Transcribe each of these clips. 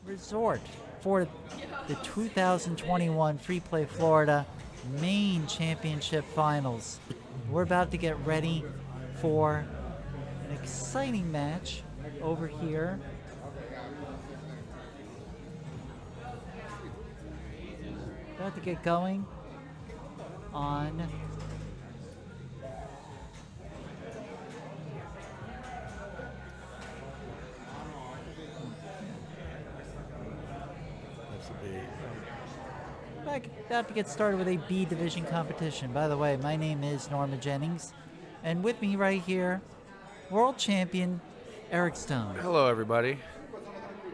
resort for the 2021 Freeplay Florida Main Championship Finals. We're about to get ready for an exciting match over here. About to get going on about to get started with a B division competition. By the way, my name is Norma Jennings, and with me right here, world champion Eric Stone. Hello, everybody.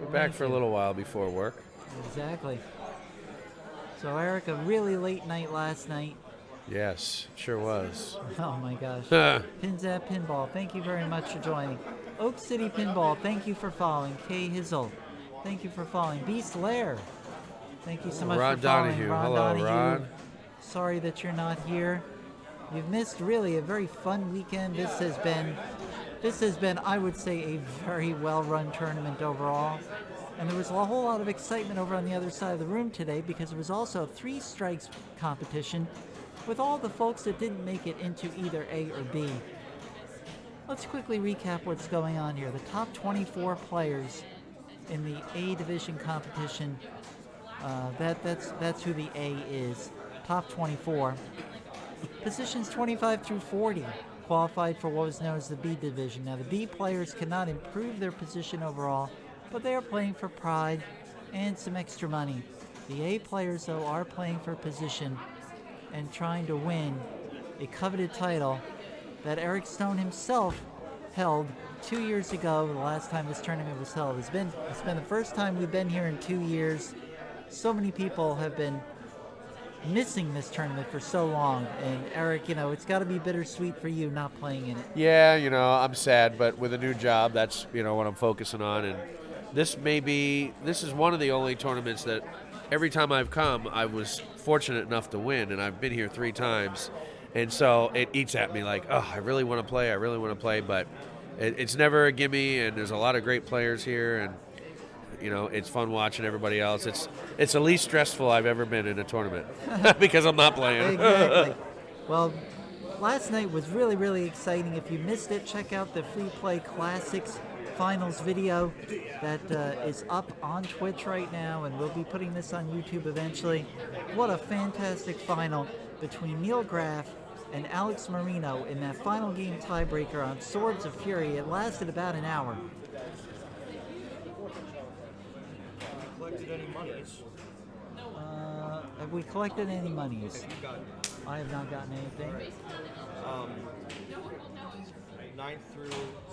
We're back for a little while before work. Exactly. So, Eric, a really late night last night. Yes, sure was. Oh my gosh. Pins at Pinball, thank you very much for joining. Oak City Pinball, thank you for following. Kay Hizzle, thank you for following. Beast Lair, thank you so much Ron for following. Donahue. Ron Hello, Donahue. Ron. Sorry that you're not here. You've missed really a very fun weekend. This has been, I would say, a very well-run tournament overall. And there was a whole lot of excitement over on the other side of the room today because it was also a 3 strikes competition with all the folks that didn't make it into either A or B. Let's quickly recap what's going on here. The top 24 players in the A division competition, that's who the A is. Top 24. Positions 25 through 40 qualified for what was known as the B division. Now the B players cannot improve their position overall, but they are playing for pride and some extra money. The A players, though, are playing for position and trying to win a coveted title that Eric Stone himself held 2 years ago, the last time this tournament was held. It's been the first time we've been here in 2 years. So many people have been missing this tournament for so long, and Eric, it's got to be bittersweet for you not playing in it. Yeah, I'm sad, but with a new job, that's, what I'm focusing on. And this is one of the only tournaments that every time I've come, I was fortunate enough to win, and I've been here 3 times. And so it eats at me like, I really want to play, but it's never a gimme, and there's a lot of great players here, and it's fun watching everybody else. It's the least stressful I've ever been in a tournament because I'm not playing. Exactly. Well, last night was really, really exciting. If you missed it, check out the Freeplay Classics Finals video that is up on Twitch right now, and we'll be putting this on YouTube eventually. What a fantastic final between Neil Graff and Alex Marino in that final game tiebreaker on Swords of Fury. It lasted about an hour. Any monies? Have we collected any monies? I have not gotten anything. 9th through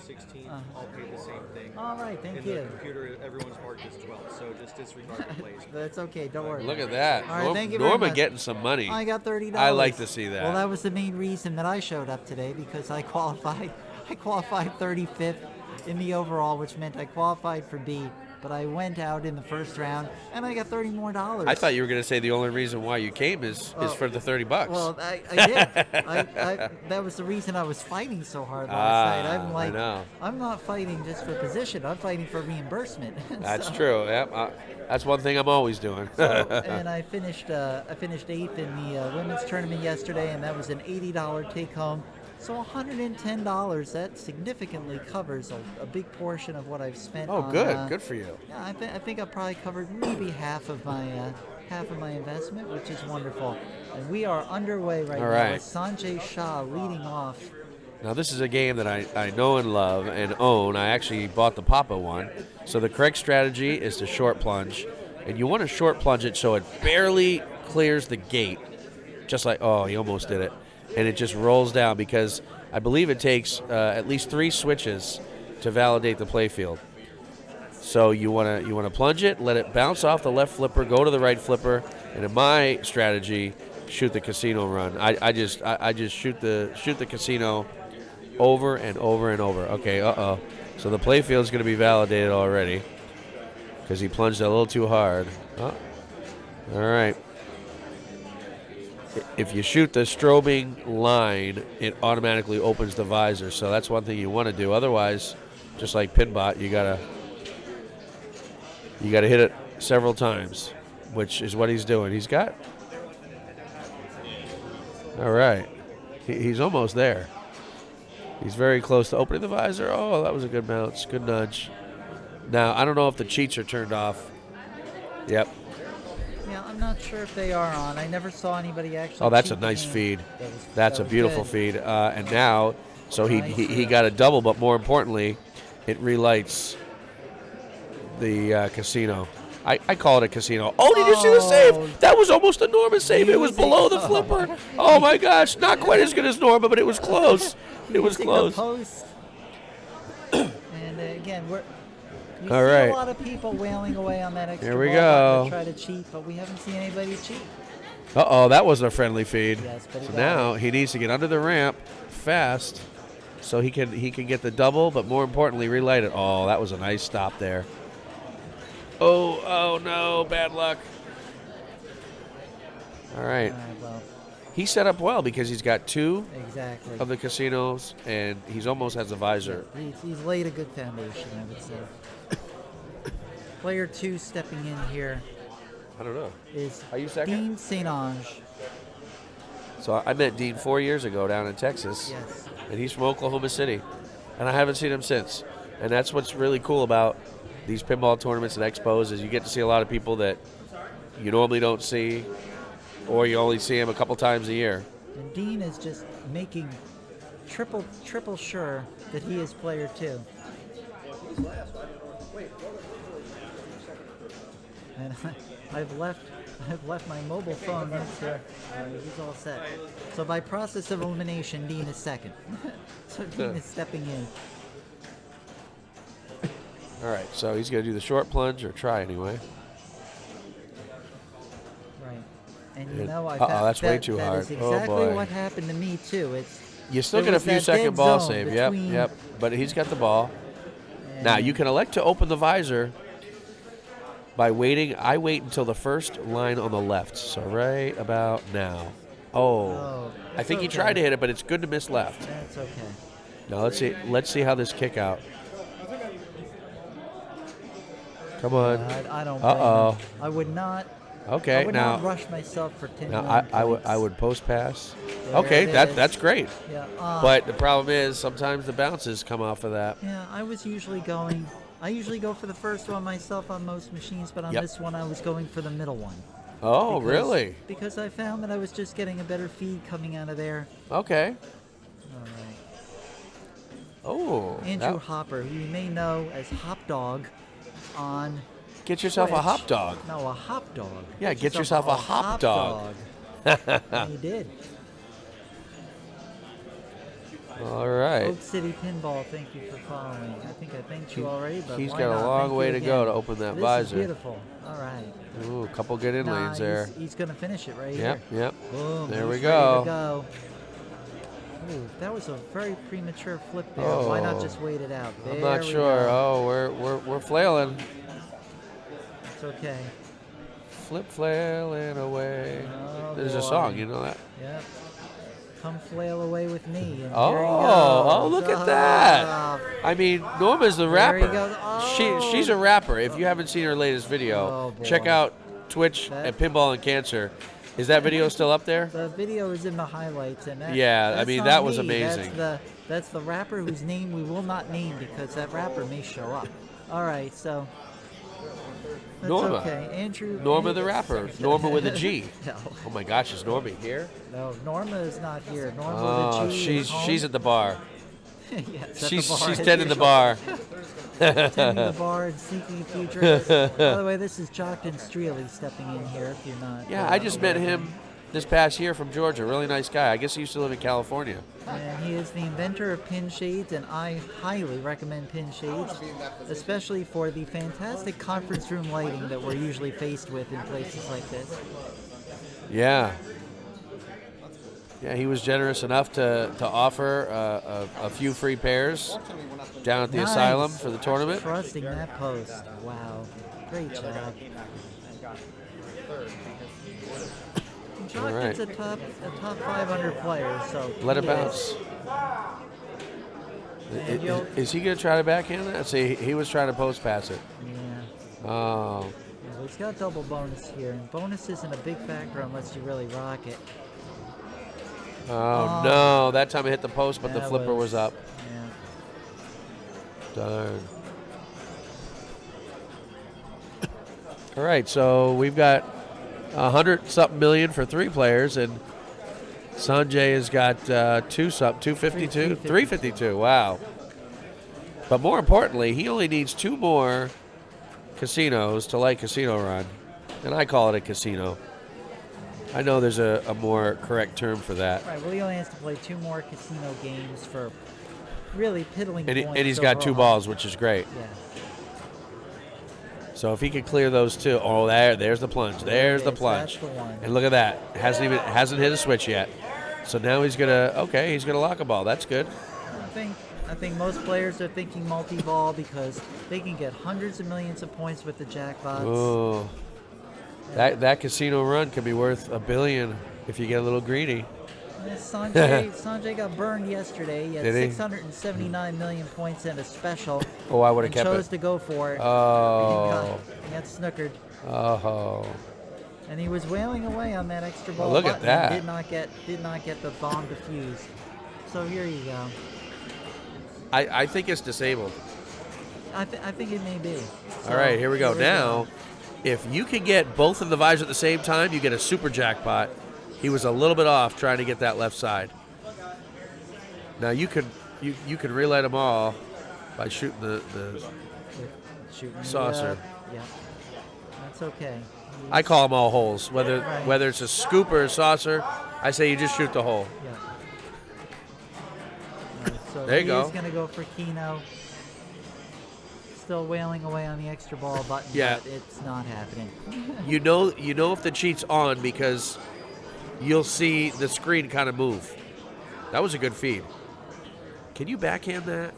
16th, all pay the same thing. All right, thank you. In the computer, everyone's marked as 12, so just disregard the plays. That's okay, don't worry. Look at that. All right, thank you very Norma much. getting some money. I got $30. I like to see that. Well, that was the main reason that I showed up today, because I qualified 35th in the overall, which meant I qualified for B. But I went out in the first round, and I got $30 more. I thought you were going to say the only reason why you came is for the $30. Well, I did. That was the reason I was fighting so hard last night. I'm like, I know. I'm not fighting just for position. I'm fighting for reimbursement. That's true. Yep. That's one thing I'm always doing. And I finished 8th in the women's tournament yesterday, and that was an $80 take home. So $110, that significantly covers a big portion of what I've spent. Oh, good. Good for you. Yeah, I think I've probably covered maybe half of my investment, which is wonderful. And we are underway right now with Sanjay Shah leading off. Now, this is a game that I know and love and own. I actually bought the Papa one. So the correct strategy is to short plunge. And you want to short plunge it so it barely clears the gate. Just like, he almost did it. And it just rolls down because I believe it takes at least 3 switches to validate the playfield. So you want to plunge it, let it bounce off the left flipper, go to the right flipper, and in my strategy, shoot the casino run. I just shoot the casino over and over and over. Okay, so the playfield is going to be validated already because he plunged a little too hard. All right. If you shoot the strobing line, it automatically opens the visor. So that's one thing you want to do. Otherwise, just like Pinbot, you got to You got to hit it several times, which is what he's doing. He's got. All right. He's almost there. He's very close to opening the visor. Oh, that was a good bounce. Good nudge. Now, I don't know if the cheats are turned off. Yep. Yeah, I'm not sure if they are on. I never saw anybody actually. Oh, that's a cheat the nice game. feed. That That's a was beautiful good. feed. And now, so Nice. he got a double, but more importantly, it relights the casino. I call it a casino. Oh, did you see the Oh. save? That was almost a Norma save. It was Using- below the flipper. Oh, my gosh. Not quite as good as Norma, but it was close. It was Using close. The post. And again, you All see right. a lot of people wailing away on that extra Here we ball go. to try to cheat, but we haven't seen anybody cheat. Uh-oh, that wasn't a friendly feed. Yes, but he So got now it. he needs to get under the ramp fast so he can get the double, but more importantly, relight it. Oh, that was a nice stop there. Oh no, bad luck. All right. Well, He set up well because he's got two exactly. of the casinos, and he's almost has a visor. He's laid a good foundation, I would say. Player 2 stepping in here I don't know. is Are you second? Dean St. Ange. So I met Dean 4 years ago down in Texas, Yes. and he's from Oklahoma City, and I haven't seen him since. And that's what's really cool about these pinball tournaments and expos is you get to see a lot of people that you normally don't see, or you only see him a couple times a year. And Dean is just making triple sure that he is player 2. And I've left my mobile phone here. He's all set. So by process of elimination, Dean is second. So Dean is stepping in. All right, so he's going to do the short plunge or try anyway. Right. And you And- know, I uh-oh, found that's way that, too that hard. is Oh, exactly boy. what happened to me too. It's You still there get a was few that second dead ball zone save. Yep, between- yep. But he's got the ball. Now, and- you can elect to open the visor by waiting. I wait until the first line on the left, so right about now. Oh, Oh, I that's think he okay. tried to hit it, but it's good to miss left. That's okay. Now let's see how this kick out. Come on. I don't blame Uh-oh. him. I would not. Okay, I would now not rush myself for 10 now million I points. would post pass. There Okay, it is. that's great. Yeah. But the problem is sometimes the bounces come off of that. Yeah, I usually go for the first one myself on most machines, but on Yep. this one I was going for the middle one. Oh, Because- really? Because I found that I was just getting a better feed coming out of there. Okay. All right. Oh. Andrew that- Hopper, who you may know as Hop Dog on Get yourself a Twitch. hop dog. No, a hop dog. Yeah, get yourself a hop dog. And he did. All right. Oak City Pinball, thank you for following. I think I thanked you already, but He's why got a not? long Thank you way to go again. to open that this visor. Is beautiful. All right. Ooh, a couple good in lanes there. He's going to finish it right Yep, here. yep. Boom. There we he's go. ready to go. Ooh, that was a very premature flip there. Why not Oh. just wait it out? I'm There not we sure. go. Oh, we're flailing. It's okay. Flip flailing away. Oh, There's a boy. song, you know that? Yep. Come flail away with me. And there he Oh, goes. look at that. Ah, I mean, Norma's the There he rapper. goes. Oh. She's a rapper. If you haven't seen her latest video, Oh, boy. check out Twitch That- at Pinball and Cancer. Is that video still up there? The video is in the highlights, and that, Yeah, I that's mean, not that was me. amazing. That's the rapper whose name we will not name because that rapper may show up. All right, so that's Norma. okay. Andrew. Norma the rapper. Norma with a G. No, Oh my gosh, is Norma here? no, Norma is not here. Norma Oh, with a G. is home. she's at the bar. Yes, at She's the bar, she's as tending the usual. bar. Tending the bar and sneaking a few drinks. By the way, this is Jockton Streely stepping in here. If you're not. Yeah, I just met him this past year from Georgia. Really nice guy. I guess he used to live in California. And he is the inventor of pin shades, and I highly recommend pin shades, especially for the fantastic conference room lighting that we're usually faced with in places like this. Yeah. Yeah, he was generous enough to offer a few free pairs down at the Nice. asylum for the tournament. Trusting that post. Wow. Great job. All right. Jockton's a top 500 player, so Let it he is. bounce. And you'll- Is he going to try to backhand that? See, he was trying to post pass it. Yeah. Oh. So he's got double bonus here, and bonus isn't a big factor unless you really rock it. Oh, no. That time it hit the post, but the That flipper was up. Yeah. Darn. All right, so we've got 100-something million for 3 players, and Sanjay has got 252, 352. Wow. But more importantly, he only needs 2 more casinos to like Casino Run, and I call it a casino. I know there's a more correct term for that. Right, well, he only has to play 2 more casino games for really piddling And, points. and he's got 2 overall. balls, which is great. Yeah. So if he could clear those 2, oh, there's the plunge. There's the plunge. That's the one. And look at that. Hasn't hit a switch yet. So now he's gonna lock a ball. That's good. I think most players are thinking multi-ball because they can get hundreds of millions of points with the jackpots. Oh, that casino run could be worth $1 billion if you get a little greedy. Sanjay got burned yesterday. He had Did he? 679 million points and a special. Oh, I would have and kept chose it. to go for it. Oh. He got snookered. Oh. And he was wailing away on that extra ball. Look at button that. and Did not get the bomb defused. So here you go. I think it's disabled. I think it may be. So, All right, here we go. Now, if you can get both of the visors at the same time, you get a super jackpot. He was a little bit off trying to get that left side. Now you can relight them all by shooting the saucer. Yeah, that's okay. I call them all holes. Right. Whether it's a scoop or a saucer, I say you just shoot the hole. Yeah. So There you go. He's going to go for Keno. Still wailing away on the extra ball button, Yeah. but it's not happening. You know if the cheat's on because you'll see the screen kind of move. That was a good feed. Can you backhand that?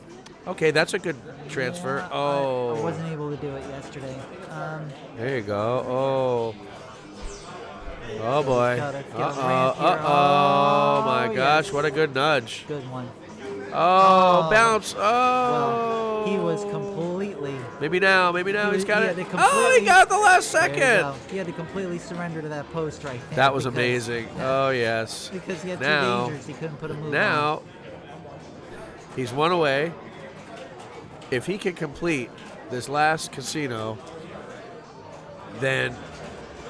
Okay, that's a good transfer. Yeah, Oh. I wasn't able to do it yesterday. There you go. Oh boy. got a ramp here. Oh my Oh, gosh, yes. what a good nudge. Good one. Oh, bounce. Well, Oh. he was completely. Maybe now. He's got it. had to Oh, he got it the last There you second. go. He had to completely surrender to that post right there. That was because- amazing. Oh, yes. Because he had Now- 2 dangers, he couldn't put a move on. Now, he's 1 away. If he can complete this last casino, then,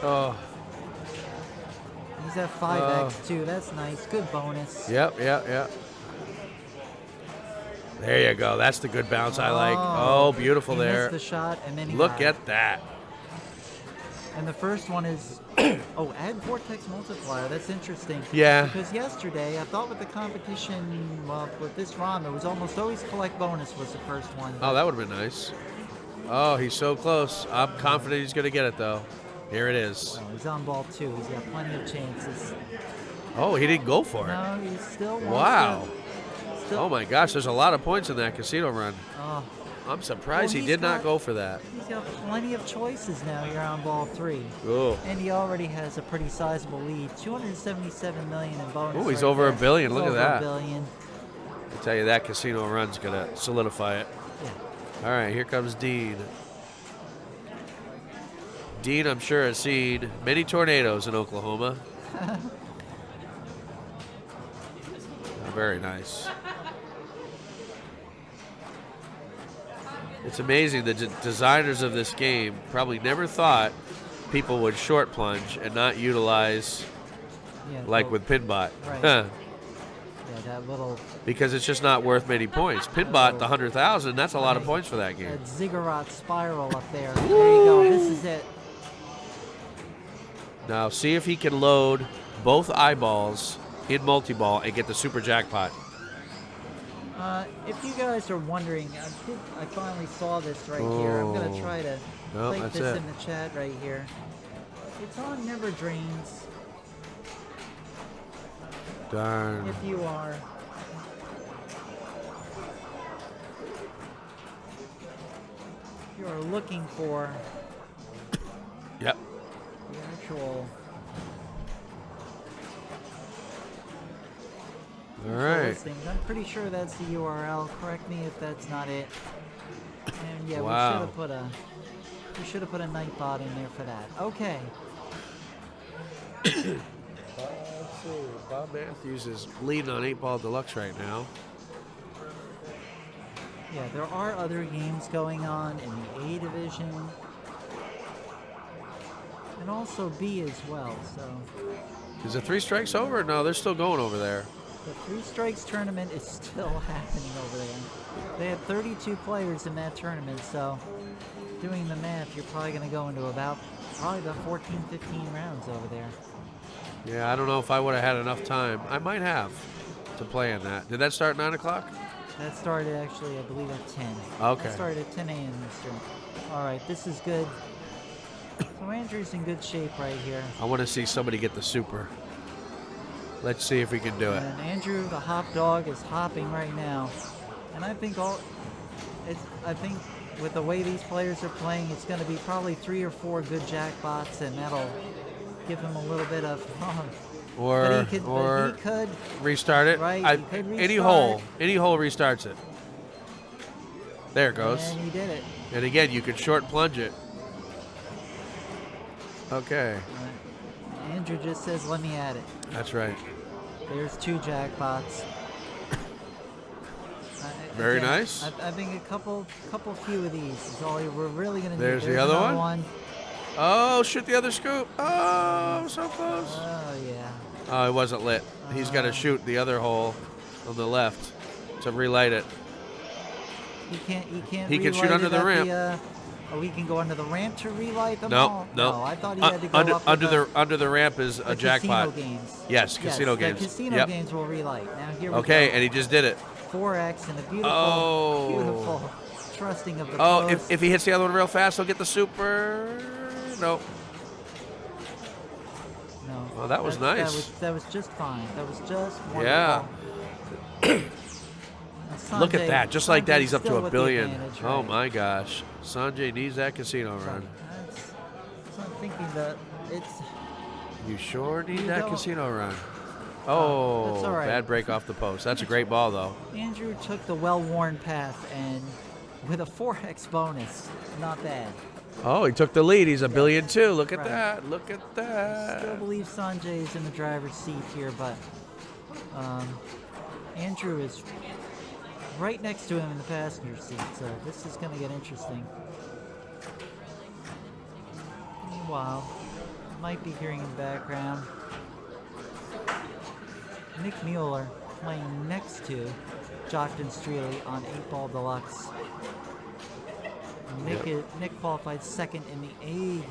oh, He's at 5x too. That's nice. Good bonus. yep. There you go. That's the good bounce I like. Oh, beautiful he there. missed the shot, and then he Look got it. at that. And the first one is, add vortex multiplier. That's interesting. Yeah. Because yesterday, I thought with the competition, well, with this ROM, it was almost always collect bonus was the first one. Oh, that would have been nice. Oh, he's so close. I'm confident he's going to get it, though. Here it is. Well, he's on ball 2. He's got plenty of chances. Oh, he didn't go for it. No, he still wants Wow. to- still- Oh, my gosh. There's a lot of points in that casino run. Oh, I'm surprised Well, he he's did not got- go for that. he's got plenty of choices now here on ball 3. Oh. And he already has a pretty sizable lead. 277 million in bonus. Ooh, he's right over there. $1 billion. He's Look at over that. $1 billion. I tell you, that casino run's going to solidify it. Yeah. All right, here comes Dean. Dean, I'm sure, has seen many tornadoes in Oklahoma. Oh, very nice. It's amazing the designers of this game probably never thought people would short plunge and not utilize Yeah, like so- with Pinbot. Right. Yeah, that little Because it's just not worth many points. Pinbot, the 100,000, that's a lot of points for that game. that ziggurat spiral up there. There you go. This is it. Now, see if he can load both eyeballs in multi-ball and get the super jackpot. If you guys are wondering, I finally saw this right here. I'm going to try to No, plate that's this it. in the chat right here. It's on Never Drains. Darn. If you are. You are looking for Yep. the actual. All right. listings. I'm pretty sure that's the URL. Correct me if that's not it. And yeah, Wow. we We should have put a night bot in there for that. Okay. Let's see. Bob Matthews is leading on 8 Ball Deluxe right now. Yeah, there are other games going on in the A division. And also B as well, so. Is the 3 strikes over? No, they're still going over there. The 3 strikes tournament is still happening over there. They had 32 players in that tournament, so doing the math, you're probably going to go into probably about 14, 15 rounds over there. Yeah, I don't know if I would have had enough time. I might have to play in that. Did that start 9 o'clock? That started actually, I believe, at 10. Okay. That started at 10 a.m. Eastern. All right, this is good. So Andrew's in good shape right here. I want to see somebody get the super. Let's see if we can do it. And Andrew, the hop dog, is hopping right now. And I think with the way these players are playing, it's going to be probably 3 or 4 good jackpots, and that'll give him a little bit of. Or he could restart it. Right, he could Any restart. hole restarts it. There it goes. And he did it. And again, you could short plunge it. Okay. Andrew just says, "Let me at it." That's right. There's 2 jackpots. Very Again, nice. I think a couple few of these is all we're really going to need. There's the There's other another one. Oh, shoot the other scoop. Oh, so close. Oh, yeah. Oh, it wasn't lit. He's got to shoot the other hole on the left to relight it. He can't He can shoot relight under it the at ramp. He can go under the ramp to relight them No, all? no. I thought he had to go up under the ramp is a jackpot. Casino games. Yes, casino games. The casino Yep. games will relight. Now here we Okay, go. and he just did it. 4X and a beautiful, Oh. beautiful trusting of the Oh, post. if he hits the other one real fast, he'll get the super. No. No. Oh, that was nice. That was just fine. That was just wonderful. Yeah. And Look at Sanjay- that. Just like that, Sanjay's he's up to still $1 with the billion. advantage, Oh, right. my gosh. Sanjay needs that casino run. So I'm thinking that it's. You sure need You that don't- casino run. Oh, that's all right. bad break off the post. That's a great ball, though. Andrew took the well-worn path and with a 4X bonus, not bad. Oh, he took the lead. He's $1 billion too. Look at Right. that. Look at Still that. believe Sanjay is in the driver's seat here, but Andrew is right next to him in the passenger seat, so this is going to get interesting. Meanwhile, you might be hearing in the background Nick Mueller playing next to Jockton Streely on 8 Ball Deluxe. Nick qualified second in the A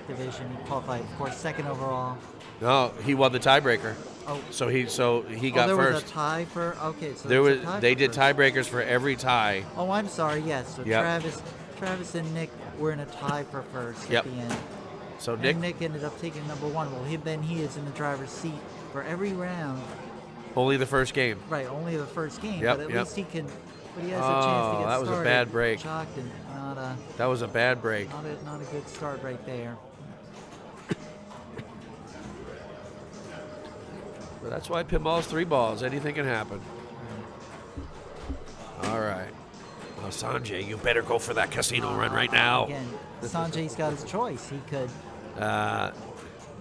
division. He qualified, of course, second overall. No, he won the tiebreaker. Oh, So he got there first. was a tie for. Okay, so There there's was a tie they for did first. tiebreakers for every tie. Oh, I'm sorry. Yes, so Yep. Travis and Nick were in a tie for first Yep. at the end. So And Nick ended up taking number 1. Well, then he is in the driver's seat for every round. only the first game. Right, only the first game, Yep, but at yep. least he can. But he has a chance to get that was a started. bad break. Jockton, That was a bad break. not a good start right there. But that's why pinball's 3 balls. Anything can happen. All right. Well, Sanjay, you better go for that casino run right now. Again, Sanjay's got his choice. He could.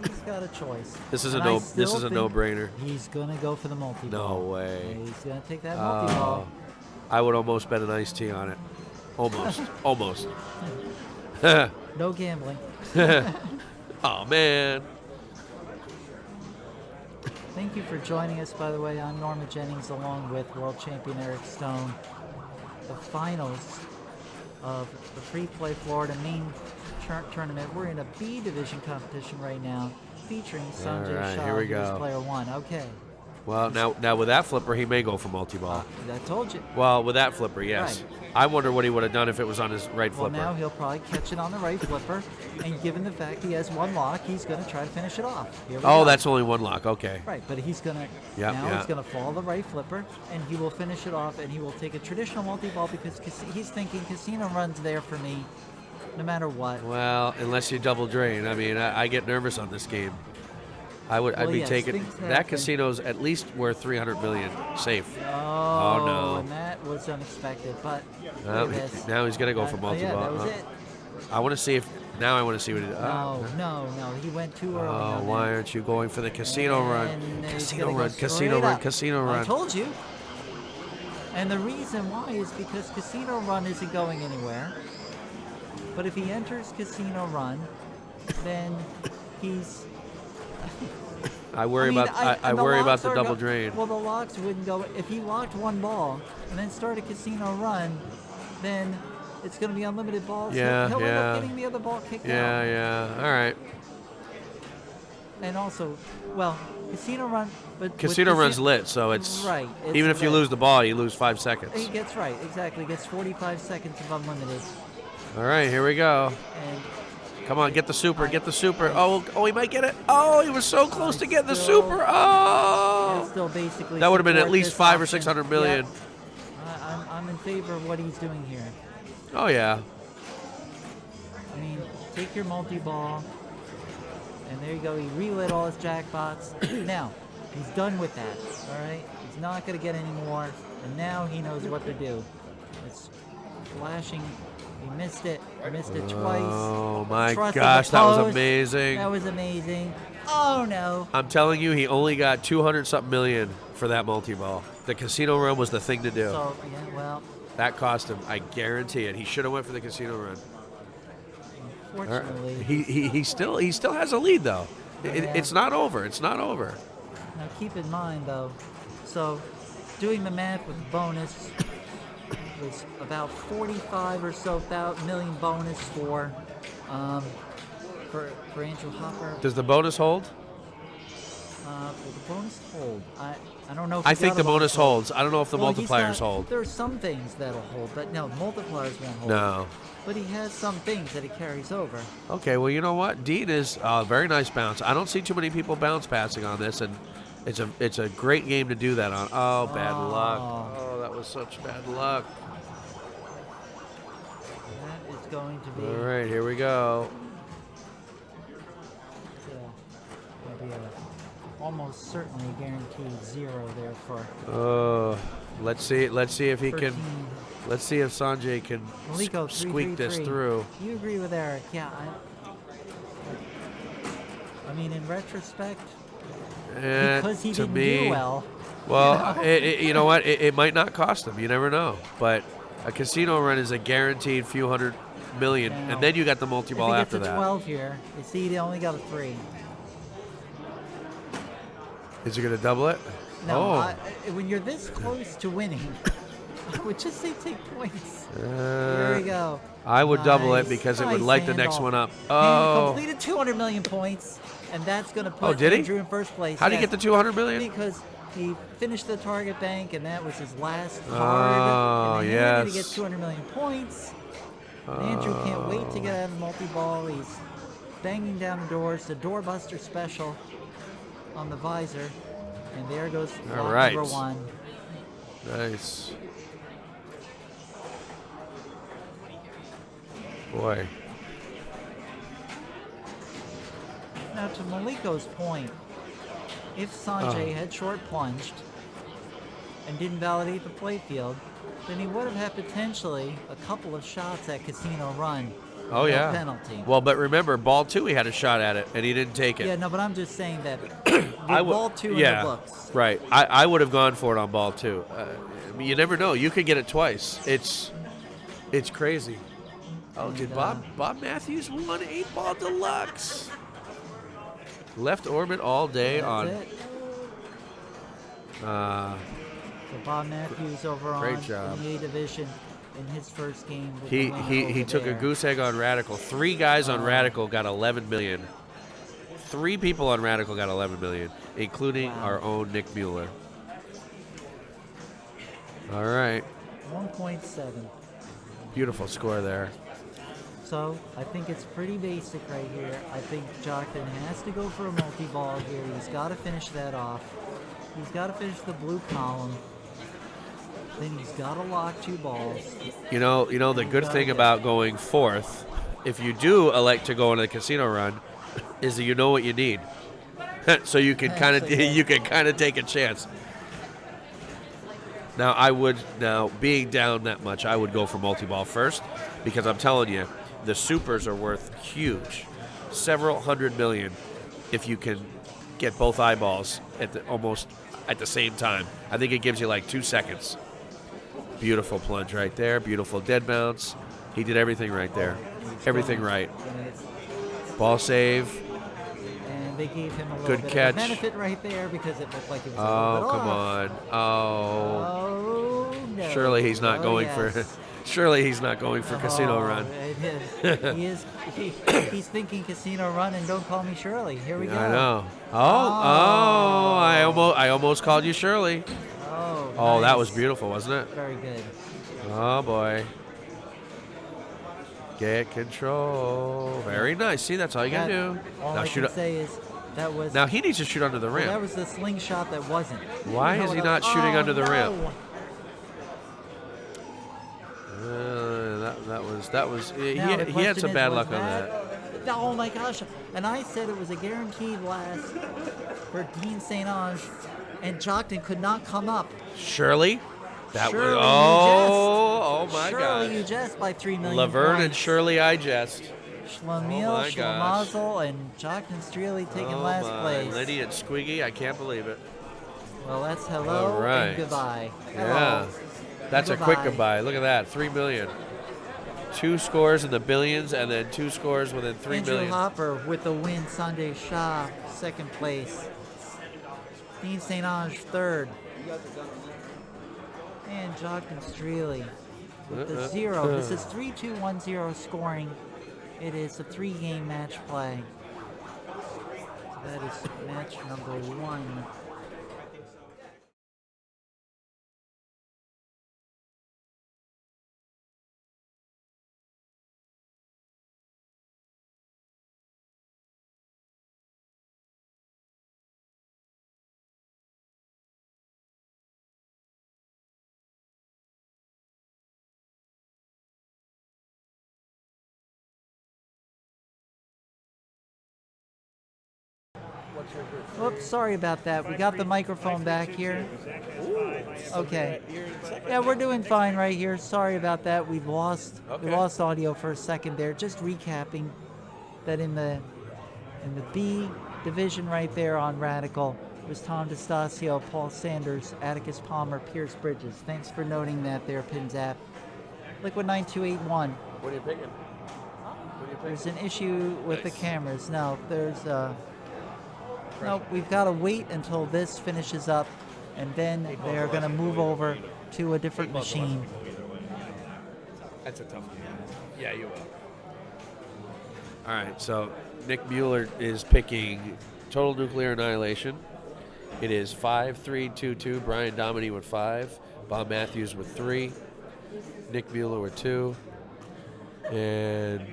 He's got a choice. This is a And I no. This still is a think no-brainer. He's gonna go for the multi. No way. He's gonna take that multi ball. I would almost bet an iced tea on it. Almost. Almost. No gambling. Oh man. Thank you for joining us, by the way. I'm Norma Jennings along with world champion Eric Stone. The finals of the Freeplay Florida main tournament. We're in a B division competition right now featuring Sanjay right, Shah, here we who is go. player 1. Okay. Well, now with that flipper, he may go for multi-ball. I told you. Well, with that flipper, yes. Right. I wonder what he would have done if it was on his right Well, flipper. now he'll probably catch it on the right flipper, and given the fact he has 1 lock, he's going to try to finish it off. Here we Oh, go. that's only 1 lock. Okay. Right, but he's going to, Yep, now yeah. he's going to follow the right flipper, and he will finish it off, and he will take a traditional multi-ball because he's thinking casino runs there for me no matter what. Well, unless you double drain. I mean, I get nervous on this game. I'd Well, be yes, taking things that happen. casino's at least worth 300 million safe. Oh, no. and that was unexpected, but Now, look at this. now he's gonna go for Yeah, multi-ball. that was huh? it. I want to see if now I want to see what he did. No. He went too early. Oh, on why that. aren't you going for the casino run? And he's Casino gonna run, go casino straight run, up. casino I run. told you. And the reason why is because Casino Run isn't going anywhere. But if he enters Casino Run, then he's. I worry mean, about I and worry about locks the are double drain. Well, the locks wouldn't go. If he locked one ball and then started Casino Run, then it's going to be unlimited balls. Yeah, He'll end yeah. up getting the other ball kicked out. Yeah. All right. And also, well, Casino Run, but with Casino run's lit, so it's right. It's even if you lit. lose the ball, you lose 5 seconds. He gets right, exactly. He gets 45 seconds of unlimited. All right, here we go. And Come on, get the super, get the super. Oh, he might get it. Oh, he was so close to getting the still- super. he'll Oh, still basically. that would have been at support least this 5 or option. 600 million. Yep. I'm in favor of what he's doing here. Oh yeah. I mean, take your multi-ball, and there you go. He relit all his jackpots. Now, he's done with that, all right? He's not going to get any more, and now he knows what to do. It's flashing. He missed it. Missed it twice. Oh my Trusted gosh, the that was post. amazing. That was amazing. Oh, no. I'm telling you, he only got 200-something million for that multi-ball. The casino run was the thing to do. So, yeah, well, That cost him, I guarantee it. He should have went for the casino run. All right. fortunately, He still has a lead though. Yeah. It's not over. It's not over. now keep in mind, though, so doing the math with the bonus was about 45 or so million bonus for Andrew Hopper. Does the bonus hold? Will the bonus hold? I don't know if I he think got the a bonus holds. I don't know if the Well, he's multipliers not- hold. There's some things that'll hold, but no, multipliers won't hold. No. But he has some things that he carries over. Okay, well, you know what? Dean is a very nice bounce. I don't see too many people bounce passing on this, and it's a great game to do that on. Oh, bad luck. Oh, that was such bad luck. That is going to be. All right, here we go. Gonna be almost certainly guaranteed zero there for Oh, let's see if he 13. can. Let's see if Sanjay can Maliko, squeak this 333. through. You agree with Eric? Yeah. I mean, in retrospect, because he to didn't me, do well. well, you know what? It might not cost him. You never know. But a casino run is a guaranteed few hundred million, Now, and then you got the multi-ball if he after gets a that. 12 here, you see, he only got a 3. Is he going to double it? No, Oh. when you're this close to winning, I would just say take points. Here Uh, we go. I would double it Nice, because it would nice light the next handle. one up. He Oh, completed 200 million points, and that's going to put did he? Andrew in first place. how did he get the 200 million? Because he finished the target bank, and that was his last Oh, card. And then you're going to get yes. 200 million points. And Andrew can't wait to get out of the multi-ball. He's banging down the doors. The doorbuster special on the visor. And there goes All lock right. number 1. Nice. Boy. Now, to Maliko's point, if Sanjay had short plunged and didn't validate the playfield, then he would have had potentially a couple of shots at Casino Run. Oh, no yeah. penalty. Well, but remember, ball 2, he had a shot at it, and he didn't take it. Yeah, no, but I'm just saying that with I would- ball 2 yeah, in the books. Right. I would have gone for it on ball 2. I mean, you never know. You could get it twice. It's crazy. Oh, did Bob Matthews won 8-ball deluxe? Left orbit all day That's on. it. So Bob Matthews over Great on job. in the A division in his first game. With He the win he over took a there. goose egg on Radical. 3 guys on Radical got 11 million. 3 people on Radical got 11 million, including Wow. our own Nick Mueller. All right, 1.7. beautiful score there. So I think it's pretty basic right here. I think Jockton has to go for a multi-ball here. He's got to finish that off. He's got to finish the blue column. Then he's got to lock 2 balls. You know the good thing about going 4th, if you do elect to go into the casino run, is that you know what you need, so you can kind of take a chance. Now being down that much, I would go for multi-ball first, because I'm telling you, the supers are worth huge, several hundred million, if you can get both eyeballs almost at the same time. I think it gives you like 2 seconds. Beautiful plunge right there. Beautiful dead bounce. He did everything right there. Everything right. Ball save. And they gave him a little Good bit catch. of a benefit right there because it looked like it was a Oh, little bit come off. on. Oh, no. Surely he's not going for. yes. Surely he's not going for Casino Run. He's thinking Casino Run, and don't call me Shirley. Here we go. I know. I almost called you Shirley. Oh, that was nice. beautiful, wasn't it? Very good. Oh boy. Get control. Very nice. See, that's all you gotta do. All Now I shoot can up. say is that was. Now he needs to shoot under the well, that rim. was the slingshot that wasn't. Why You know is he what not shooting under the rim? no. That was. Now, the He had question some is, bad was luck on that. Oh my gosh! And I said it was a guaranteed last for Dean St. Ange, and Jockton could not come up. Shirley. That Shirley, was. you Oh my Shirley, you God. jest by 3 million. Laverne and points. Shirley, I jest. Schlemiel, Oh my gosh. Schlemazel, and Jockton Streley taking Oh last my. place. Liddy and Squiggy, I can't believe it. Well, that's hello All right. and goodbye. Yeah. Hello. That's a quick Goodbye. goodbye. Look at that. 3 million. 2 scores in the billions and then 2 scores within 3 Andrew million. Hopper with the win. Sanjay Shah, second place. Dean St. Ange, third. And Jockton Streley with the 0. This is 3-2-1-0 scoring. It is a 3-game match play. So that is match number 1. Oops, sorry about that. We got the microphone back here. Okay. Yeah, we're doing fine right here. Sorry about that. We lost audio for a second there. Just recapping that in the B division right there on Radical was Tom DeStasio, Paul Sanders, Atticus Palmer, Pierce Bridges. Thanks for noting that there, Pinzap. Liquid 9281. What are you picking? There's an issue with the cameras. No, no, we've got to wait until this finishes up, and then they're going to move over to a different machine. That's a tough game. Yeah, you will. All right, so Nick Mueller is picking Total Nuclear Annihilation. It is 5-3-2-2. Brian Dominy with 5. Bob Matthews with 3. Nick Mueller with 2. And,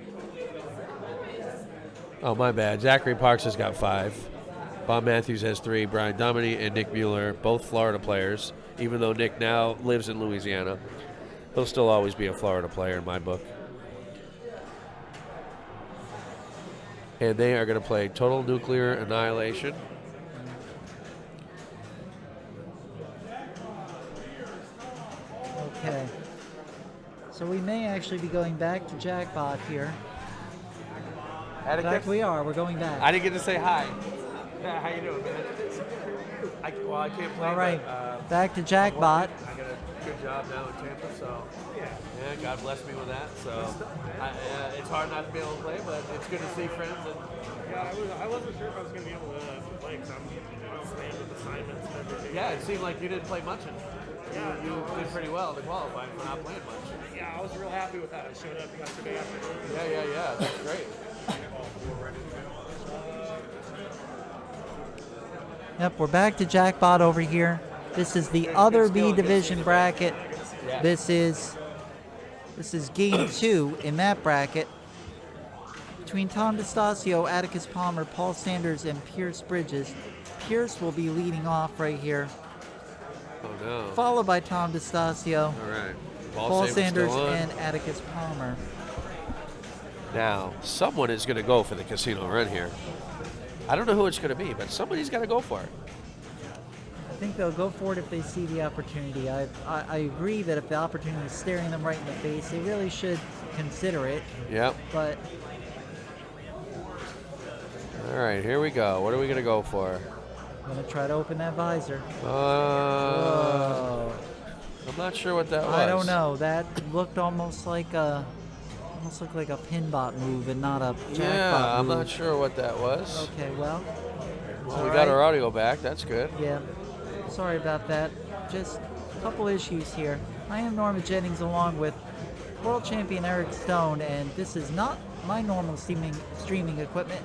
oh, my bad. Zachary Parks has got 5. Bob Matthews has 3. Brian Dominy and Nick Mueller, both Florida players. Even though Nick now lives in Louisiana, he'll still always be a Florida player in my book. And they are going to play Total Nuclear Annihilation. Okay. So we may actually be going back to Jackbot here. In fact, we are. We're going back. I didn't get to say hi. Yeah, how you doing, man? I can't play. All right. But, Back to Jackbot. I got a good job now in Tampa, so yeah, God bless me with that. So it's hard not to be able to play, but it's good to see friends. And I wasn't sure if I was going to be able to play because I'm staying with assignments and everything. yeah, it seemed like you didn't play much. You did pretty well to qualify for not playing much. Yeah, I was real happy with that. I showed up yesterday afternoon. Yeah, that's great. Yep, we're back to Jackbot over here. This is the other B division bracket. This is game 2 in that bracket between Tom DeStasio, Atticus Palmer, Paul Sanders, and Pierce Bridges. Pierce will be leading off right here, Oh no! followed by Tom DeStasio, All right, Paul save is Sanders, still on. and Atticus Palmer. Now someone is going to go for the casino run here. I don't know who it's going to be, but somebody's got to go for it. I think they'll go for it if they see the opportunity. I agree that if the opportunity is staring them right in the face, they really should consider it. Yep. But All right, here we go. What are we going to go for? I'm going to try to open that visor. I'm not sure what that was. I don't know. That looked almost like a pinball move and not a jackpot Yeah, I'm move. not sure what that was. Okay, well, Well, we got our audio back. That's good. yeah. Sorry about that. Just a couple issues here. I am Norma Jennings along with world champion Eric Stone, and this is not my normal streaming equipment.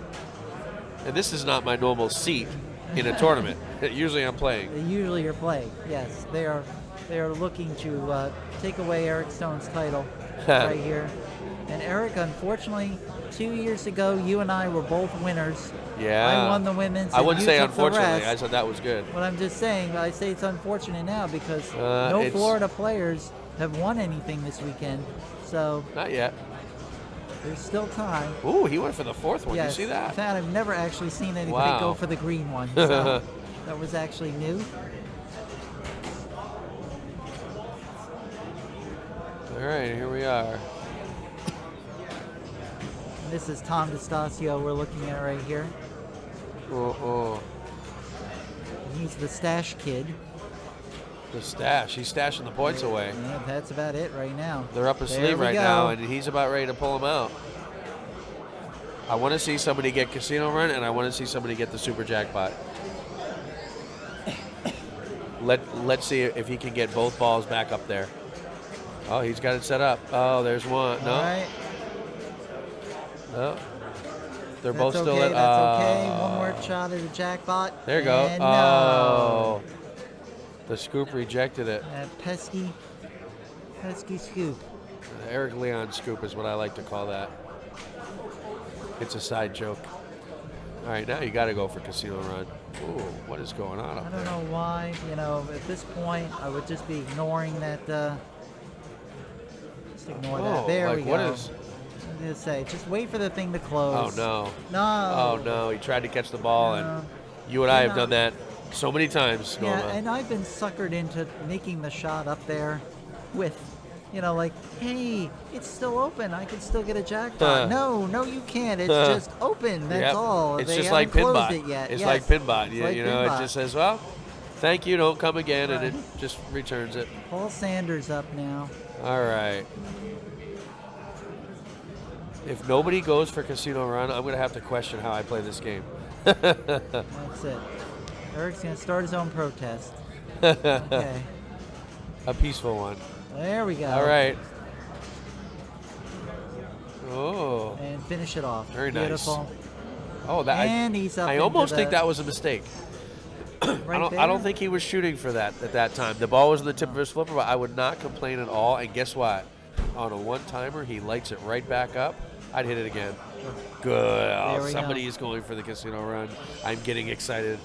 And this is not my normal seat in a tournament. Usually I'm playing. Usually you're playing. Yes, they are looking to take away Eric Stone's title right here. And Eric, unfortunately, 2 years ago, you and I were both winners. Yeah. I won the women's. I and wouldn't you say took the unfortunately. I rest. said that was good. But I'm just saying, I say it's unfortunate now because no it's- Florida players have won anything this weekend. So Not yet. there's still time. Ooh, he went for the fourth one. Yes. You see that? In fact, I've never actually seen anybody Wow. go for the green one. So that was actually new. All right, here we are. And this is Tom DeStasio we're looking at right here. Oh, He's the stash kid. the stash. He's stashing the points away. Yeah, that's about it right now. They're up his There sleeve we right go. now, and he's about ready to pull them out. I want to see somebody get casino run, and I want to see somebody get the super jackpot. Let's see if he can get both balls back up there. Oh, he's got it set up. Oh, there's one. No, All right. no. They're That's both still okay. at. That's okay. One more shot at the jackpot. There you go. And Oh, no. the scoop rejected it. That pesky scoop. The Eric Leon scoop is what I like to call that. It's a side joke. All right, now you got to go for casino run. Ooh, what is going on I up don't there? know why. At this point, I would just be ignoring that. Just ignore that. There we go. What is? I'm gonna say, just wait for the thing to Oh close. no! No. Oh no! He tried to catch the ball, No. and you and I have No. done that so many times, Norma. Yeah, and I've been suckered into making the shot up there with, like, hey, it's still open. I can still get a jackpot. No, you can't. It's just open. That's Yep. all. It's They just haven't like closed Pinball. it yet. It's Yes. like Pinball. It's You, like you know, Pinball. it just says, "Well, thank you. Don't come again," and Right. it just returns it. Paul Sanders up now. All right. If nobody goes for casino run, I'm going to have to question how I play this game. That's it. Eric's going to start his own protest. Okay. A peaceful one. There we go. All right. Oh. And finish it off. Very nice. Beautiful. Oh, that And he's up I into almost think the- that was a mistake. Right I don't think he was shooting for that at that time. The ball was on the tip of his flipper, but I would not complain at all. And guess what? On a one-timer, he lights it right back up. I'd hit it again. Good. Oh, There we somebody go. is going for the casino run. I'm getting excited.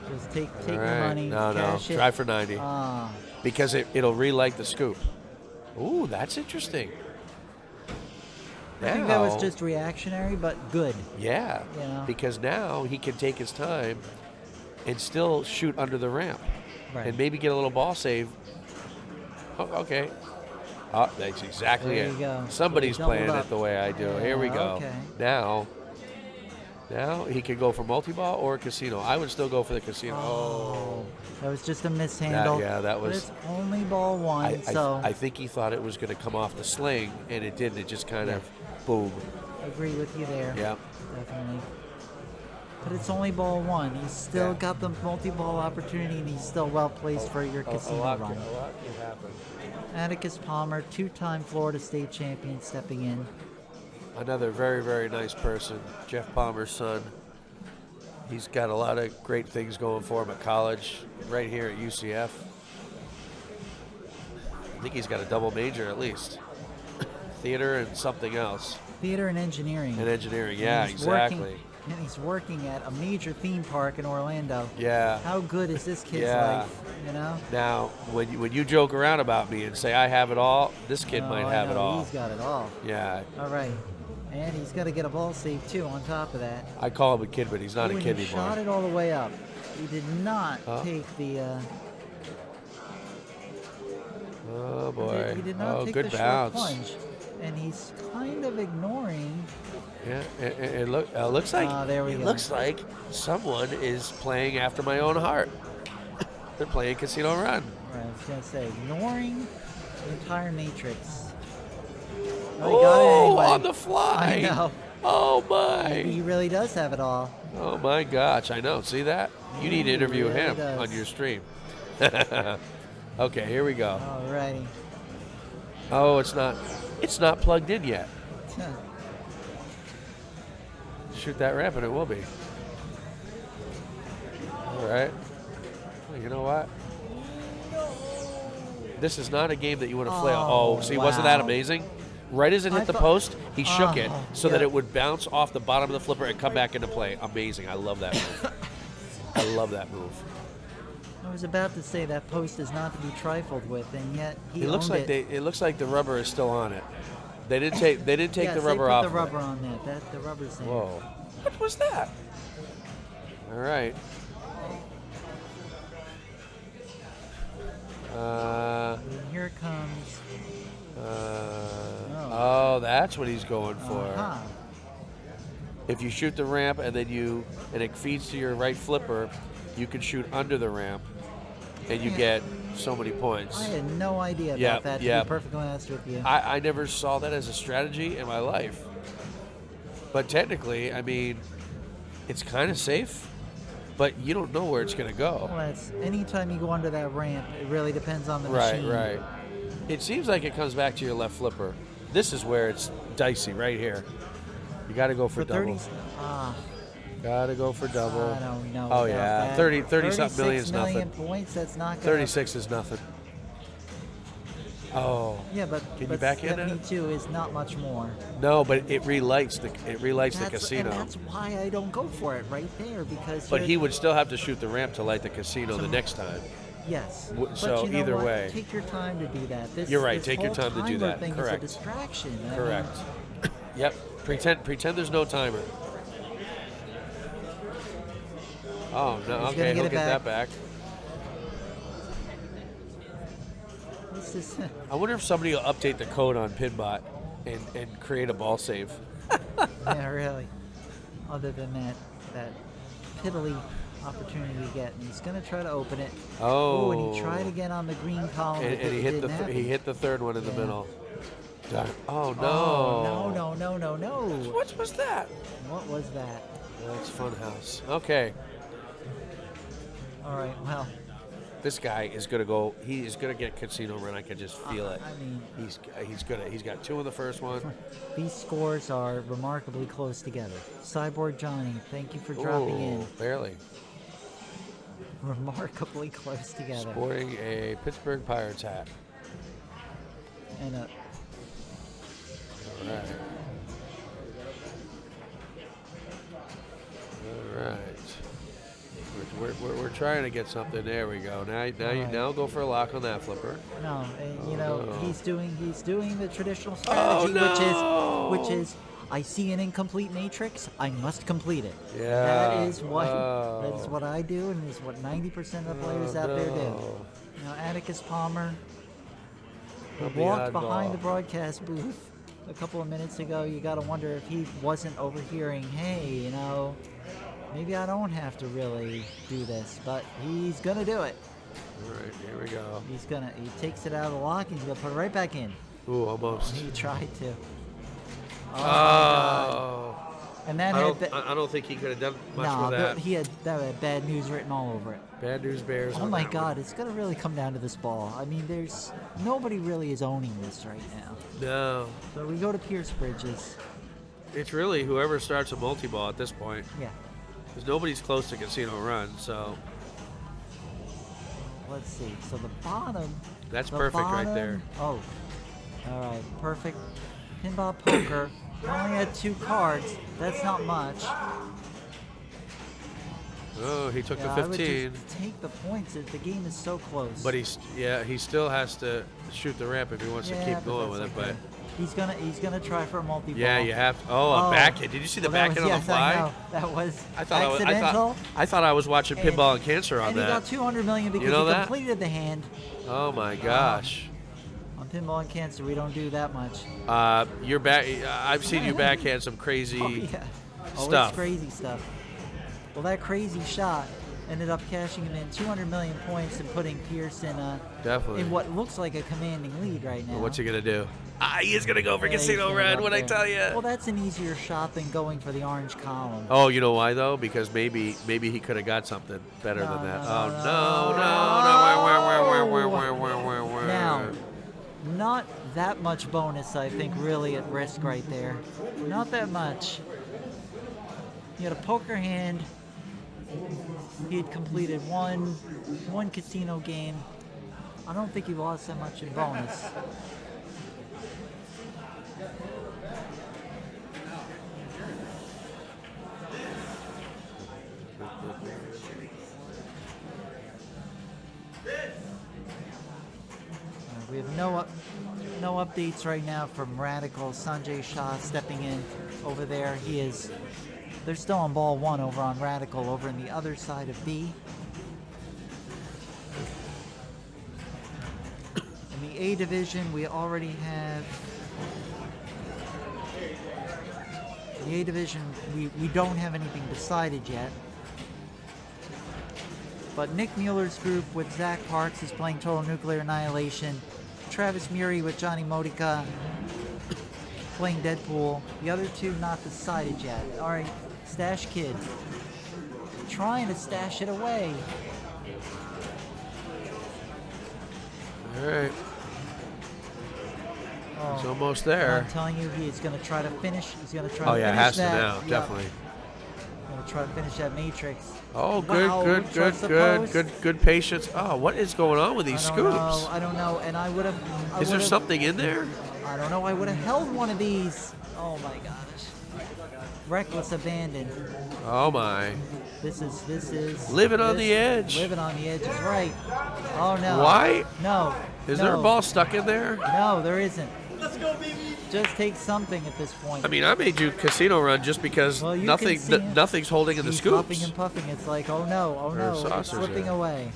Just take All your right. money. No. Cash it. Try for 90 Ah, because it'll relight the scoop. Ooh, that's interesting. I think that was Now- just reactionary, but good. Yeah, You know. because now he can take his time and still shoot under the ramp Right. and maybe get a little ball save. Oh, okay. Oh, that's exactly There it. you go. Somebody's So he doubled playing up. it the way I do. Here we Yeah, go. okay. Now he can go for multi-ball or casino. I would still go for the casino. Oh, that was just a mishandle. yeah, that But was- it's only ball one, so I think he thought it was going to come off the sling, and it didn't. It just kind of boom. agree with you there. Yeah. Definitely. But it's only ball one. He's still Yeah. got the multi-ball opportunity, and he's still well placed for your casino run. can happen. Atticus Palmer, two-time Florida State champion, stepping in. Another very, very nice person, Jeff Palmer's son. He's got a lot of great things going for him at college, right here at UCF. I think he's got a double major at least. Theater and something else. Theater and engineering. And engineering, yeah, He's exactly. And he's working at a major theme park in Orlando. Yeah. How good is this kid's Yeah. life? You know? Now, when you joke around about me and say I have it all, this kid Oh, might I have it know, all. He's got it all. Yeah. All right. And he's got to get a ball save, too, on top of that. I call him a kid, but he's not Ooh, a kid and he anymore. shot it all the way up. He did not Oh. take the... Oh boy. He did not take good the bounce. short plunge. And he's kind of ignoring... Yeah, it looks like there we it go. looks like someone is playing after my own heart. They're playing Casino Run. Right, I was going to say, ignoring the entire matrix. Oh, he Oh, got it anyway. on the fly. I know. Oh my. He really does have it all. Oh my gosh, I know. See that? You need to He interview really him does. on your stream. Okay, here we go. Alrighty. Oh, it's not plugged in yet. Shoot that ramp and it will be. All right. Well, you know what? This is not a game that you want to flail. Oh, see, wasn't that wow. amazing? Right as it hit I the thought- post, he shook it so that yeah. it would bounce off the bottom of the flipper and come back into play. Amazing. I love that move. I love that move. I was about to say that post is not to be trifled with, and yet he It looks owned like it looks like the rubber is still on it. They didn't take Yes, the rubber they put off. the of rubber it. on that. The rubber's there. Whoa. What was that? All right. And here comes. Oh, that's what he's going for. Uh-huh. If you shoot the ramp and it feeds to your right flipper, you can shoot under the ramp, and you Yeah. get so many points. I had no idea about Yeah, that, to yeah. be perfectly honest with you. I never saw that as a strategy in my life. But technically, I mean, it's kind of safe, but you don't know where it's going to go. Well, that's anytime you go under that ramp, it really depends on the Right, machine. right. It seems like it comes back to your left flipper. This is where it's dicey, right here. You got to go for For double. 30, Got to go for double. I don't know. Oh about yeah, that. 30 something million is 36 million nothing. points. That's not gonna. 36 is nothing. Oh. Yeah, but Can you back in it? 72 is not much more. No, but it relights the casino. And that's why I don't go for it right there, because. But you're- he would still have to shoot the ramp to light the casino the next time. Yes. so but you know either what? way. Take your time to do that. You're right, This take your whole time to do timer that. Thing Correct. Is a distraction. I mean, Correct. Yep. Pretend there's no timer. Oh no. He's Okay, gonna he'll get get it that back. This is. I wonder if somebody will update the code on Pinbot and create a ball save. Yeah, really. Other than that piddly opportunity to get, and he's gonna try to open it. Oh. And he tried again on the green column. And but he it hit didn't happen. he hit the third one in the Yeah. middle. Darn. Oh no. Oh, no. What was that? What was that? That's Funhouse. Okay. All right, well, This guy is gonna go. He is gonna get Casino Run. I can just feel it. I mean, He's gonna. He's got 2 in the first one. these scores are remarkably close together. Cyborg Johnny, thank you for dropping in. Barely. Remarkably close together. Sporting a Pittsburgh Pirates hat. And All right. All right. We're trying to get something. There we go. Now go for a lock on that flipper. no, and, you Oh, know, no. he's doing the traditional Oh, strategy, no. which is I see an incomplete matrix, I must complete it. Yeah. That is what Oh. I do, and is what 90% of the players out there do. no. You know, Atticus Palmer He'll be walked oddball. behind the broadcast booth a couple of minutes ago. You got to wonder if he wasn't overhearing, hey, you know, maybe I don't have to really do this, but he's going to do it. All right, here we go. He takes it out of the lock and he's going to put it right back in. Ooh, almost. He tried to. Oh, my Oh. God. And that I had don't think he could have done much no, with that. he had that had bad news written all over it. Bad news bears. Oh on my that God, one. it's gonna really come down to this ball. I mean, there's nobody really is owning this right now. No, So we go to Pierce Bridges. it's really whoever starts a multi-ball at this point. Yeah. Because nobody's close to Casino Run, so Let's see. So the bottom. that's the perfect right bottom- there. Oh. All right. Perfect. Pinball poker. Only had 2 cards. That's not much. Oh, he took Yeah, the I would 15. just take the points. The game is so close. But he still has to shoot the ramp if he wants to keep going with it. Okay. But he's gonna try for a multi-ball. yeah, you have to. Oh, a backhand. Did you see the Well, backhand on the yes, fly? I know. That was I thought accidental. I thought I was watching And- Pinball and Cancer on and he that. got 200 million because You know he that? completed the hand. Oh my gosh. On Pinball and Cancer, we don't do that much. You're back. I've seen you backhand some crazy Oh, yeah. stuff. It's crazy stuff. Well, that crazy shot ended up cashing him in 200 million points and putting Pierce Definitely. in what looks like a commanding lead right now. Well, what's he gonna do? He is gonna go for Yeah, he's Casino gonna Red. go What I there. tell you? Well, that's an easier shot than going for the orange column. Oh, you know why though? Because maybe he could have got something better No, than that. no, Oh no. Now, not that much bonus, I think, really at risk right there. Not that much. He had a poker hand. He had completed one casino game. I don't think he lost that much in bonus. We have no updates right now from Radical. Sanjay Shah stepping in over there. They're still on ball 1 over on Radical over in the other side of B. In the A division, we already have. In the A division, we don't have anything decided yet. But Nick Mueller's group with Zach Parks is playing Total Nuclear Annihilation. Travis Muri with Johnny Modica playing Deadpool. The other two not decided yet. All right, Stash Kid trying to stash it away. All right. Oh, It's almost there. I'm telling you, he's going to try to finish. He's going to try Oh to yeah, finish has to that. now. Yeah. Definitely. Going to try to finish that Matrix. Oh, Wow, trust the post. good patience. Oh, what is going on with these scoops? I don't know. And I would have. Is there something in there? I don't know. I would have held one of these. Oh my gosh. Reckless abandon. Oh my. This is Living on the edge. Living on the edge is right. Oh no. Why? No. Is there a no. ball stuck in there? No, there isn't. Let's go, baby. Just take something at this point. I mean, I made you Casino Run just because Well, you can see him. nothing's holding in the He's scoops. puffing and puffing. It's like, oh no, There are it's saucers slipping there. away.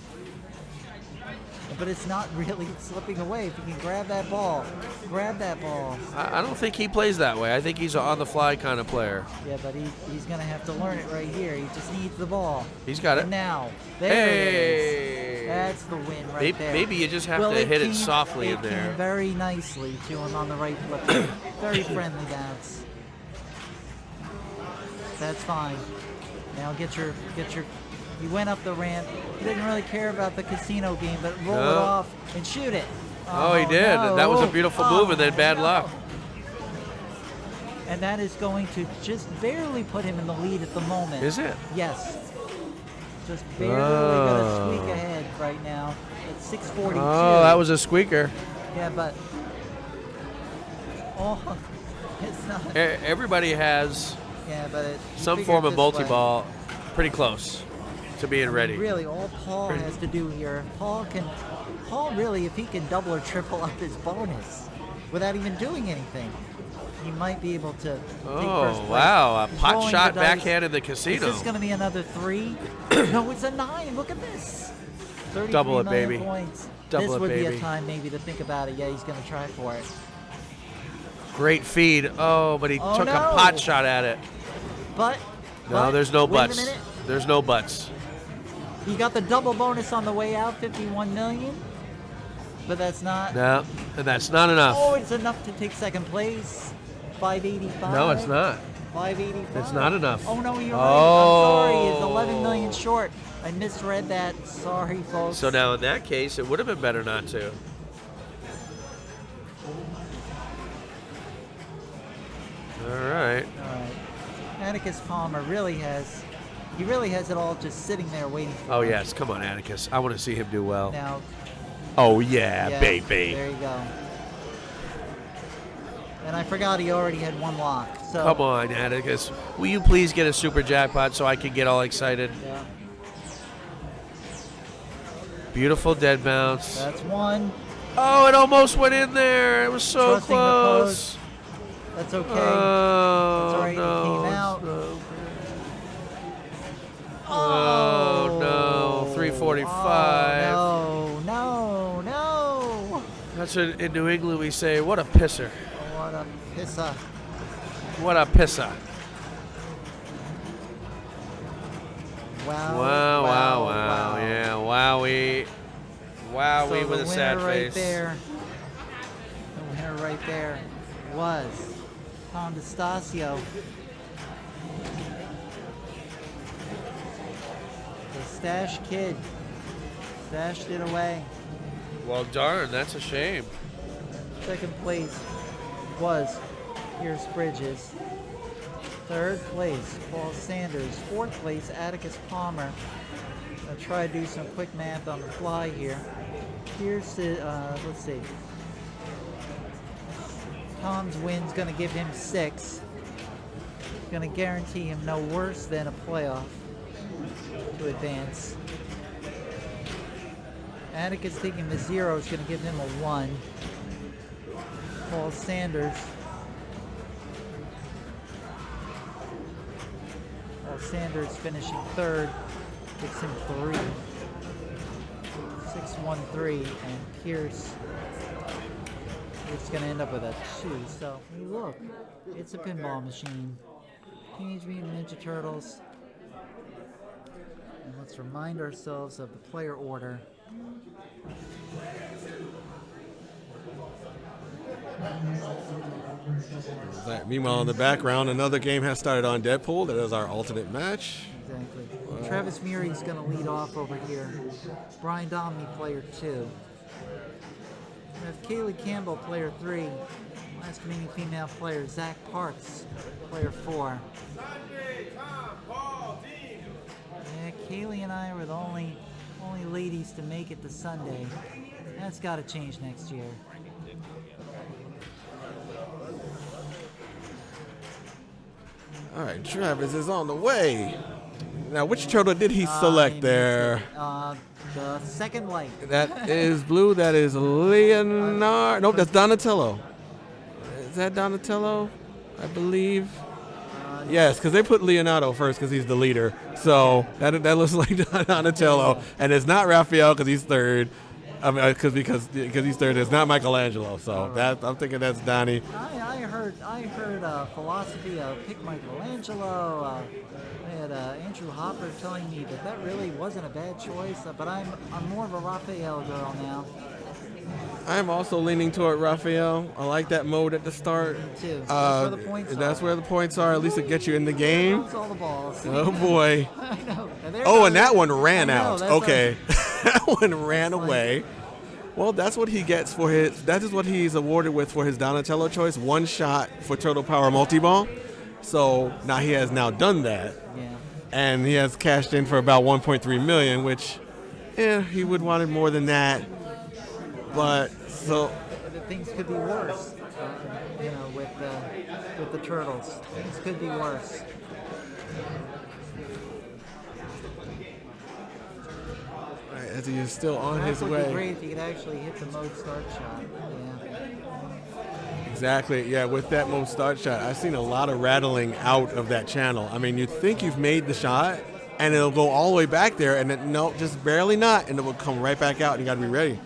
But it's not really slipping away. If you can grab that ball, grab that ball. I don't think he plays that way. I think he's an on-the-fly kind of player. Yeah, but he's going to have to learn it right here. He just needs the ball. He's got it. And now, there it is. Hey! That's the win right there. Maybe you just have Well, to hit it came- softly in came there. very nicely to him on the right flip. Very friendly bounce. That's fine. Now get your. He went up the ramp. He didn't really care about the casino game, but roll it No. off and shoot it. Oh, he did. No. That was a beautiful move, and then bad no. luck. And that is going to just barely put him in the lead at the moment. Is it? Yes. Just barely gonna squeak ahead right now at 6:42. Oh, that was a squeaker. Yeah, but it's not. Everybody has Yeah, but you some figure form it of this way. multi-ball pretty close to being ready. Really, all Paul has to do here, Paul really, if he can double or triple up his bonus without even doing anything, he might be able to take first Oh, place. wow. A He's pot rolling shot the dice. backhand in the Is casino. this going to be another 3? No, it's a 9. Look at this. 33 Double it, million baby. Points. Double this it, would be baby. a time maybe to think about it. Yeah, he's going to try for it. Great feed. Oh, but he Oh, took no. a pot shot at it. But No, there's no wait a buts. minute. There's no buts. He got the double bonus on the way out, 51 million. But that's not. No, and that's not enough. Oh, it's enough to take second place. 585. No, it's not. 585. It's not enough. Oh no, you're right. Oh. I'm sorry. It's 11 million short. I misread that. Sorry, folks. So now in that case, it would have been better not to. All right. All right. Atticus Palmer really has. He really has it all just sitting there waiting for Oh him. yes, come on, Atticus. I want to see him do well. Now, Oh yeah, yeah, baby. there you go. And I forgot he already had one lock. So Come on, Atticus. Will you please get a super jackpot so I can get all excited? Yeah. Beautiful dead bounce. That's one. Oh, it almost went in there. It was so Trusting the close. post. That's okay. Oh, That's all right. no. It came out. Oh, no. 345. Oh, no. That's what in New England we say, what a pisser. What a pissa. What a pisser. Wow. Yeah, wowie. Wowie So with the a sad winner right face. there, the winner right there was Tom DeStasio. The Stash Kid stashed it away. Well, darn, that's a shame. Second place was Pierce Bridges. Third place, Paul Sanders. Fourth place, Atticus Palmer. I'll try to do some quick math on the fly here. Pierce, let's see. Tom's win's going to give him 6. It's going to guarantee him no worse than a playoff to advance. Atticus taking the 0 is going to give him a 1. Paul Sanders. Sanders finishing third, gives him 3. 6-1-3, and Pierce is going to end up with a 2. So, hey, look, it's a pinball machine. Teenage Mutant Ninja Turtles. And let's remind ourselves of the player order. Meanwhile, in the background, another game has started on Deadpool. That is our alternate match. Exactly. Travis Murray's going to lead off over here. Brian Domney, player 2. We have Kaylee Campbell, player 3. Last remaining female player, Zach Parks, player 4. Yeah, Kaylee and I were the only ladies to make it to Sunday. That's got to change next year. All right, Travis is on the way. Now, which turtle did he select there? The second light. That is blue. That is Leonardo. Nope, that's Donatello. Is that Donatello? I believe. Yes, because they put Leonardo first because he's the leader. So that looks like Donatello, and it's not Raphael because he's third. I mean, because he's third. It's not Michelangelo. So Right. that I'm thinking that's Donnie. I heard philosophy of pick Michelangelo. I had Andrew Hopper telling me that really wasn't a bad choice, but I'm more of a Raphael girl now. I'm also leaning toward Raphael. I like that mode at the start. Me too. That's where the points are. That's where the points are. At least it gets you in the game. Throws all the balls. Oh boy. I know. And that one ran I know, out. that's Okay. That one ran away. Well, that's what he gets for his. That is what he's awarded with for his Donatello choice. 1 shot for Turtle Power Multi-Ball. So now he has now done that. Yeah. And he has cashed in for about 1.3 million, which, he would wanted more than that. But so Things could be worse. With the turtles, things could be worse. as he is still on his That would be way. great if he could actually hit the mode start shot. Yeah. Exactly. Yeah, with that mode start shot, I've seen a lot of rattling out of that channel. I mean, you'd think you've made the shot, and it'll go all the way back there, and then, no, just barely not, and it will come right back out, and you got to be ready.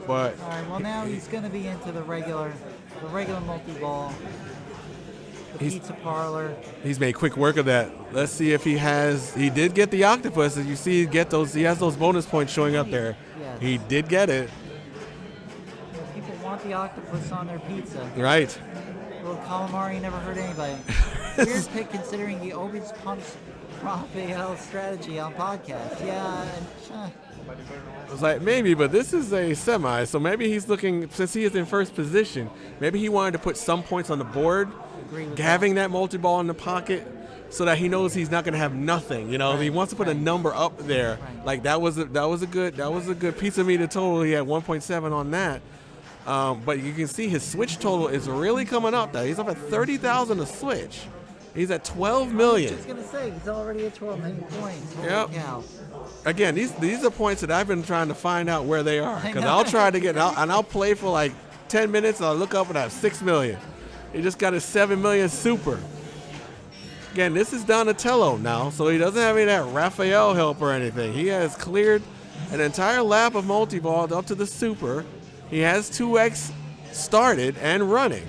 But All right. Well, now he's going to be into the regular multi-ball, the pizza parlor. he's made quick work of that. Let's see if he did get the octopus. As you see, he has those bonus points showing up there. Yes. He did get it. People want the octopus on their pizza. Right. Little calamari never hurt anybody. Weird pick considering he always pumps Raphael's strategy on podcasts. Yeah. I was like, maybe, but this is a semi, so maybe he's looking, since he is in first position, maybe he wanted to put some points on the board, Agree with having that multi-ball in the pocket, so that he knows he's not going to have nothing. You know, Right, he wants to put a number up there. Right. Like that was a good pizza meter total. He had 1.7 on that. But you can see his switch total is really coming up. Now he's up at 30,000 a switch. He's at 12 I was million. just gonna say he's already at 12 million points. Holy Yep. cow! Again, these are points that I've been trying to find out where they are, I because know. I'll try to get and I'll play for like 10 minutes and I'll look up and I have 6 million. He just got his 7 million super. Again, this is Donatello now, so he doesn't have any of that Raphael help or anything. He has cleared an entire lap of multi-ball up to the super. He has 2X started and running.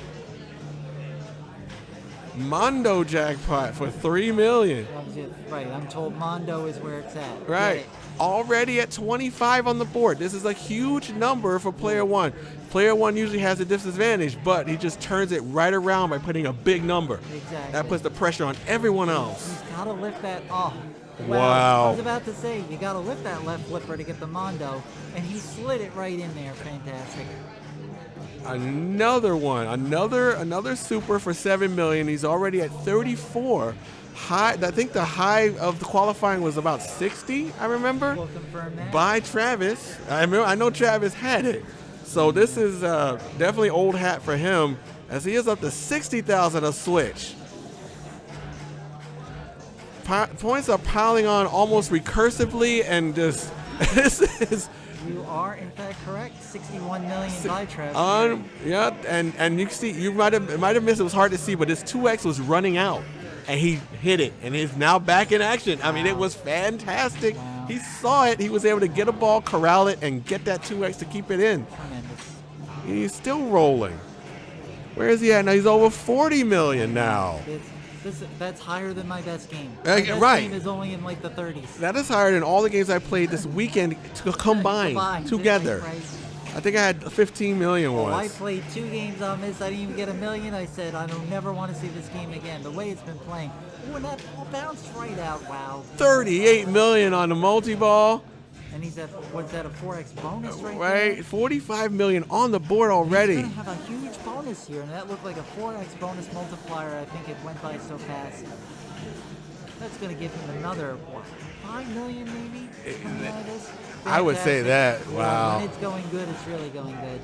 Mondo jackpot for 3 million. Right, I'm told Mondo is where it's at. Right. Get it. Already at 25 on the board. This is a huge number for player one. Player one usually has a disadvantage, but he just turns it right around by putting a big number. Exactly. That puts the pressure on everyone else. He's got to lift that. Oh, Wow. I was about to say, you got to lift that left flipper to get the Mondo, and he slid it right in there. Fantastic. Another one. Another super for 7 million. He's already at 34. High. I think the high of the qualifying was about 60, I remember, We'll confirm that. by Travis. I know Travis had it. So this is definitely old hat for him, as he is up to 60,000 a switch. Points are piling on almost recursively, and just this is You are in fact correct. 61 million by Travis. yeah, and you see, you might have missed. It was hard to see, but his 2X was running out, and he hit it, and he's now back in action. I mean, it was fantastic. Wow. He saw it. He was able to get a ball, corral it, and get that 2X to keep it in. Tremendous. He's still rolling. Where is he at now? He's over 40 million now. That's higher than my best game. Uh, My best right. game is only in like the 30s. That is higher than all the games I played this weekend combined together. Right. I think I had 15 million Well, I once. played 2 games on this. I didn't even get a million. I said, I don't never want to see this game again. The way it's been playing. Ooh, and that ball bounced right out. Wow. 38 million on the multi-ball. And he's at, what's that, a 4X bonus right Right, there? 45 million on the board He's already. going to have a huge bonus here, and that looked like a 4X bonus multiplier. I think it went by so fast. That's going to give him another, what, 5 million maybe? Something like this? I would say Fantastic. that. Wow. When it's going good, it's really going good.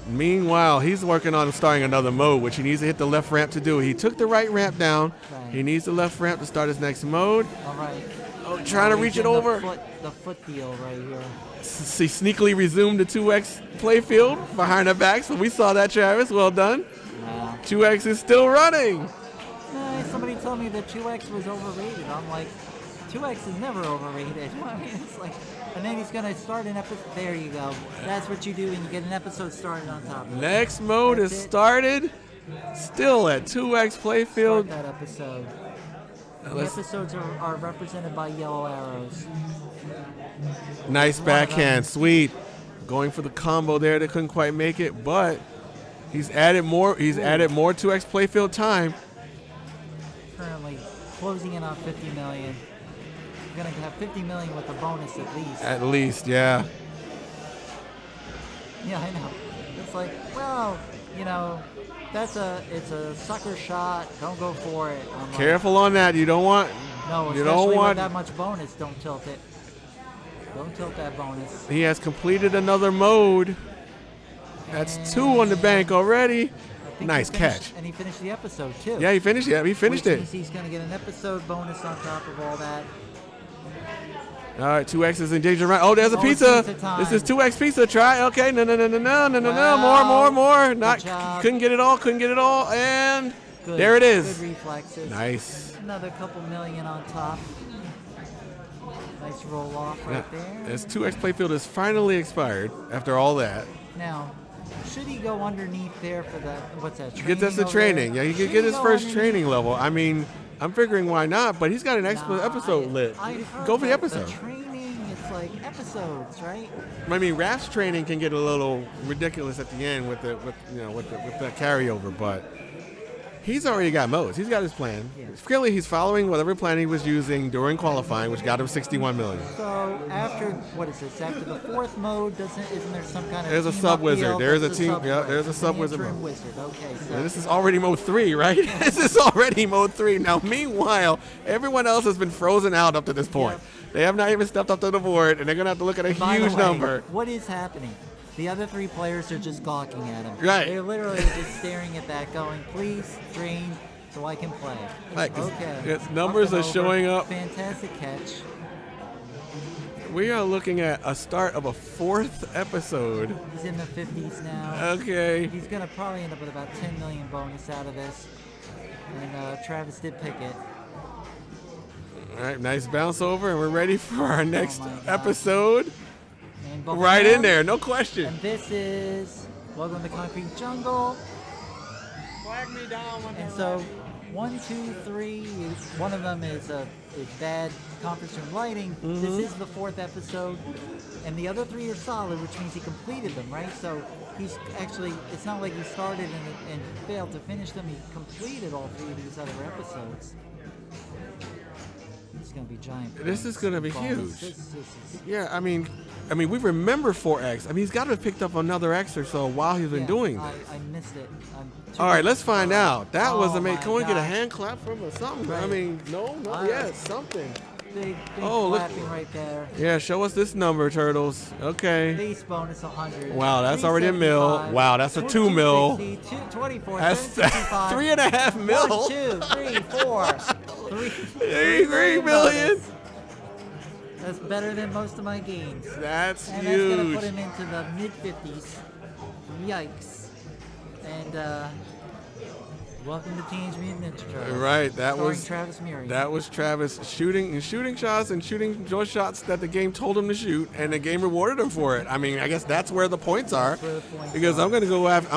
Meanwhile, he's working on starting another mode, which he needs to hit the left ramp to do. He took the right ramp down. Right. He needs the left ramp to start his next mode. All right. Oh, trying to He's reach it in over. The foot deal right here. He sneakily resumed the 2X playfield behind our back, so we saw that, Travis. Well done. Wow. 2X is still running. Somebody told me that 2X was overrated. I'm like, 2X is never overrated. I mean, it's like, and then he's gonna start an episode. There you go. That's what you do when you get an episode started on top of it. Next mode That's is it. started. Still at 2X Start playfield. that episode. The Let's- episodes are represented by yellow arrows. Nice One of backhand, them. sweet. Going for the combo there. They couldn't quite make it, but he's added more. He's added more 2X playfield time. Currently closing in on 50 million. We're gonna have 50 million with a bonus at least. At least, yeah. Yeah, I know. It's like, well, you know, it's a sucker shot. Don't go for it. I'm like, Careful on that. You don't want. no, you especially don't with want. that much bonus. Don't tilt it. Don't tilt that bonus. He has completed another mode. That's 2 on the bank already. I think Nice he finished- catch. And he finished the episode too. Yeah, he finished. Yeah, he finished which it. means he's gonna get an episode bonus on top of all that. All right, 2X is in danger. Right. Oh, there's a Oh, it's pizza. pizza time. This is 2X pizza. Try. Okay. No. Wow. More. Not. Good job. Couldn't get it all. And Good. there it is. Good reflexes. Nice. Another couple million on top. Nice roll off right there. This 2X playfield is finally expired after all that. Now, should he go underneath there for that? What's that? Get that's the over training. there? Yeah, he could Should get his go first underneath? training level. I mean, I'm figuring why not, but he's got an episode lit. I heard Go for the that episode. The training, it's like episodes, right? I mean, Raph's training can get a little ridiculous at the end with the carryover, but he's already got modes. He's got his plan. Yeah. Clearly, he's following whatever plan he was using during qualifying, which got him 61 million. So after what is this? After the 4th mode, isn't there some kind of There's a team sub up wizard. deal? There's a That's team- sub- yeah, there's a it's sub an wizard interim mode. wizard. Okay, so And this is already mode 3, right? This is already mode 3. Now, meanwhile, everyone else has been frozen out up to this point. They have not even stepped up to the board, and they're going to have to look at a by the huge way, number. What is happening? The other 3 players are just gawking at him. Right. They're literally just staring at that, going, "Please drain, so I can play. Like, Okay. its numbers Up are and showing over. up. Fantastic catch. We are looking at a start of a 4th episode. He's in the 50s now. Okay. He's going to probably end up with about 10 million bonus out of this. And Travis did pick it. All right, nice bounce over, and we're ready for our next my God. episode. And buckle Right down. in there, no question. And this is Welcome to Concrete Jungle. Flag me down when And they're so, 1, 2, 3. One of them is bad conference room lighting. This is the 4th episode, and the other 3 are solid, which means he completed them, right? So he's actually, it's not like he started and failed to finish them. He completed all 3 of these other episodes. It's gonna be giant. This is gonna be bonus. huge. This is Yeah, I mean, we remember 4X. I mean, he's got to have picked up another X or so while he's been yeah, doing I this. missed it. All right, let's find out. That was Oh amazing. my Can we get a gosh. hand clap from or something? I Right. mean, no, I- yes, something. Big Oh, look. clapping right there. Yeah, show us this number, Turtles. Okay. Base bonus 100. Wow, that's already a mil. 375, Wow, that's a 2 mil. 260, 24, That's 765. 3.5 mil. 1, 2, 3, 4. 3 million. bonus. That's better than most of my games. That's And that's going to huge. put him into the mid-50s. Yikes. And, welcome to Teenage Mutant Ninja Turtles. Right, that starring was Travis Murray. That was Travis shooting shots and shooting those shots that the game told him to shoot, and the game rewarded him for it. I mean, I guess that's where the points are. That's where the points Because are. I'm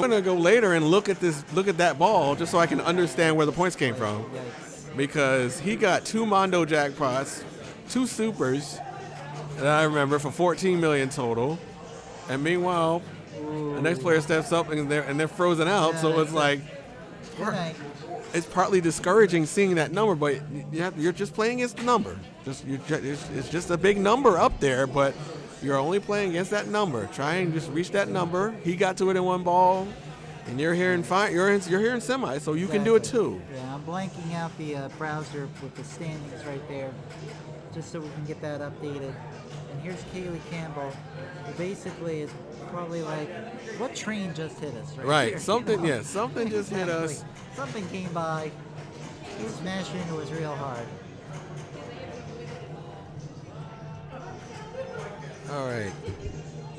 gonna go later and look at that ball just so I can understand where the points came from. Yikes. Because he got 2 Mondo jackpots, 2 supers that I remember for 14 million total, and meanwhile, the next player steps up and they're frozen out. Yeah, so it's that's like. Good night. It's partly discouraging seeing that number, but you're just playing against the number. It's just a big number up there, but you're only playing against that number. Try and just reach that number. He got to it in 1 ball, and you're here in semi, so you can do it too. Yeah, I'm blanking out the browser with the standings right there, just so we can get that updated. And here's Kaylee Campbell, who basically is probably like, what train just hit us? Right, here, something, you know? yeah, something just hit us. Exactly. Something came by, he smashed into us real hard. All right,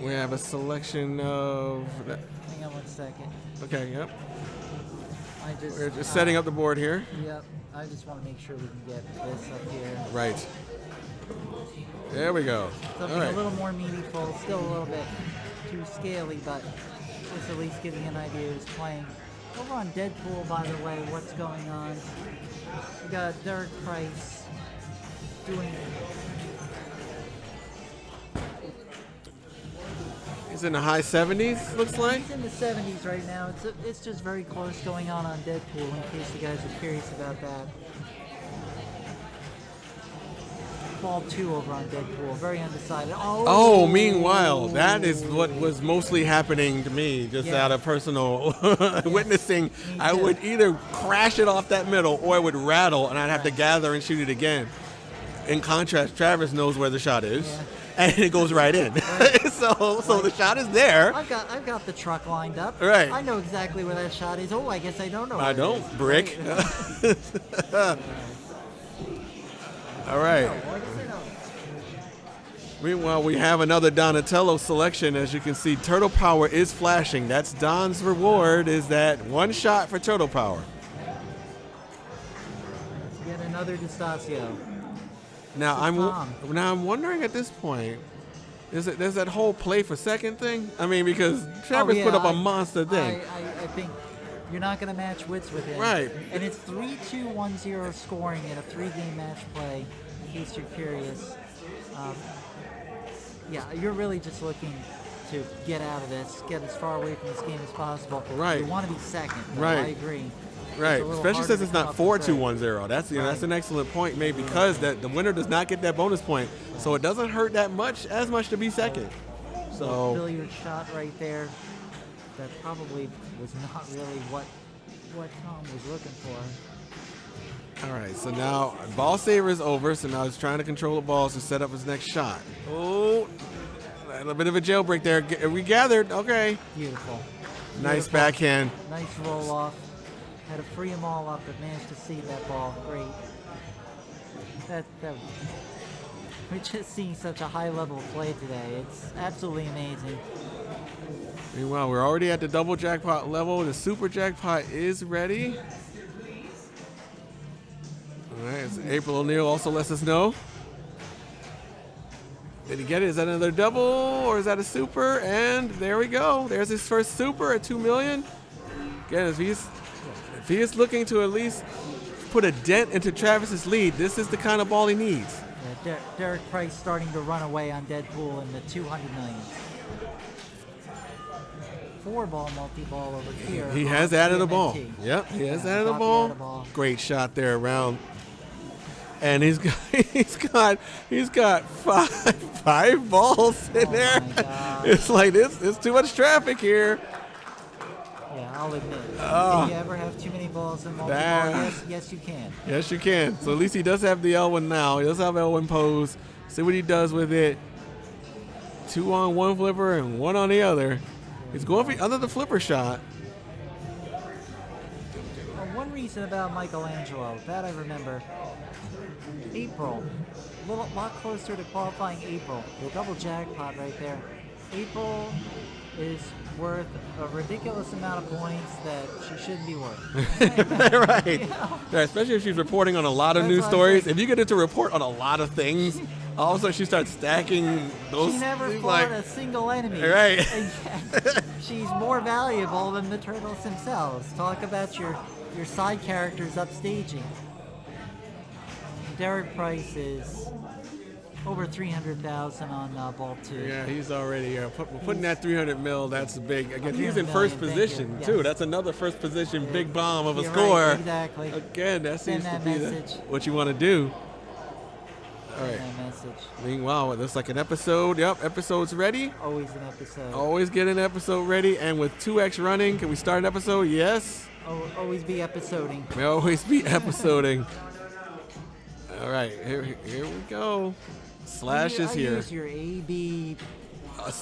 we have a selection of. Hang on 1 second. Okay, yep. We're We're just setting up the board here. Yep, I just want to make sure we can get this up here. Right. There we go. Something All right. a little more meaningful, still a little bit too scaly, but just at least giving an idea who's playing. Over on Deadpool, by the way, what's going on? We got Derek Price doing. He's in the high 70s, looks like. He's in the 70s right now. It's just very close going on Deadpool, in case you guys are curious about that. Ball 2 over on Deadpool, very undecided. Oh, meanwhile, that is what was mostly happening to me, just Yeah. out of personal witnessing. Me I too. would either crash it off that middle or it would rattle and I'd have to Right. gather and shoot it again. In contrast, Travis knows where the shot is, Yeah. and it goes right in. Right. so the shot is there. I've got the truck lined up. Right. I know exactly where that shot is. Oh, I guess I don't know. I where it don't, is. brick. Right. All right. Meanwhile, we have another Donatello selection. As you can see, Turtle Power is flashing. That's Don's reward, is that 1 shot for Turtle Power. Let's get another D'Estasio. Now This is I'm wondering at this point, there's that whole play for second thing? I mean, because Travis put up a monster thing. I think you're not going to match wits with him. Right. And it's 3-2-1-0 scoring in a 3-game match play, in case you're curious. Yeah, you're really just looking to get out of this, get as far away from this game as possible. Right. You want to be second. Though, Right. I agree. Right, It's a little especially harder since to it's come not up with 4-2-1-0. That's that's an excellent point made, because that the winner does not get that bonus point, so it doesn't hurt that much to be second. So Billiard shot right there. That probably was not really what Tom was looking for. all right, so now ball saver is over. So now he's trying to control the balls to set up his next shot. Oh, a little bit of a jailbreak there. We gathered. Okay, Beautiful. nice Beautiful. backhand. Nice roll off. Had to free them all up, but managed to see that ball. Great. That we're just seeing such a high level of play today. It's absolutely amazing. Meanwhile, we're already at the double jackpot level. The super jackpot is ready. All right, as April O'Neil also lets us know. Did he get it? Is that another double or is that a super? And there we go. There's his first super at 2 million. Again, if he is looking to at least put a dent into Travis's lead, this is the kind of ball he needs. Yeah, Derek Price starting to run away on Deadpool in the 200 million. 4-ball multi-ball over here. He has added a ball. TMNT. Yep, he has Yeah, added a Doc ball. added a ball. Great shot there around. And he's got five balls in there. My God. It's like this. It's too much traffic here. Yeah, I'll admit. Oh. Do you ever have too many balls in multi-ball? Nah. Yes, you can. Yes, you can. So at least he does have the L1 now. He does have L1 pose. See what he does with it. 2 on one flipper and 1 on the other. He's going for under the flipper shot. One reason about Michelangelo, that I remember, April, a lot closer to qualifying April. The double jackpot right there. April is worth a ridiculous amount of points that she shouldn't be worth. Right. You know? Yeah, especially if she's reporting on a lot of That's news what I'm stories. saying. If you get her to report on a lot of things, all of a sudden she starts stacking those. She never things fought a single enemy. Right. And yet she's more valuable than the turtles themselves. Talk about your side characters upstaging. Derek Price is over 300,000 on ball 2. Yeah, he's already putting that 300 mil. That's big. Again, he's 300 in first million, thank position you. too. Yes. That's another first position big bomb of a You're score. right, exactly. Again, that Send seems to that be message. what you want to do. All right. That message. Meanwhile, it looks like an episode. Yep, episode's ready. Always an episode. Always get an episode ready. And with 2x running, can we start an episode? Yes. Always be episoding. We always be episoding. All right, here we go. Slash is I here. use your AB.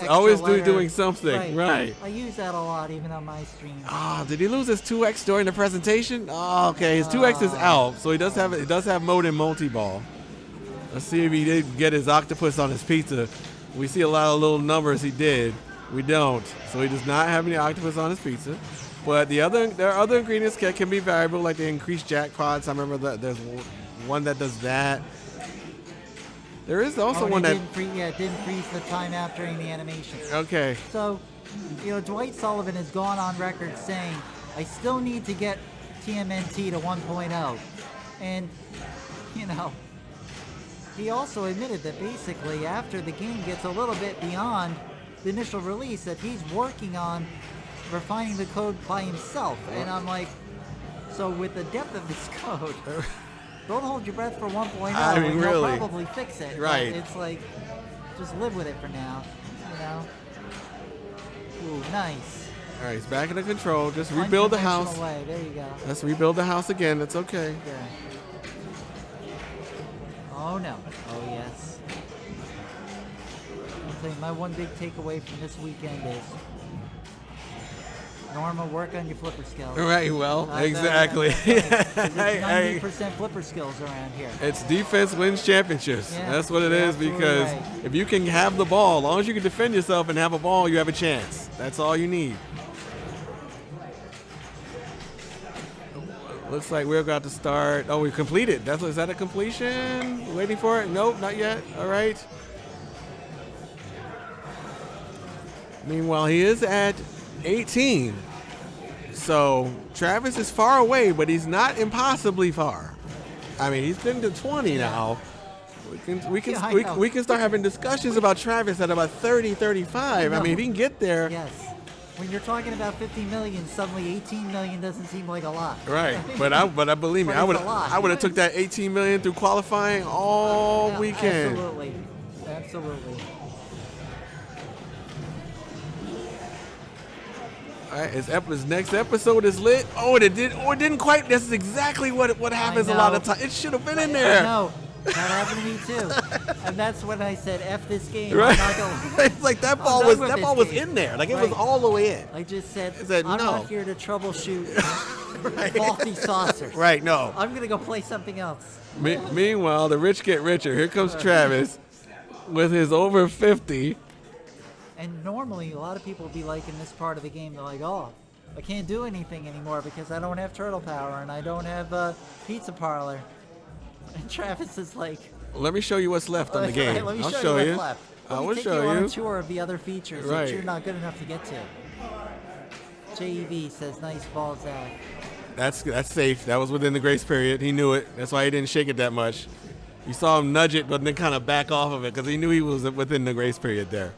Always extra letter. doing something. Right. I use that a lot, even on my stream. Ah, did he lose his 2x during the presentation? Oh, okay, his 2x is out, so he does have mode in multi-ball. Let's see if he did get his octopus on his pizza. We see a lot of little numbers he did. We don't. So he does not have any octopus on his pizza. But there are other ingredients that can be variable, like the increased jackpots. I remember that there's one that does that. There is also one that. It didn't freeze the timeout during the animation. Okay. So, Dwight Sullivan has gone on record saying, I still need to get TMNT to 1.0. And, he also admitted that basically after the game gets a little bit beyond the initial release, that he's working on refining the code by himself. And I'm like, so with the depth of this code, don't hold your breath for 1.0. I mean, and really. they'll probably fix it. Right. But it's like, just live with it for now. Ooh, nice. All right, he's back in the control. Just rebuild the house. Unconventional way. There you go. Let's rebuild the house again. That's okay. Yeah. Oh no. Oh yes. I'll tell you, my one big takeaway from this weekend is Norma, work on your flipper skills. Right, well, That's exactly. There's 90% flipper skills around here. It's defense wins championships. Yeah, That's what it you're is, absolutely because right. if you can have the ball, as long as you can defend yourself and have a ball, you have a chance. That's all you need. Looks like we're about to start. Oh, we completed. Is that a completion? Waiting for it? Nope, not yet. All right. Meanwhile, he is at 18. So Travis is far away, but he's not impossibly far. I mean, he's been to 20 now. We can start having discussions about Travis at about 30, 35. I mean, if he can get there. Yes. When you're talking about 50 million, suddenly 18 million doesn't seem like a lot. Right, but I believe me, But it's a lot. I would have took that 18 million through qualifying all Yeah, weekend. Absolutely. All right, his next episode is lit. Oh, it didn't quite. This is exactly what happens a lot of times. It should have been in there. No, that happened to me too. And that's when I said, F this game. Right. I'm not going. It's like that I'm ball done was with this game. in there. Like it was Right. all the way in. I just said, It said I'm no. not here to troubleshoot faulty saucers. Right, no. I'm going to go play something else. Meanwhile, the rich get richer. Here comes Travis with his over 50. And normally, a lot of people will be like in this part of the game, they're like, oh, I can't do anything anymore because I don't have turtle power and I don't have pizza parlor. And Travis is like, Let me show you what's left on the game. Let me I'll show you you. what's left. I Let me will take show you on you. a tour of the other features Right. that you're not good enough to get to. JEV says, nice ball, Zach. That's safe. That was within the grace period. He knew it. That's why he didn't shake it that much. You saw him nudge it, but then kind of back off of it because he knew he was within the grace period there.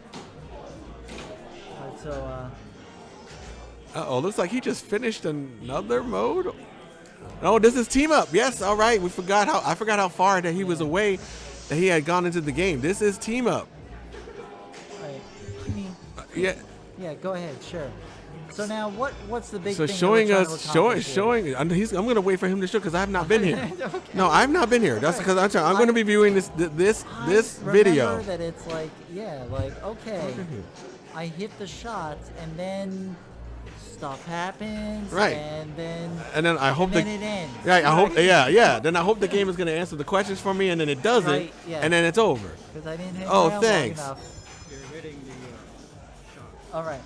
All right, so, Uh-oh, looks like he just finished another mode. Oh, this is team up. Yes, all right. I forgot how far that he was away, that he had gone into the game. This is team up. all right. I mean, Yeah. go ahead, sure. So now, what's the big So thing that showing we're trying us, to accomplish here? I'm going to wait for him to show because I have not been here. Okay. No, I've not been here. That's because I'm going to be viewing this I video. remember that it's like, okay, I hit the shots and then stuff happens, Right. and then I hope then it ends. Right, I hope. Yeah. Then I hope the game is going to answer the questions for me, and then it doesn't, Right, yeah. and then it's over. Because I didn't hang Oh, around thanks. long enough. You're hitting the All right.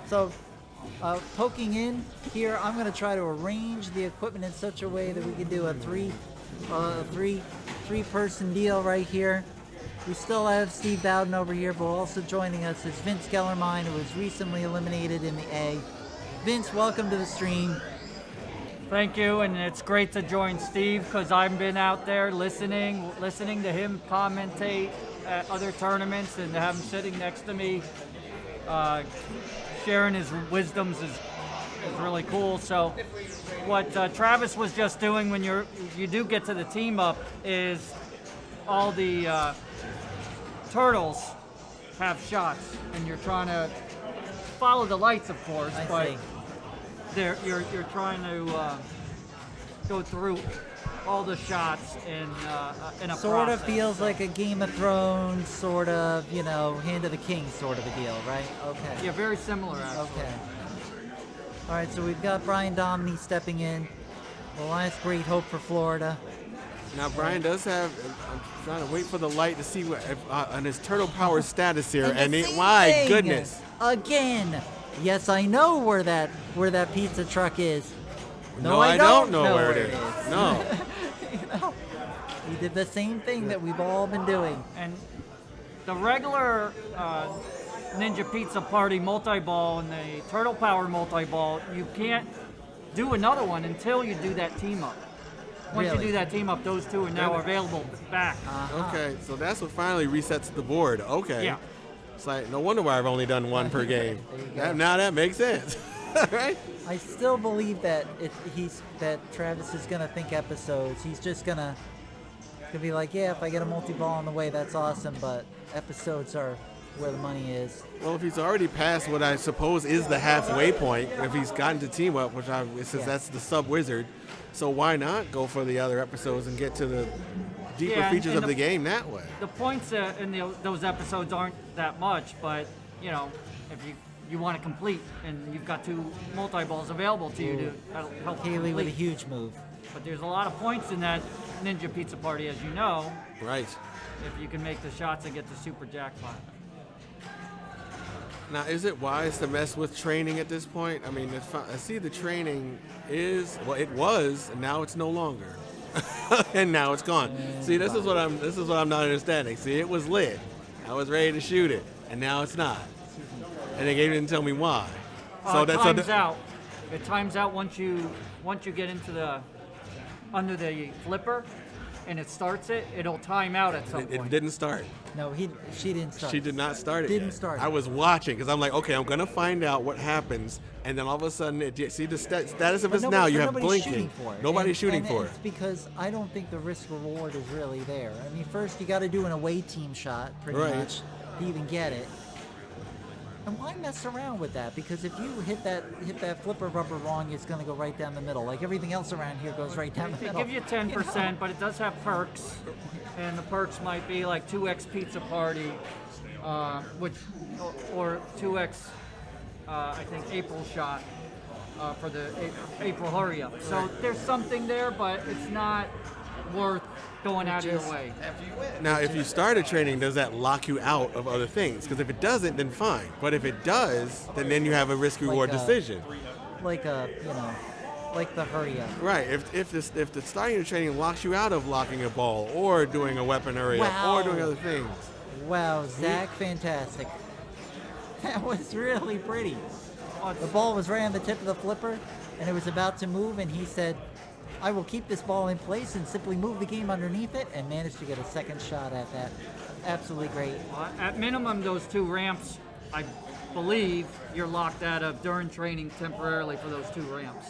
So, poking in here, I'm going to try to arrange the equipment in such a way that we can do a three-person deal right here. We still have Steve Bowden over here, but also joining us is Vince Gellermine, who was recently eliminated in the A. Vince, welcome to the stream. Thank you, and it's great to join Steve because I've been out there listening to him commentate at other tournaments, and to have him sitting next to me, sharing his wisdoms is really cool. So, what Travis was just doing when you do get to the team up is all the turtles have shots, and you're trying to follow the lights, of course, I but see. you're trying to go through all the shots in a Sort of process. feels like a Game of Thrones, sort of, Hand of the King sort of a deal, right? Okay. Yeah, very similar actually. Okay. All right, so we've got Brian Dominy stepping in. The last great hope for Florida. Now Brian does have. I'm trying to wait for the light to see what on his turtle power status here, and the same my thing goodness. Again. Yes, I know where that pizza truck is. No, I don't know where it is. No. He did the same thing that we've all been doing. And the regular Ninja Pizza Party multi-ball and the Turtle Power multi-ball, you can't do another one until you do that team up. Once Really? you do that team up, those two are now available back. Okay, so that's what finally resets the board. Okay. Yeah. It's like no wonder why I've only done one per game. There you go. Now that makes sense, right? I still believe that that Travis is gonna think episodes. He's just gonna be like, yeah, if I get a multi-ball on the way, that's awesome. But episodes are where the money is. Well, if he's already past what I suppose is the halfway point, if he's gotten to team up, which it says that's the sub wizard, so why not go for the other episodes and get to the deeper Yeah, and- features and of the game that way? The points in those episodes aren't that much, but if you want to complete and you've got two multi-balls available to you to help Haley with a complete. huge move. But there's a lot of points in that Ninja Pizza Party, as you know, Right. if you can make the shots and get the super jackpot. Now, is it wise to mess with training at this point? I mean, I see the training is it was, and now it's no longer, and now it's gone. See, this is what I'm not understanding. See, it was lit, I was ready to shoot it, and now it's not, and they didn't tell me why. It times out. It times out once you get into under the flipper, and it starts it. It'll time out at some It point. didn't start. No, she didn't start. She did not start it. Didn't yet. start I it. was watching because I'm like, okay, I'm gonna find out what happens, and then all of a sudden, see the status of But it now. You have nobody's blinking. shooting for it. Nobody's shooting and for it. It's because I don't think the risk reward is really there. I mean, first you got to do an away team shot, pretty Right. much, to even get it. And why mess around with that? Because if you hit that flipper rubber wrong, it's going to go right down the middle. Like everything else around here goes right down the They middle. give you 10%, but it does have perks, and the perks might be like 2x Pizza Party, or 2x, I think April shot. for the April hurry up. So there's something there, but it's not worth going out of your way. Now, if you started training, does that lock you out of other things? Because if it doesn't, then fine. But if it does, then you have a risk-reward decision. Like like the hurry up. Right. If the starting your training locks you out of locking a ball or doing a weapon hurry up or doing other things. Wow, Zach, fantastic. That was really pretty. The ball was right on the tip of the flipper, and it was about to move, and he said, I will keep this ball in place and simply move the game underneath it, and managed to get a second shot at that. Absolutely great. At minimum, those 2 ramps, I believe you're locked out of during training temporarily for those 2 ramps.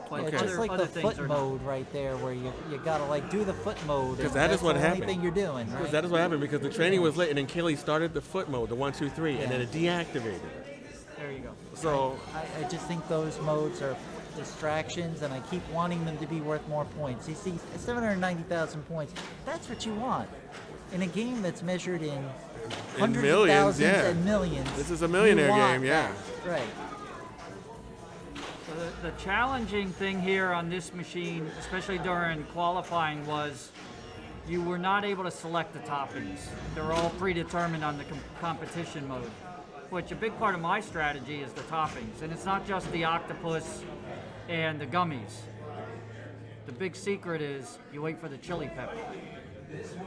But It's just like other the things foot are mode right there, where you gotta like do the foot mode. Because that is what That's happened. the only thing you're doing, Because right? that is what happened, because the training was late, and then Kelly started the foot mode, the 1, 2, 3, and then it deactivated. There you go. So I just think those modes are distractions, and I keep wanting them to be worth more points. You see, 790,000 points, that's what you want. In a game that's measured in hundreds millions, of thousands yeah. and millions. This is a millionaire you want game, yeah. that. Right. So the challenging thing here on this machine, especially during qualifying, was you were not able to select the toppings. They're all predetermined on the competition mode, which a big part of my strategy is the toppings. And it's not just the octopus and the gummies. The big secret is you wait for the chili pepper.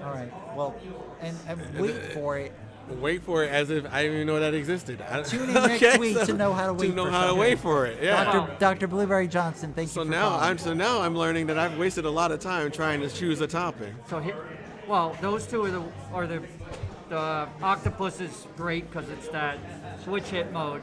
All right. Well, and wait for it. wait for it as if I didn't even know that existed. Tune in next week to know how to wait to know for how to something. wait for it. Yeah. Dr. Blueberry Johnson, thank So you for now calling. I'm learning that I've wasted a lot of time trying to choose a topping. So well, those two are the octopus is great because it's that switch hit mode,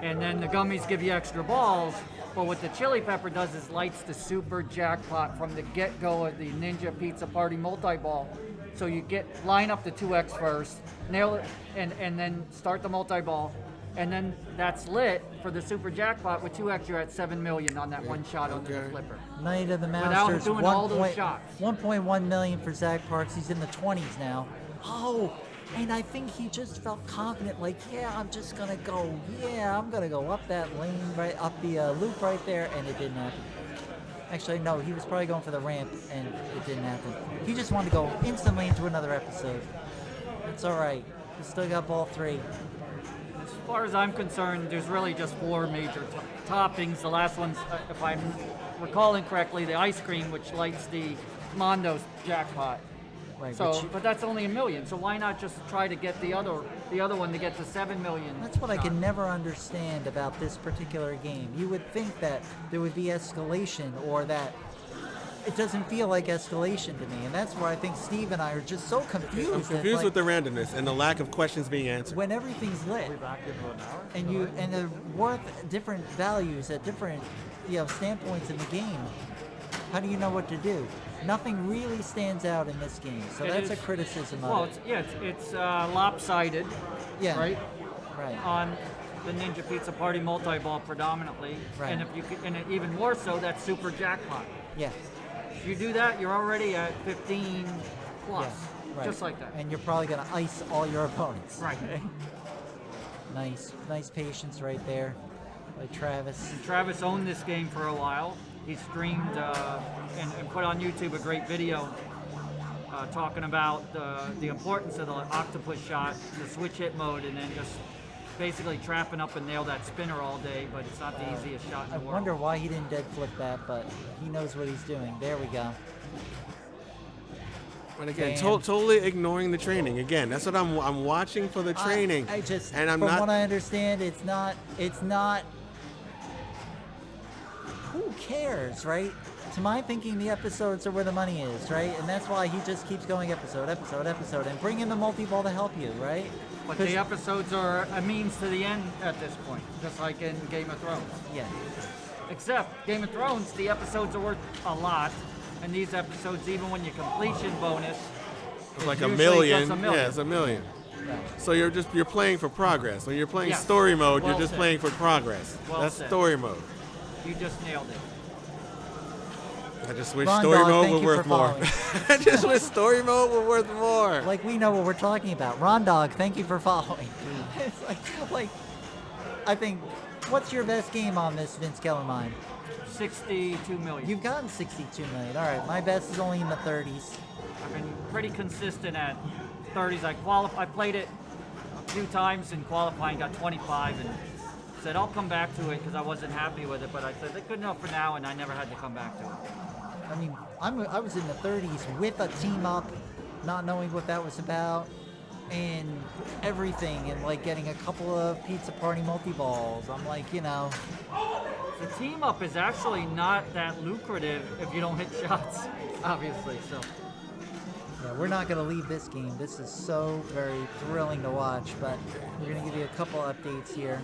and then the gummies give you extra balls. But what the chili pepper does is lights the super jackpot from the get-go of the Ninja Pizza Party multi-ball. So you line up the 2X first, nail it, and then start the multi-ball, and then that's lit for the super jackpot. With 2X, you're at 7 million on that one shot onto the flipper. Night of the Without Masters, doing all those shots. 1.1 million for Zach Parks. He's in the 20s now. Oh, and I think he just felt confident, like, yeah, I'm just gonna go. Yeah, I'm gonna go up that lane, right up the loop right there, and it didn't happen. Actually, no, he was probably going for the ramp, and it didn't happen. He just wanted to go instantly into another episode. It's all right. We still got ball 3. As far as I'm concerned, there's really just 4 major toppings. The last one's, if I'm recalling correctly, the ice cream, which lights the Mondo jackpot. Right. So, but that's only 1 million. So why not just try to get the other one to get to 7 million? That's what I can never understand about this particular game. You would think that there would be escalation, or that it doesn't feel like escalation to me, and that's where I think Steve and I are just so confused. I'm confused with the randomness and the lack of questions being answered. When everything's lit, and they're worth different values at different standpoints in the game. How do you know what to do? Nothing really stands out in this game, so that's a criticism of it. It's lopsided, Yeah. right? Right. On the Ninja Pizza Party multi-ball predominantly, Right. and even more so, that's super jackpot. Yeah. If you do that, you're already at 15 plus, Yeah. Right. just like that. And you're probably gonna ice all your opponents. Right. Nice patience right there by Travis. And Travis owned this game for a while. He streamed and put on YouTube a great video talking about the importance of the octopus shot, the switch hit mode, and then just basically trapping up and nail that spinner all day, but it's not the easiest shot in I the world. wonder why he didn't dead flip that, but he knows what he's doing. There we go. But again, Damn. totally ignoring the training. Again, that's what I'm watching for the training. I just, and I'm from not. what I understand, it's not. Who cares, right? To my thinking, the episodes are where the money is, right? And that's why he just keeps going episode, and bring in the multi-ball to help you, right? But the episodes are a means to the end at this point, just like in Game of Thrones. Yeah. Except Game of Thrones, the episodes are worth a lot, and these episodes, even when you completion bonus, It's like usually a million. just a million. Yeah, it's a million. Right. So you're playing for progress. When you're playing Yes. story mode, Well you're just said. playing for progress. Well That's said. story mode. You just nailed it. I just wish Ron story Dog, mode thank were you worth for more. following. I just wish story mode were worth more. Like we know what we're talking about. Ron Dog, thank you for following. It's like I think What's your best game on this, Vince Kellermine? 62 million. You've gotten 62 million. All right, my best is only in the 30s. I've been pretty consistent at 30s. I played it a few times in qualifying, got 25, and said I'll come back to it because I wasn't happy with it. But I said they're good enough for now, and I never had to come back to it. I mean, I was in the 30s with a team up, not knowing what that was about, and everything, and like getting a couple of Pizza Party multi-balls. I'm like, you know. The team up is actually not that lucrative if you don't hit shots, obviously. So Yeah, we're not going to leave this game. This is so very thrilling to watch, but we're going to give you a couple updates here.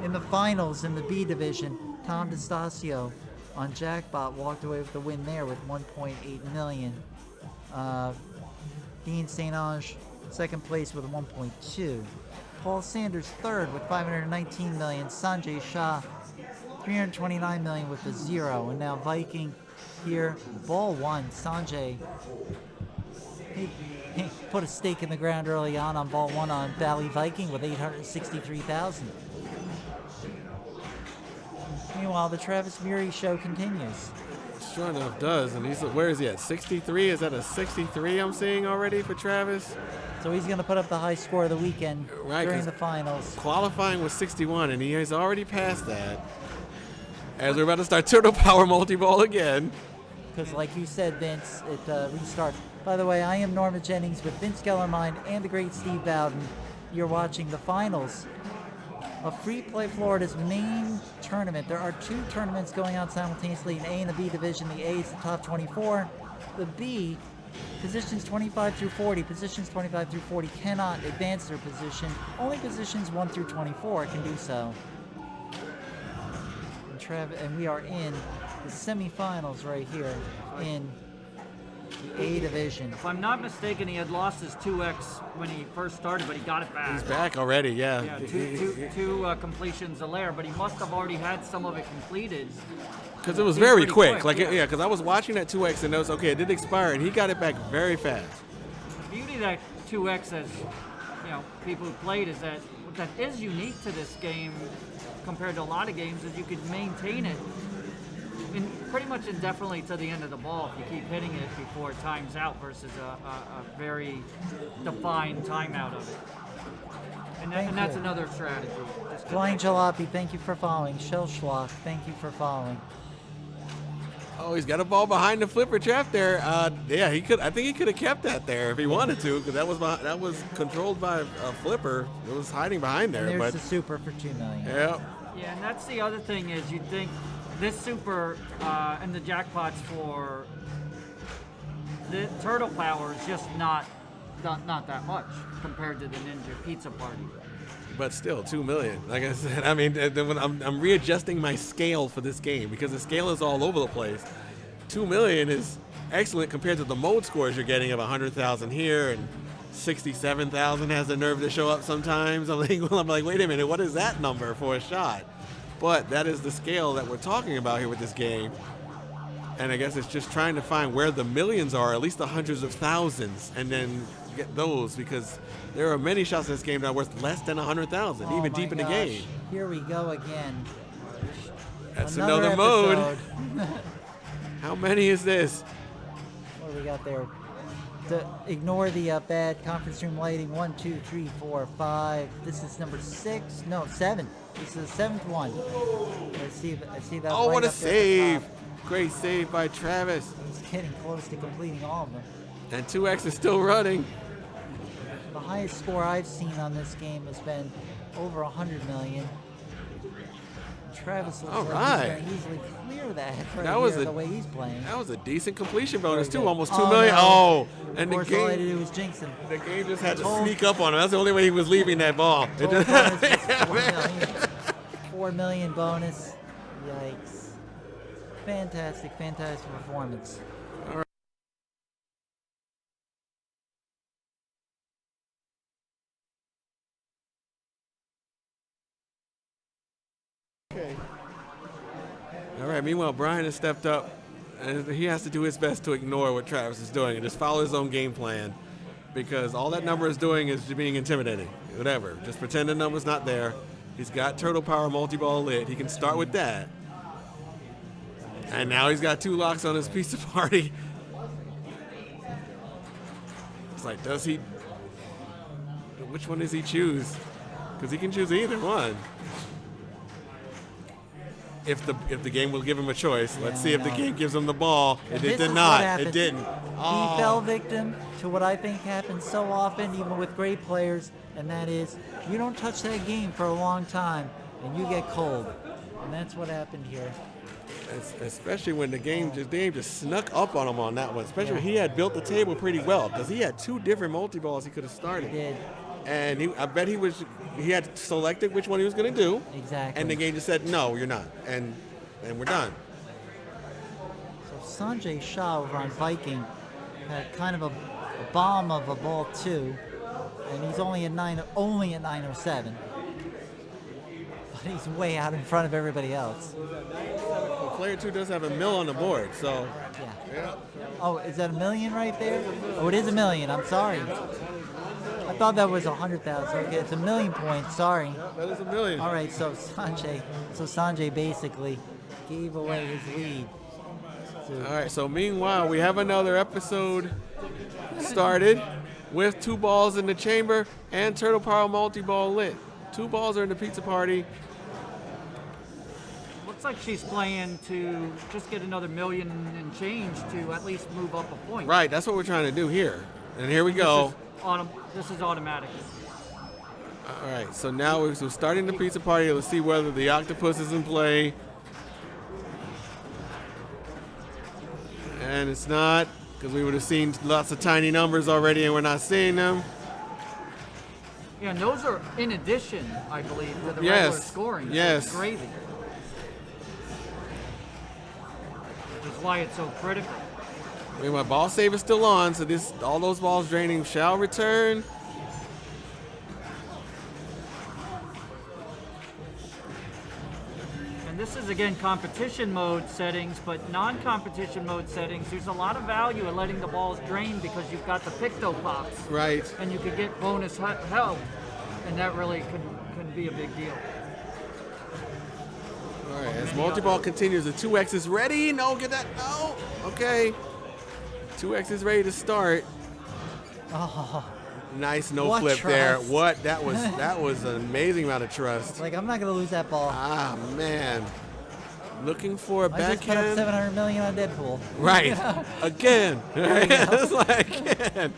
In the finals in the B division, Tom DeStasio on Jackpot walked away with the win there with 1.8 million. Dean St. Ange, second place with 1.2. Paul Sanders third with 519 million. Sanjay Shah 329 million with a 0. And now Viking here, ball one. Sanjay, he put a stake in the ground early on ball one on Valley Viking with 863,000. Meanwhile, the Travis Murray show continues. Sure enough does. And where is he at? 63? Is that a 63 I'm seeing already for Travis? So he's going to put up the high score of the weekend during the finals. Qualifying was 61, and he has already passed that. As we're about to start Turtle Power Multi-Ball again. Because like you said, Vince, it restarts. By the way, I am Norma Jennings with Vince Kellermine and the great Steve Bowden. You're watching the finals of Freeplay Florida's main tournament. There are two tournaments going on simultaneously in A and the B division. The A is the top 24. The B, positions 25 through 40. Positions 25 through 40 cannot advance their position. Only positions 1 through 24 can do so. And we are in the semifinals right here in the A division. if I'm not mistaken, he had lost his 2x when he first started, but he got it back. He's back already, yeah. Yeah, two completions a layer, but he must have already had some of it completed. Because it was Seems very pretty quick. quick, Like, yeah. because I was watching that 2X and it was, okay, it did expire, and he got it back very fast. The beauty of that 2x, as people who played, is that what that is unique to this game compared to a lot of games is you could maintain it pretty much indefinitely to the end of the ball if you keep hitting it before it times out versus a very defined timeout of it. And that's you. another strategy. Just Flying connect. Jalopy, thank you for following. Shell Schlock, thank you for following. Oh, he's got a ball behind the flipper trap there. Yeah, he could. I think he could have kept that there if he wanted to, because that was controlled by a flipper. It was hiding behind there. And there's But the super for 2 million. yeah, Yeah, and that's the other thing is you'd think this super and the jackpots for the Turtle Power is just not that much compared to the Ninja Pizza Party. but still 2 million. Like I said, I mean, when I'm readjusting my scale for this game because the scale is all over the place. 2 million is excellent compared to the mode scores you're getting of 100,000 here and 67,000 has the nerve to show up sometimes. I'm like, wait a minute, what is that number for a shot? But that is the scale that we're talking about here with this game. And I guess it's just trying to find where the millions are, at least the hundreds of thousands, and then get those, because there are many shots in this game that are worth less than 100,000, Oh even my deep in the gosh. game. Here we go again. That's another mode. episode. How many is this? What do we got there? Ignore the bad conference room lighting. 1, 2, 3, 4, 5. This is number 6. No, 7. This is the 7th one. I see that. Oh, light what a up there at the save. top. Great save by Travis. He's getting close to completing all of them. And 2X is still running. The highest score I've seen on this game has been over 100 million. Travis looks All like right. he's going to easily clear that right That was here, a- the way he's playing. That was a decent completion bonus, Very too. good. Almost 2 Oh, million. no. Oh, and Of the course, all I had to game, do was jinx him. the game just had to Total- sneak up on him. That's the only way he was leaving that ball. It Total just- bonus was 4 million. 4 million bonus. Yikes. Fantastic performance. All right, meanwhile, Brian has stepped up, and he has to do his best to ignore what Travis is doing and just follow his own game plan, because all that number is doing is being intimidating. Whatever. Just pretend the number's not there. He's got Turtle Power multi-ball lit. He can start with that. And now he's got 2 locks on his pizza party. It's like, does he? Which one does he choose? Because he can choose either one. If the game will give him a choice. Let's see if the game gives him the ball. It did not. It didn't. He fell victim to what I think happens so often, even with great players, and that is you don't touch that game for a long time, and you get cold. And that's what happened here. Especially when the game just snuck up on him on that one. Especially when he had built the table pretty well, because he had 2 different multi-balls he could have started. He did. And I bet he had selected which one he was going to do. Exactly. And the game just said, no, you're not. And we're done. So Sanjay Shah over on Viking had kind of a bomb of a ball 2, and he's only at 907. But he's way out in front of everybody else. Well, player 2 does have a mill on the board, so. Yeah. Oh, is that $1 million right there? Oh, it is $1 million. I'm sorry. I thought that was 100,000. Okay, it's 1 million points. Sorry. That is $1 million. All right, so Sanjay basically gave away his lead. All right, so meanwhile, we have another episode started with 2 balls in the chamber and Turtle Power multi-ball lit. 2 balls are in the pizza party. Looks like she's playing to just get another million and change to at least move up a point. Right, that's what we're trying to do here. And here we go. This is automatic. All right, so now we're starting the pizza party. Let's see whether the octopus is in play. And it's not, because we would have seen lots of tiny numbers already and we're not seeing them. Yeah, and those are in addition, I believe, to the Yes. regular scoring. Yes. So it's gravy. Which is why it's so critical. My ball save is still on, so all those balls draining shall return. And this is, again, competition mode settings, but non-competition mode settings, there's a lot of value in letting the balls drain because you've got the picto pops. Right. And you could get bonus help, and that really can be a big deal. All right, as multi-ball continues, the 2X is ready. No, get that. No. Okay. 2X is ready to start. Oh, Nice no What flip there. trust. What? That was an amazing amount of trust. like I'm not gonna lose that ball. Ah, man. Looking for a I just put up backhand. 700 million on Deadpool. Right. Again. It's like, again.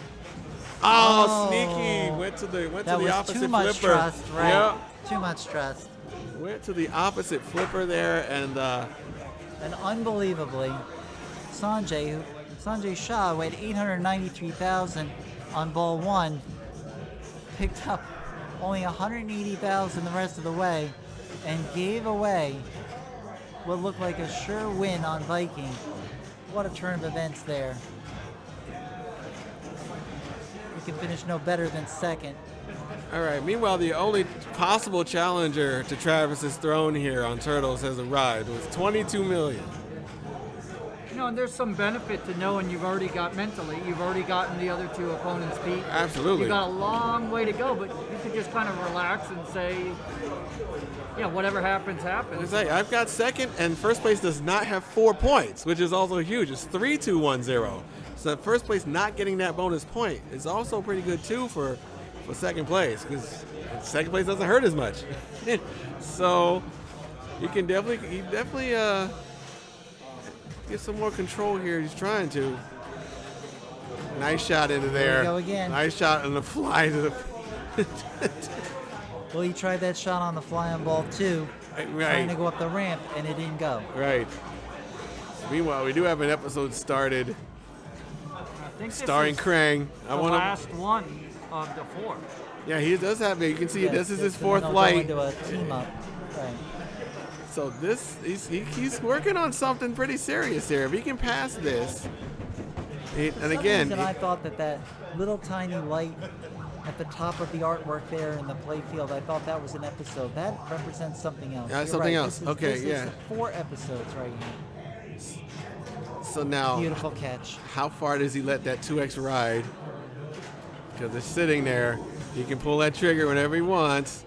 Oh, sneaky. Went to the That was opposite too much flipper. trust, right? Yep. Too much trust. Went to the opposite flipper there, and And unbelievably, Sanjay Shah, who had 893,000 on ball 1, picked up only 180,000 the rest of the way, and gave away what looked like a sure win on Viking. What a turn of events there. We can finish no better than second. all right. Meanwhile, the only possible challenger to Travis's throne here on Turtles has arrived. It was 22 million. You know, and there's some benefit to knowing you've already gotten the other 2 opponents beat. Absolutely. You got a long way to go, but you could just kind of relax and say, yeah, whatever happens, happens. It's like, I've got second, and first place does not have 4 points, which is also huge. It's 3-2-1-0. So first place not getting that bonus point is also pretty good too for second place, because second place doesn't hurt as much. So he definitely get some more control here. He's trying to. Nice shot into there. we go again. Nice shot on the fly to the. Well, he tried that shot on the fly on ball 2, trying to go up the ramp, and it didn't go. Right. Meanwhile, we do have an episode started I think this starring is Krang. the last one of the 4. Yeah, he does have it. You can see Yes, this is his and 4th they'll light. Go into a team up. Right. So he's working on something pretty serious here. If he can pass this, and For some again, reason, I thought that little tiny light at the top of the artwork there in the play field, I thought that was an episode. That represents something else. Yeah, You're something right. else. This is, Okay, this yeah. is 4 episodes right here. so now Beautiful catch. how far does he let that 2X ride? Because it's sitting there. He can pull that trigger whenever he wants.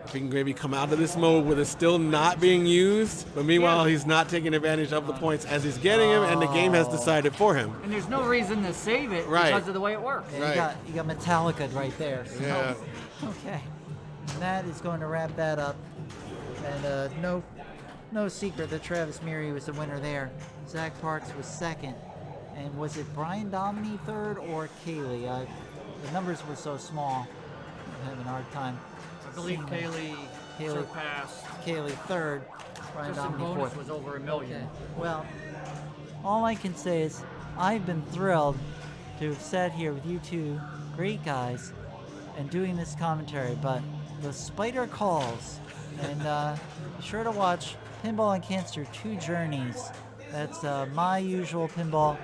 If he can maybe come out of this mode where it's still not being used, but meanwhile he's not taking advantage of the points as he's getting them, and the game has decided for him. And there's no reason to save it Right. because of the way it works. Yeah, you got Metallica right there. So. Yeah. Okay. And that is going to wrap that up. And no secret that Travis Murray was the winner there. Zach Parks was second. And was it Brian Dominy third or Kaylee? The numbers were so small. I'm having a hard time. I believe Kaylee surpassed. Kaylee third. Brian Justin Dominy Bonus fourth. was over $1 million. Okay. Well, all I can say is I've been thrilled to have sat here with you two great guys and doing this commentary, but the spider calls. And be sure to watch Pinball and Cancer 2 Journeys. That's my usual pinball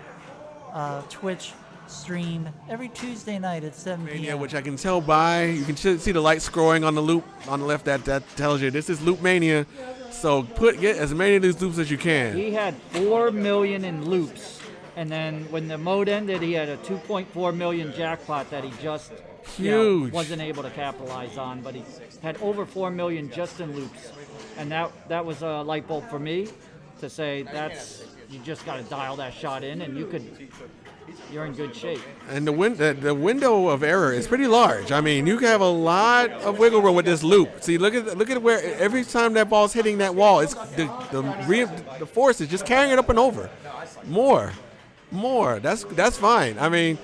Twitch stream every Tuesday night at 7 p.m. Mania, which I can tell by, you can see the light scrolling on the loop on the left that tells you this is Loop Mania. So get as many of these loops as you can. He had 4 million in loops, and then when the mode ended, he had a 2.4 million jackpot that he just Huge. wasn't able to capitalize on. But he had over 4 million just in loops, and that was a light bulb for me to say you just got to dial that shot in, and you're in good shape. And the window of error is pretty large. I mean, you can have a lot of wiggle room with this loop. See, look at where every time that ball's hitting that wall, it's the force is just carrying it up and over. More. That's fine. I mean,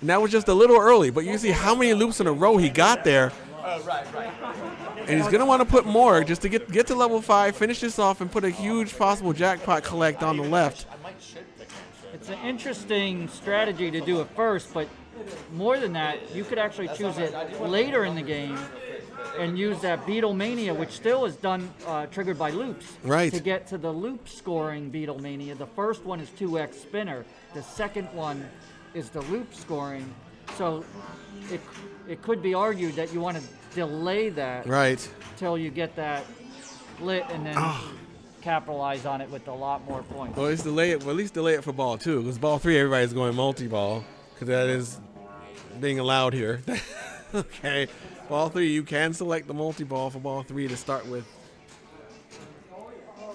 and that was just a little early, but you see how many loops in a row he got there. And he's gonna want to put more just to get to level 5, finish this off, and put a huge possible jackpot collect on the left. It's an interesting strategy to do it first, but more than that, you could actually choose it later in the game and use that Beatlemania, which still is done triggered by loops. Right. To get to the loop scoring Beatlemania, the first one is 2x spinner. The second one is the loop scoring. So it could be argued that you want to delay that till you get that lit and then capitalize on it with a lot more points. Well, at least delay it for ball 2, because ball 3 everybody's going multi-ball, because that is being allowed here. Okay, ball 3 you can select the multi-ball for ball 3 to start with.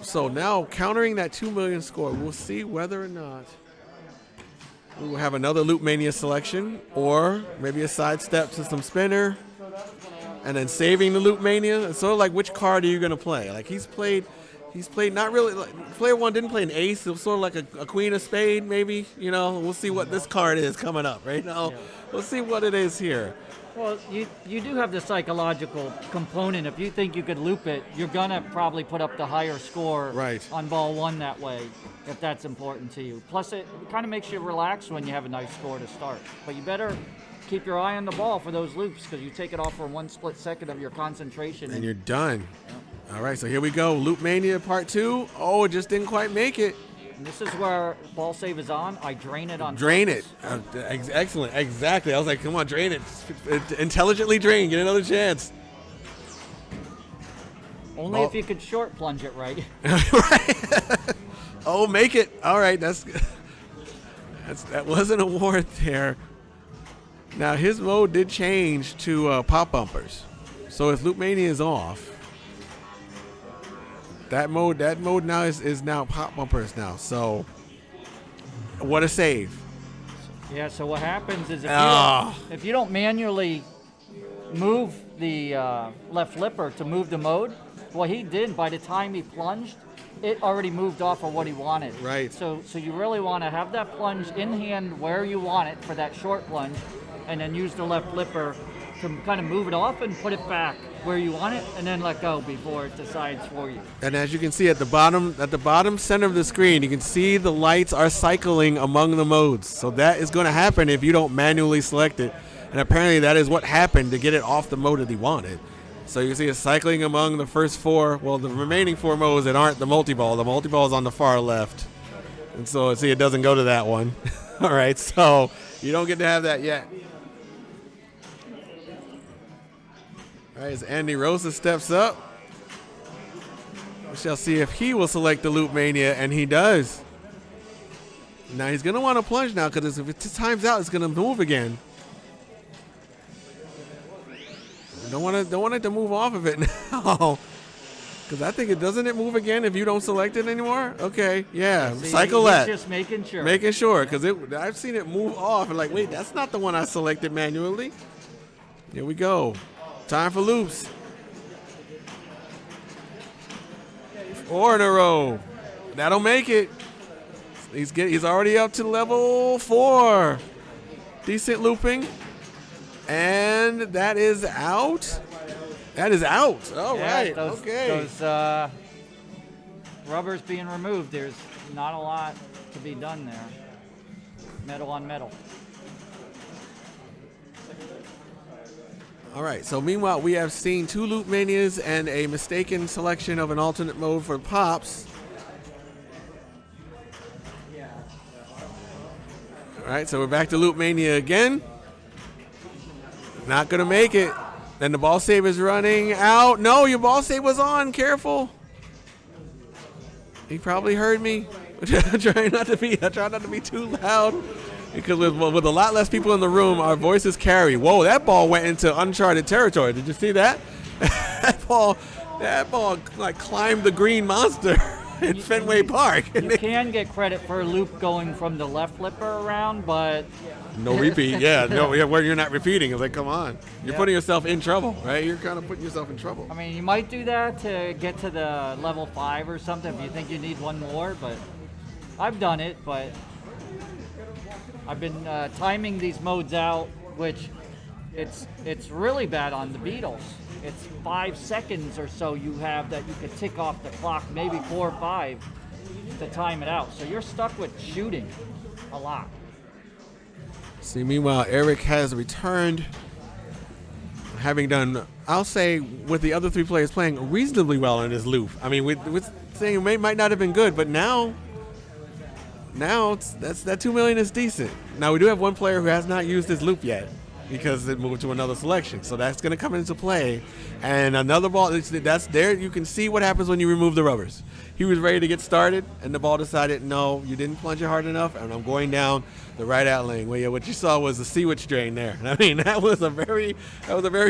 So now countering that 2 million score, we'll see whether or not we will have another Loop Mania selection, or maybe a sidestep to some spinner, and then saving the Loop Mania. It's sort of like, which card are you going to play? Like he's played not really, like, player 1 didn't play an ace. It was sort of like a queen of spade, maybe. You know, we'll see what this card is coming up right now. Yeah. We'll see what it is here. Well, you do have the psychological component. If you think you could loop it, you're going to probably put up the higher score on ball 1 that way, if that's important to you. Plus, it kind of makes you relax when you have a nice score to start. But you better keep your eye on the ball for those loops, because you take it off for 1 split second of your concentration. And you're done. Yeah. All right, so here we go. Loop Mania Part 2. Oh, it just didn't quite make it. And this is where ball save is on. I drain it on Drain purpose. it. Excellent. Exactly. I was like, come on, drain it. Intelligently drain. Get another chance. Only if you could short plunge it right. Right. Oh, make it. All right, that was an award there. Now, his mode did change to pop bumpers. So if Loop Mania is off, that mode now is now pop bumpers now. So what a save. Yeah, so what happens is if you don't manually move the left flipper to move the mode, what he did, by the time he plunged, it already moved off of what he wanted. Right. So you really want to have that plunge in hand where you want it for that short plunge, and then use the left flipper to kind of move it off and put it back where you want it, and then let go before it decides for you. And as you can see at the bottom center of the screen, you can see the lights are cycling among the modes. So that is going to happen if you don't manually select it. And apparently that is what happened to get it off the mode that he wanted. So you see it cycling among the first 4, well, the remaining 4 modes that aren't the multi-ball. The multi-ball is on the far left. And so see, it doesn't go to that one. All right, so you don't get to have that yet. All right, as Andy Rosa steps up, we shall see if he will select the Loop Mania, and he does. Now he's going to want to plunge now, because if it times out, it's going to move again. Don't want it to move off of it now. Because I think doesn't it move again if you don't select it anymore? Okay, yeah. See, Cycle he's that. just making sure. Making sure, because I've seen it move off and like, wait, that's not the one I selected manually. Here we go. Time for loops. 4 in a row. That'll make it. He's already up to level 4. Decent looping. And that is out. That is out. All right. Okay. Those rubbers being removed, there's not a lot to be done there. Metal on metal. All right. So meanwhile, we have seen 2 loop manias and a mistaken selection of an alternate mode for pops. All right. So we're back to loop mania again. Not gonna make it. Then the ball save is running out. No, your ball save was on. Careful. He probably heard me. I try not to be too loud because with a lot less people in the room, our voices carry. Whoa, that ball went into uncharted territory. Did you see that? that ball like climbed the green monster in Fenway Park. You can get credit for a loop going from the left flipper around, but no repeat. Yeah, no, yeah, where you're not repeating. It's like, come on. You're putting yourself in trouble, right? You're kind of putting yourself in trouble. I mean, you might do that to get to the level 5 or something if you think you need one more, but I've done it, but I've been timing these modes out, which it's really bad on the Beatles. It's 5 seconds or so you have that you could tick off the clock, maybe 4 or 5 to time it out. So you're stuck with shooting a lot. See, meanwhile, Eric has returned, having done, I'll say, with the other 3 players playing reasonably well in this loop. I mean, with saying it might not have been good, but now that 2 million is decent. Now we do have one player who has not used this loop yet because it moved to another selection, so that's going to come into play. And another ball, that's there. You can see what happens when you remove the rubbers. He was ready to get started, and the ball decided, no, you didn't plunge it hard enough, and I'm going down the right out lane. Well, yeah, what you saw was a sewage drain there. I mean, that was a very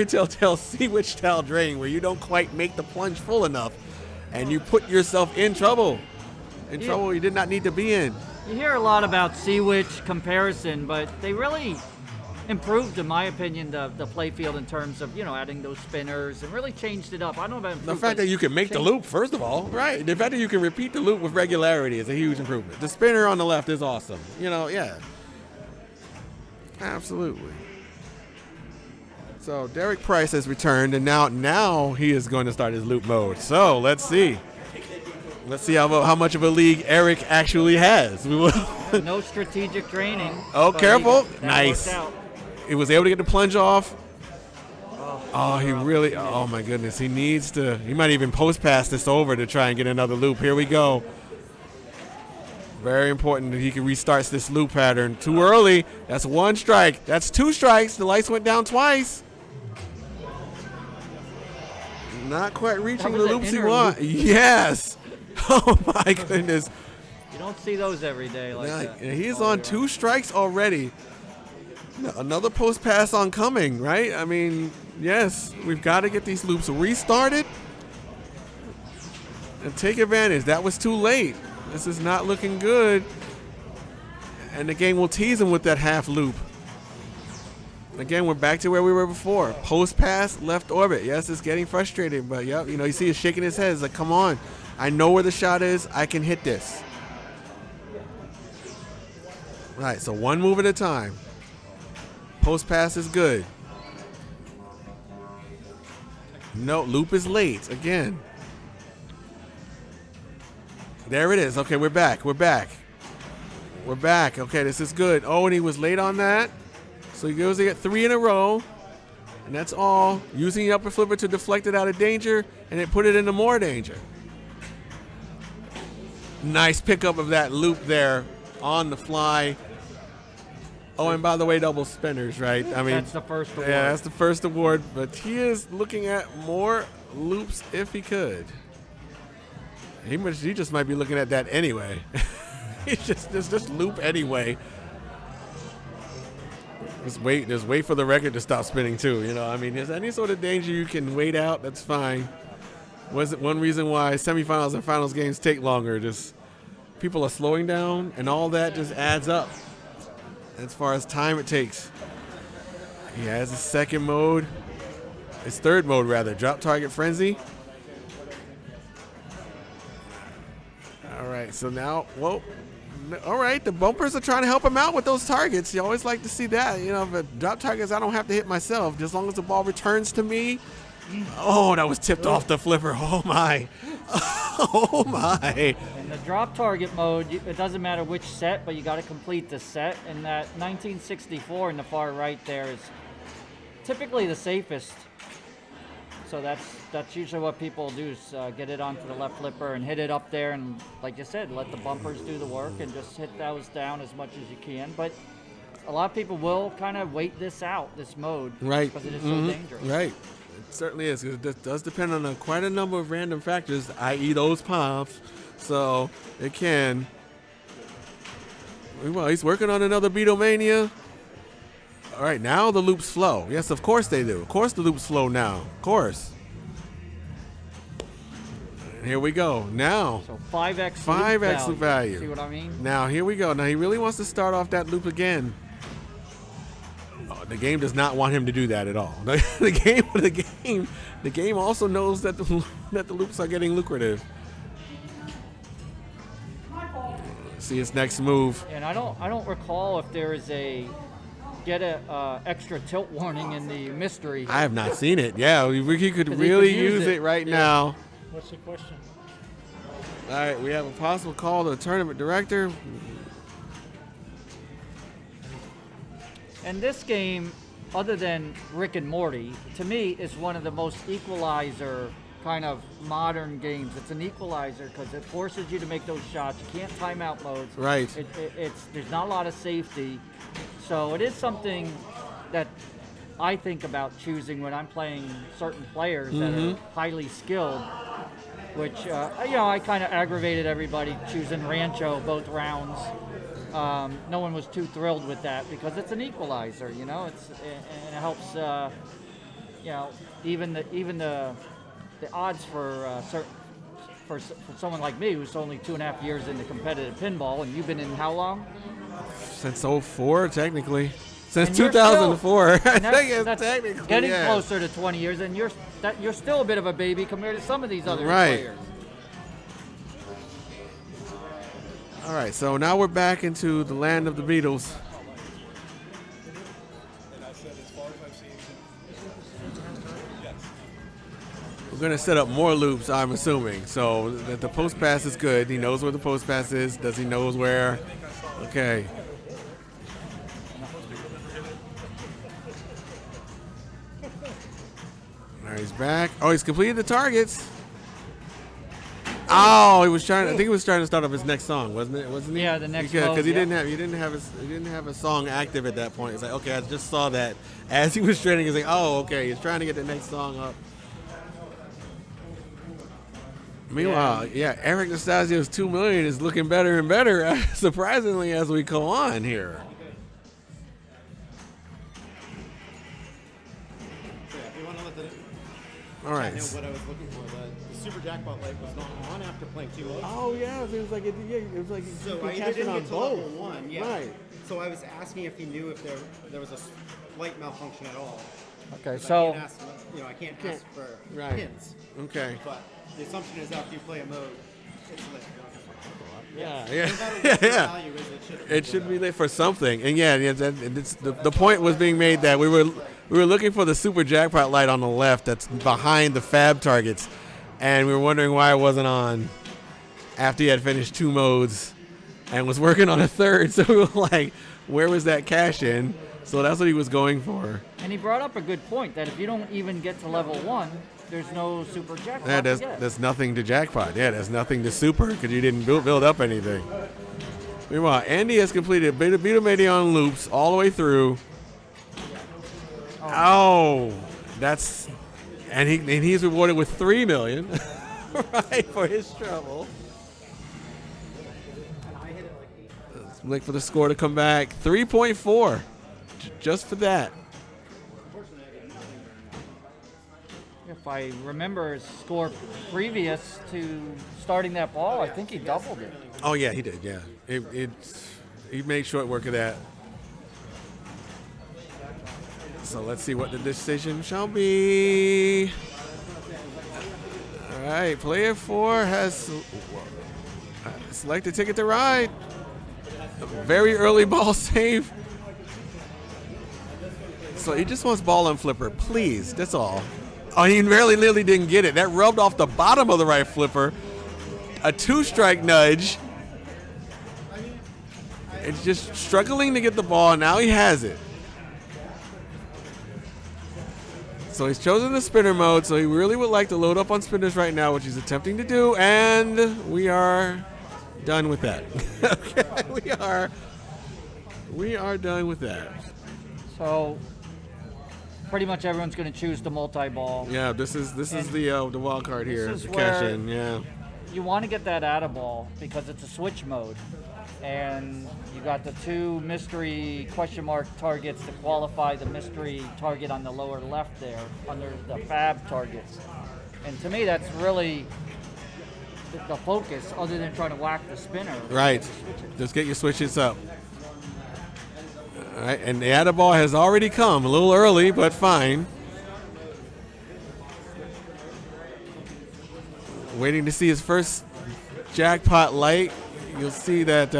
telltale sewage style drain where you don't quite make the plunge full enough, and you put yourself in trouble. Trouble you did not need to be in. You hear a lot about sewage comparison, but they really improved, in my opinion, the play field in terms of, adding those spinners and really changed it up. I don't know about improved, the fact that you can make the loop, first of all, right? The fact that you can repeat the loop with regularity is a huge improvement. The spinner on the left is awesome. Yeah. Absolutely. So Derek Price has returned, and now he is going to start his loop mode. So let's see. Let's see how much of a league Eric actually has. No strategic draining. Oh, careful. Nice. Worked out. He was able to get the plunge off. Oh, he really, oh my goodness. He might even post pass this over to try and get another loop. Here we go. Very important that he can restart this loop pattern. Too early. That's 1 strike. That's 2 strikes. The lights went down twice. Not quite reaching the loops he wants. Yes. Oh my goodness. You don't see those every day like that. He's on 2 strikes already. Another post pass on coming, right? I mean, yes, we've got to get these loops restarted and take advantage. That was too late. This is not looking good. And the game will tease him with that half loop. Again, we're back to where we were before. Post pass, left orbit. Yes, it's getting frustrating, but yep, you see he's shaking his head. It's like, come on. I know where the shot is. I can hit this. All right, so 1 move at a time. Post pass is good. No, loop is late again. There it is. Okay, we're back. Okay, this is good. Oh, and he was late on that. So he goes to get 3 in a row. And that's all. Using the upper flipper to deflect it out of danger, and it put it into more danger. Nice pickup of that loop there on the fly. Oh, and by the way, double spinners, right? I mean, that's the first award. Yeah, that's the first award. But he is looking at more loops if he could. He just might be looking at that anyway. He's just loop anyway. Just wait for the record to stop spinning too. You know, I mean, there's any sort of danger you can wait out. That's fine. Was it one reason why semifinals and finals games take longer? Just people are slowing down, and all that just adds up as far as time it takes. He has his second mode, his third mode rather, drop target frenzy. All right, so now, whoa. All right, the bumpers are trying to help him out with those targets. You always like to see that. You know, but drop targets I don't have to hit myself. Just as long as the ball returns to me. Oh, that was tipped off the flipper. Oh, my. Oh, my. In the drop target mode, it doesn't matter which set, but you got to complete the set. And that 1964 in the far right there is typically the safest. So that's usually what people do is get it onto the left flipper and hit it up there, and like you said, let the bumpers do the work and just hit those down as much as you can. But a lot of people will kind of wait this out, this mode, Right. because it is so dangerous. Right. It certainly is. It does depend on quite a number of random factors, i.e. those pops. So it can. Well, he's working on another Beatlemania. All right, now the loops flow. Yes, of course they do. Of course the loops flow now. Of course. And here we go. Now. So 5x 5x loop value. See what I mean? Now, here we go. Now, he really wants to start off that loop again. Oh, the game does not want him to do that at all. The game also knows that the loops are getting lucrative. See his next move. And I don't recall if there is a get a extra tilt warning in the mystery. I have not seen it. Yeah, he could 'Cause really he could use use it. it right Yeah. now. What's the question? All right, we have a possible call to the tournament director. And this game, other than Rick and Morty, to me is one of the most equalizer kind of modern games. It's an equalizer because it forces you to make those shots. You can't time out modes. Right. There's not a lot of safety. So it is something that I think about choosing when I'm playing certain players that are highly skilled, which, I kind of aggravated everybody choosing Rancho both rounds. No one was too thrilled with that because it's an equalizer, and it helps, even the odds for someone like me who's only 2.5 years into competitive pinball, and you've been in how long? Since 04, technically. Since And you're 2004. still- and I think that's it's technically, getting yeah. closer to 20 years, and you're still a bit of a baby compared to some of these other Right. players. All right, so now we're back into the land of the Beatles. We're going to set up more loops, I'm assuming. So that the post pass is good. He knows where the post pass is. Does he knows where? Okay. All right, he's back. Oh, he's completed the targets. Oh, I think he was trying to start off his next song, wasn't he? Yeah, the next Because mode, he yeah. didn't have a song active at that point. It's like, okay, I just saw that as he was training. He's like, oh, okay, he's trying to get the next song up. Meanwhile, Eric Nastasio's 2 million is looking better and better, surprisingly, as we go on here. If you want to let the All right. I know what I was looking for. The super jackpot light was not on after playing 2 modes. Oh yeah, it was like you So could I catch it didn't on get to level both. 1. Yeah. Right. So I was asking if he knew if there was a light malfunction at all. Okay, I so can't ask, I can't ask for Right. pins. Okay. But the assumption is after you play a mode, it's lit. Yeah. No matter what the value is, It should be lit for something, and the point was being made that we were looking for the super jackpot light on the left that's behind the fab targets, and we were wondering why it wasn't on after he had finished 2 modes and was working on a third. So we were like, where was that cash in? So that's what he was going for. and he brought up a good point that if you don't even get to level 1, there's no super jackpot. Yeah, to get. there's nothing to jackpot. Yeah, there's nothing to super because you didn't build up anything. Meanwhile, Andy has completed Beatlemania on loops all the way through. Oh, and he's rewarded with 3 million, right, for his trouble. Let's look for the score to come back. 3.4. just for that. If I remember his score previous to starting that ball, I think he doubled it. Oh yeah, he did. Yeah, he made short work of that. So let's see what the decision shall be. All right, player 4 has selected ticket to ride. A very early ball save. So he just wants ball and flipper, please. That's all. Oh, he nearly didn't get it. That rubbed off the bottom of the right flipper. A 2-strike nudge. It's just struggling to get the ball. Now he has it. So he's chosen the spinner mode. So he really would like to load up on spinners right now, which he's attempting to do. And we are done with that. Okay, we are done with that. So pretty much everyone's going to choose the multi-ball. Yeah, this is the wild card here. This is The cash where in, yeah. You want to get that atta ball because it's a switch mode. And you got the 2 mystery question mark targets to qualify the mystery target on the lower left there under the fab targets. And to me, that's really the focus other than trying to whack the spinner. Right. Just get your switches up. All right, and the atta ball has already come. A little early, but fine. Waiting to see his first jackpot light. You'll see that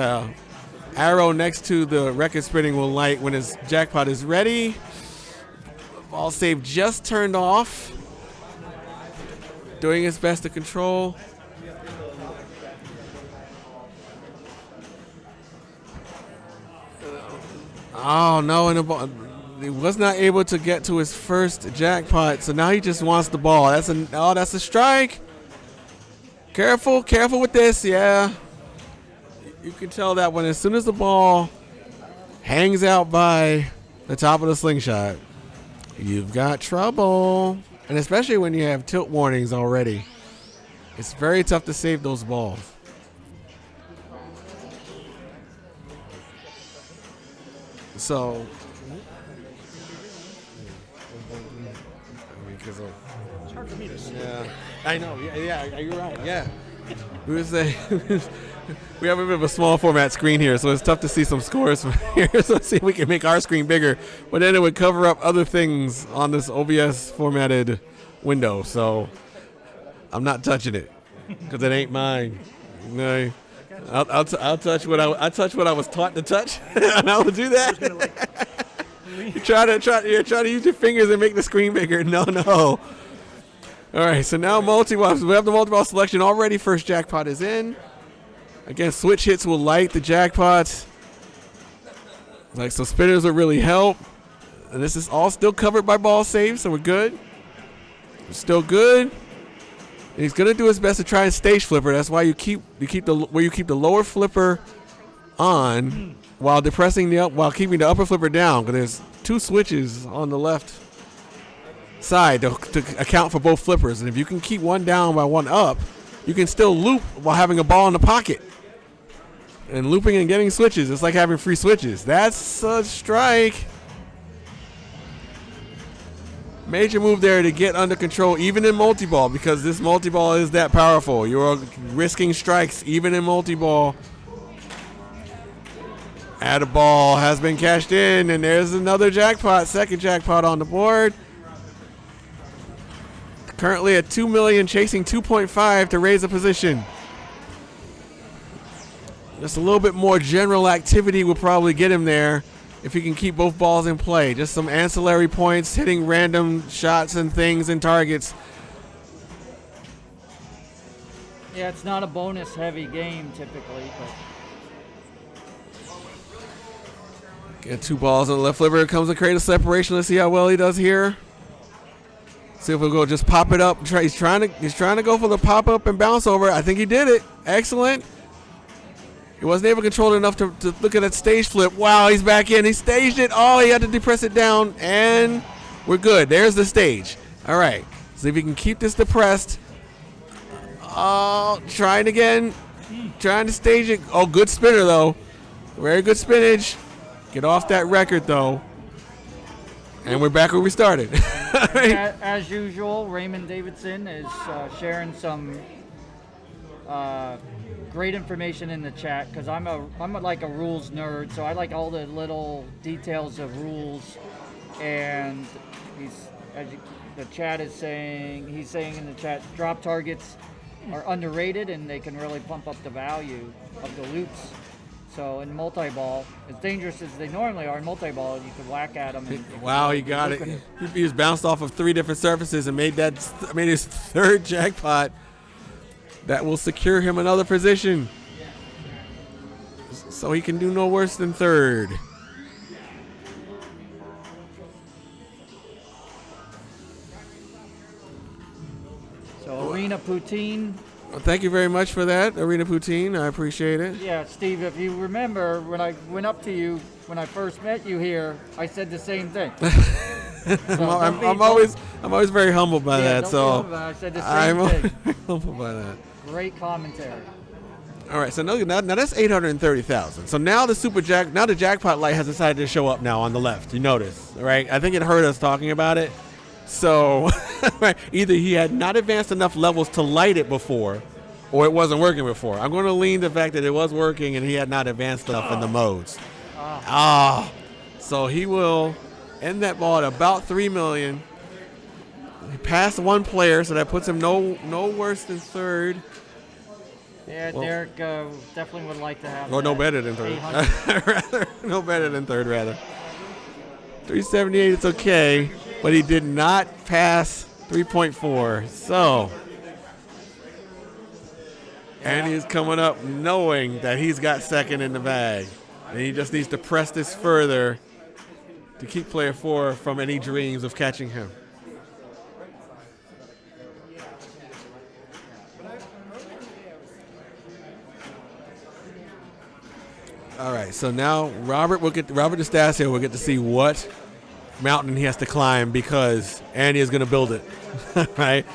arrow next to the record spinning will light when his jackpot is ready. Ball save just turned off. Doing his best to control. Oh no, and the ball, he was not able to get to his first jackpot, so now he just wants the ball. That's a strike. Careful with this, yeah. You can tell that when as soon as the ball hangs out by the top of the slingshot, you've got trouble. And especially when you have tilt warnings already, it's very tough to save those balls. So, It's hard for me to see. yeah, I know. Yeah, you're right. Yeah, we have a bit of a small format screen here, so it's tough to see some scores from here. So let's see if we can make our screen bigger, but then it would cover up other things on this OBS formatted window. So I'm not touching it because it ain't mine. No. I'll touch what I was taught to touch, and I will do that. You try to use your fingers and make the screen bigger. No. All right, so now multi-ball. We have the multi-ball selection already. First jackpot is in. Again, switch hits will light the jackpots. So spinners will really help. And this is all still covered by ball saves, so we're good. We're still good. And he's gonna do his best to try and stage flipper. That's why you keep the lower flipper on while depressing while keeping the upper flipper down. Because there's 2 switches on the left side to account for both flippers. And if you can keep one down by one up, you can still loop while having a ball in the pocket. And looping and getting switches, it's like having free switches. That's a strike. Major move there to get under control, even in multi-ball, because this multi-ball is that powerful. You're risking strikes, even in multi-ball. Atta ball has been cashed in, and there's another jackpot, second jackpot on the board. Currently at 2 million, chasing 2.5 to raise a position. Just a little bit more general activity will probably get him there. If he can keep both balls in play. Just some ancillary points, hitting random shots and things and targets. Yeah, it's not a bonus heavy game typically, but Get 2 balls on the left flipper. Comes a create a separation. Let's see how well he does here. See if we'll go just pop it up. He's trying to go for the pop up and bounce over. I think he did it. Excellent. He wasn't able to control it enough to look at that stage flip. Wow, he's back in. He staged it. Oh, he had to depress it down, and we're good. There's the stage. All right. See if he can keep this depressed. Oh, trying again. Trying to stage it. Oh, good spinner, though. Very good spinach. Get off that record, though. And we're back where we started. As usual, Raymond Davidson is sharing some great information in the chat because I'm like a rules nerd, so I like all the little details of rules. And the chat is saying, he's saying in the chat, drop targets are underrated and they can really pump up the value of the loops. So in multi-ball, as dangerous as they normally are in multi-ball, you can whack at them. Wow, he got it. He was bounced off of 3 different surfaces and made his 3rd jackpot. That will secure him another position. So he can do no worse than 3rd. So Arena Poutine. Well, thank you very much for that, Arena Poutine. I appreciate it. Yeah, Steve, if you remember, when I went up to you, when I first met you here, I said the same thing. I'm always very humbled by that. So I said the same thing. I'm humbled by that. Great commentary. All right, so now that's 830,000. So now the jackpot light has decided to show up now on the left. You notice, right? I think it heard us talking about it. So right, either he had not advanced enough levels to light it before, or it wasn't working before. I'm going to lean the fact that it was working and he had not advanced enough in the modes. So he will end that ball at about 3 million. He passed 1 player, so that puts him no worse than 3rd. Yeah, well, Derek definitely would like to have. Or no better than 3rd. No better than 3rd, rather. 378, it's okay, but he did not pass 3.4. So, and he's coming up knowing that he's got 2nd in the bag. And he just needs to press this further to keep player 4 from any dreams of catching him. All right, so now Robert DeStasio will get to see what mountain he has to climb because Andy is going to build it, right?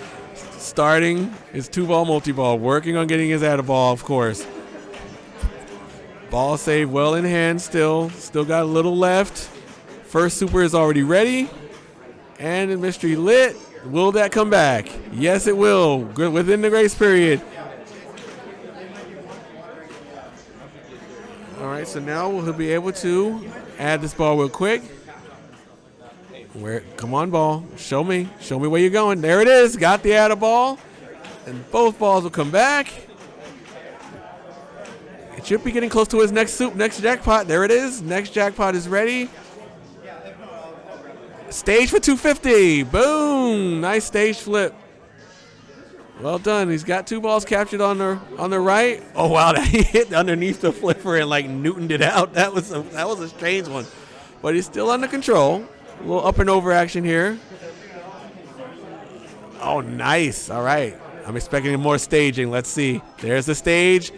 Starting his 2-ball multi-ball, working on getting his add ball, of course. Ball save well in hand still got a little left. First super is already ready, and the mystery lit. Will that come back? Yes, it will, within the grace period. All right, so now he'll be able to add this ball real quick. Come on, ball. Show me where you're going. There it is. Got the add ball. And both balls will come back. It should be getting close to his next jackpot. There it is. Next jackpot is ready. Stage for 250. Boom. Nice stage flip. Well done. He's got 2 balls captured on the right. Oh wow, that he hit underneath the flipper and like Newtoned it out. That was a strange one, but he's still under control. A little up and over action here. Oh, nice. All right. I'm expecting more staging. Let's see. There's the stage.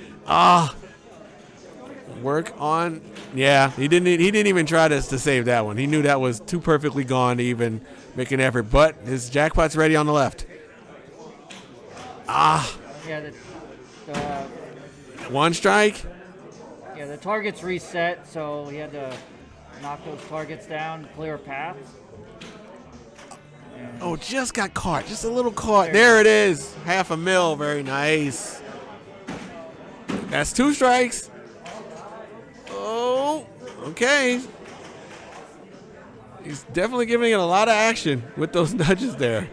Work on. Yeah, he didn't even try to save that one. He knew that was too perfectly gone to even make an effort. But his jackpot's ready on the left. Yeah, the 1 strike. Yeah, the target's reset, so he had to knock those targets down, clear a path. Oh, just got caught. Just a little caught. There it is. $500,000. Very nice. That's 2 strikes. Oh, okay. He's definitely giving it a lot of action with those nudges there.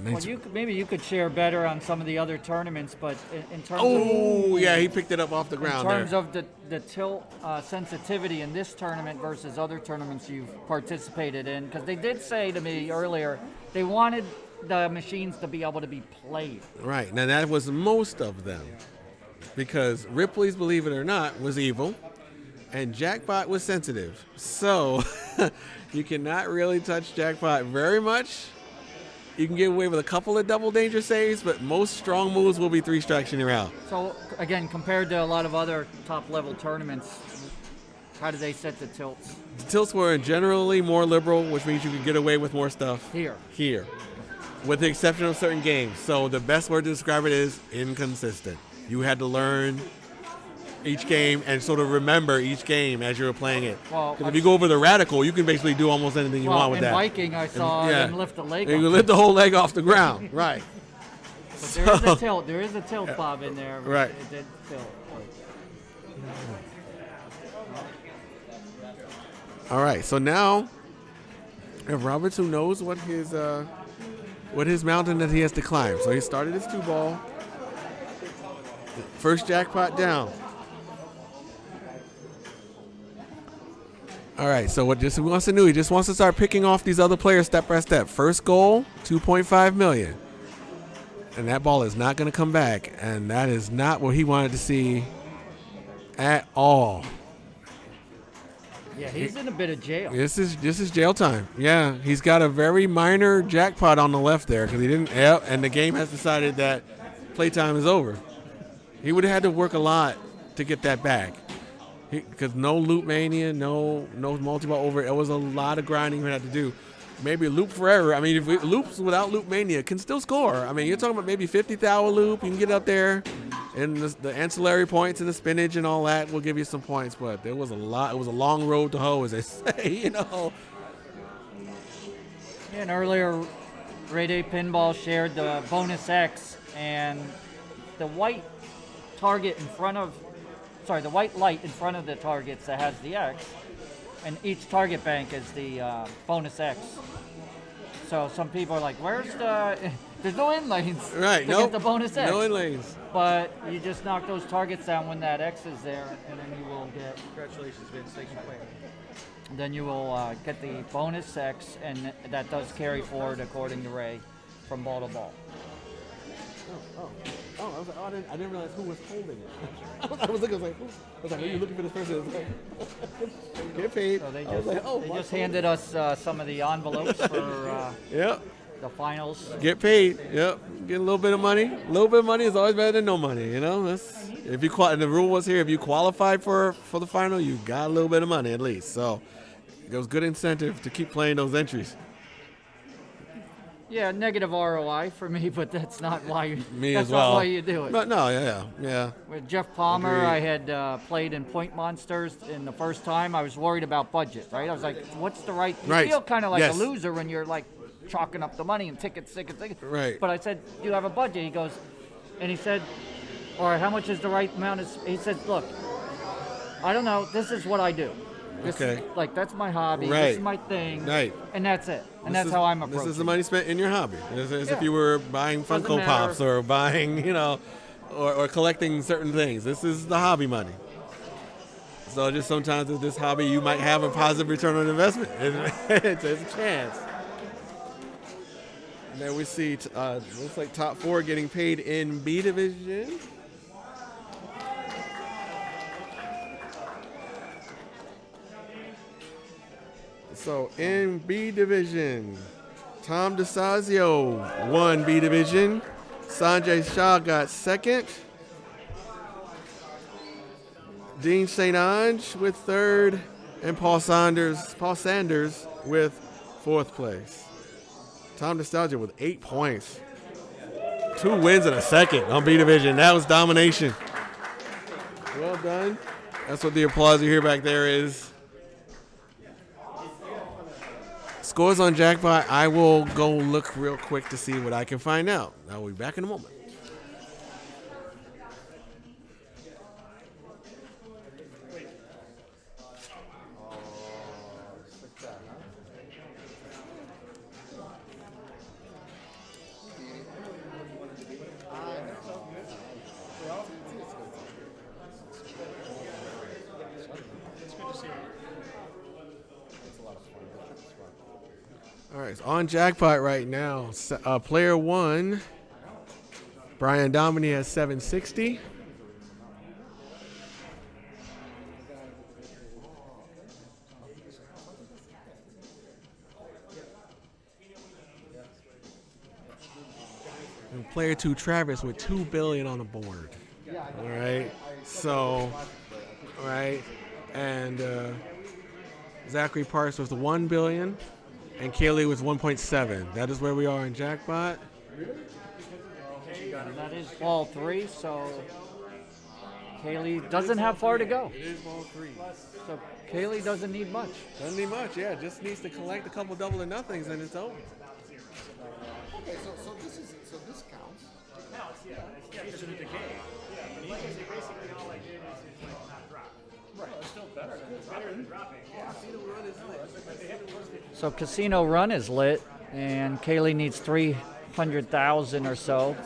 Well, maybe you could share better on some of the other tournaments, but in terms of yeah, he picked it up off the ground. In terms of the tilt sensitivity in this tournament versus other tournaments you've participated in, because they did say to me earlier they wanted the machines to be able to be played. Right. Now that was most of them, because Ripley's, believe it or not, was evil, and Jackpot was sensitive. So you cannot really touch Jackpot very much. You can get away with a couple of double danger saves, but most strong moves will be 3 strikes and you're out. So, again, compared to a lot of other top-level tournaments, how do they set the tilts? The tilts were generally more liberal, which means you can get away with more stuff. Here. With the exception of certain games. So the best word to describe it is inconsistent. You had to learn each game and sort of remember each game as you're playing it. Well, Because if you go over the radical, you can basically do almost anything you want with in that. Viking, I saw yeah. them lift the leg. You up. can lift the whole leg off the ground, right? But there is a tilt. There is a tilt, Bob, in there. Right. It did tilt. All right, so now, if Roberts, who knows what his mountain that he has to climb. So he started his 2-ball. First jackpot down. All right, so what he wants to do, he just wants to start picking off these other players step by step. First goal, $2.5 million. And that ball is not going to come back. And that is not what he wanted to see at all. Yeah, he's in a bit of jail. This is jail time. Yeah, he's got a very minor jackpot on the left there because he didn't. Yep, and the game has decided that playtime is over. He would have had to work a lot to get that back because no loop mania, no multi-ball over. It was a lot of grinding he had to do. Maybe loop forever. I mean, if loops without loop mania can still score. I mean, you're talking about maybe 50th hour loop. You can get up there, and the ancillary points and the spinach and all that will give you some points. But there was a lot. It was a long road to hoe, as they say. You know. Yeah, and earlier, Ray Day Pinball shared the bonus X and the white target in front of, the white light in front of the targets that has the X. And each target bank is the bonus X. So some people are like, where's there's no in lanes Right, to get the bonus X. No in lanes. But you just knock those targets down when that X is there, and then you will get, Congratulations, Vince. Thanks for playing. then you will get the bonus X, and that does carry forward according to Ray from ball to ball. Oh, I was like, I didn't realize who was holding it. I was looking, are you looking for this person? Like, get paid. So they I was just, like, oh, they what? just handed us some of the envelopes for Yep. the finals. Get paid. Yep. Get a little bit of money. A little bit of money is always better than no money. You know, that's if you and the rule was here, if you qualified for the final, you got a little bit of money at least. So it was good incentive to keep playing those entries. Yeah, negative ROI for me, but that's not why you. Me that's as well. not why you do it. But no, yeah. With Jeff Palmer, Agreed. I had played in Point Monsters, and the first time I was worried about budget. Right, I was like, "What's the right?" You Right. feel kind of like Yes. a loser when you're like chalking up the money and tickets. Right. But I said, "Do you have a budget?" He goes, and he said, "All right, how much is the right amount?" He said, "Look, I don't know. This is what I do. This Okay. is, like that's my hobby. Right. This is my thing. Right. And that's it. And This that's is- how I'm approaching. This is the money spent in your hobby. It's as if Yeah. you were buying Doesn't Funko matter. Pops or buying, or collecting certain things. This is the hobby money. So just sometimes with this hobby, you might have a positive return on investment. There's a chance. And then we see, looks like top 4 getting paid in B division. So in B division, Tom DeSazio won B division. Sanjay Shah got second. Dean St. Ange with third, and Paul Sanders with fourth place. Tom DeSazio with 8 points. 2 wins and a second on B division. That was domination. Well done. That's what the applause you hear back there is. Scores on Jackpot, I will go look real quick to see what I can find out. I'll be back in a moment. All right, so on Jackpot right now, player 1, Brian Domini has 760. And player 2, Travis, with $2 billion on the board. All right, so, all right, and Zachary Parks with $1 billion. And Kaylee was 1.7. That is where we are in Jackpot. And that is ball 3, so Kaylee doesn't have far to go. It is ball 3. So Kaylee doesn't need much. Doesn't need much, yeah. Just needs to collect a couple double or nothings and it's over. Okay, so this counts. Yeah, because of the decay. Yeah, basically all I did is like not drop. Right. It's still better than dropping. Yeah. So Casino Run is lit, and Kaylee needs 300,000 or so.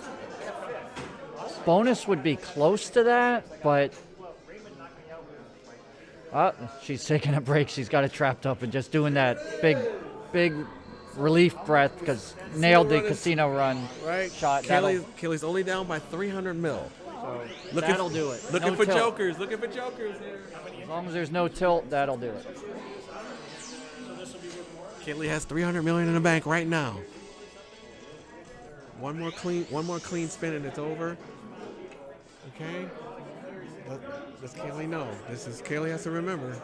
Bonus would be close to that, but she's taking a break. She's got it trapped up and just doing that big relief breath because nailed the Casino Run Right. shot. Kaylee's only down by 300 mil. That'll do it. Looking No for tilt. jokers. Looking for jokers here. As long as there's no tilt, that'll do it. Kaylee has 300 million in the bank right now. One more clean spin and it's over. Okay. Does Kaylee know? Kaylee has to remember.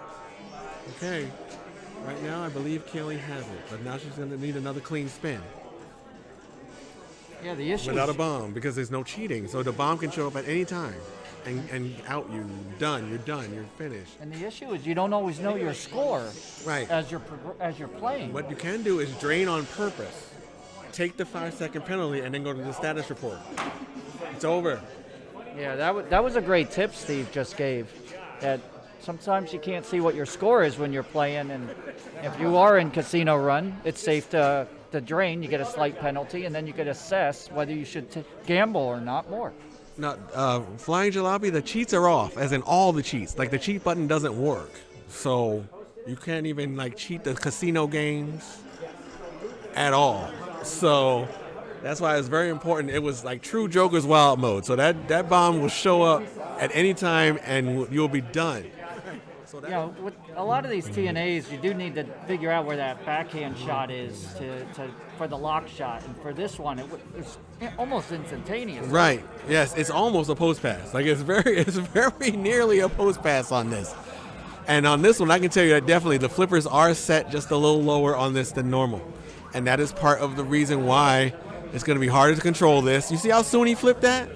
Okay. Right now, I believe Kaylee has it, but now she's going to need another clean spin Yeah, the issue without a is bomb because there's no cheating. So the bomb can show up at any time and out you. Done. You're done. You're finished. and the issue is you don't always know your score Right. as you're playing. What you can do is drain on purpose. Take the 5-second penalty and then go to the status report. It's over. Yeah, that was a great tip Steve just gave. That sometimes you can't see what your score is when you're playing, and if you are in Casino Run, it's safe to drain. You get a slight penalty, and then you can assess whether you should gamble or not more. Now, Flying Jalopy, the cheats are off, as in all the cheats. Like the cheat button doesn't work, so you can't even like cheat the casino games at all. So that's why it's very important. It was like true Joker's wild mode. So that bomb will show up at any time and you'll be done. So You know, with a lot of these TNAs, you do need to figure out where that backhand shot is for the lock shot. And for this one, it's almost instantaneous. Right. Yes, it's almost a post pass. Like it's very nearly a post pass on this. And on this one, I can tell you that definitely the flippers are set just a little lower on this than normal. And that is part of the reason why it's going to be harder to control this. You see how soon he flipped that?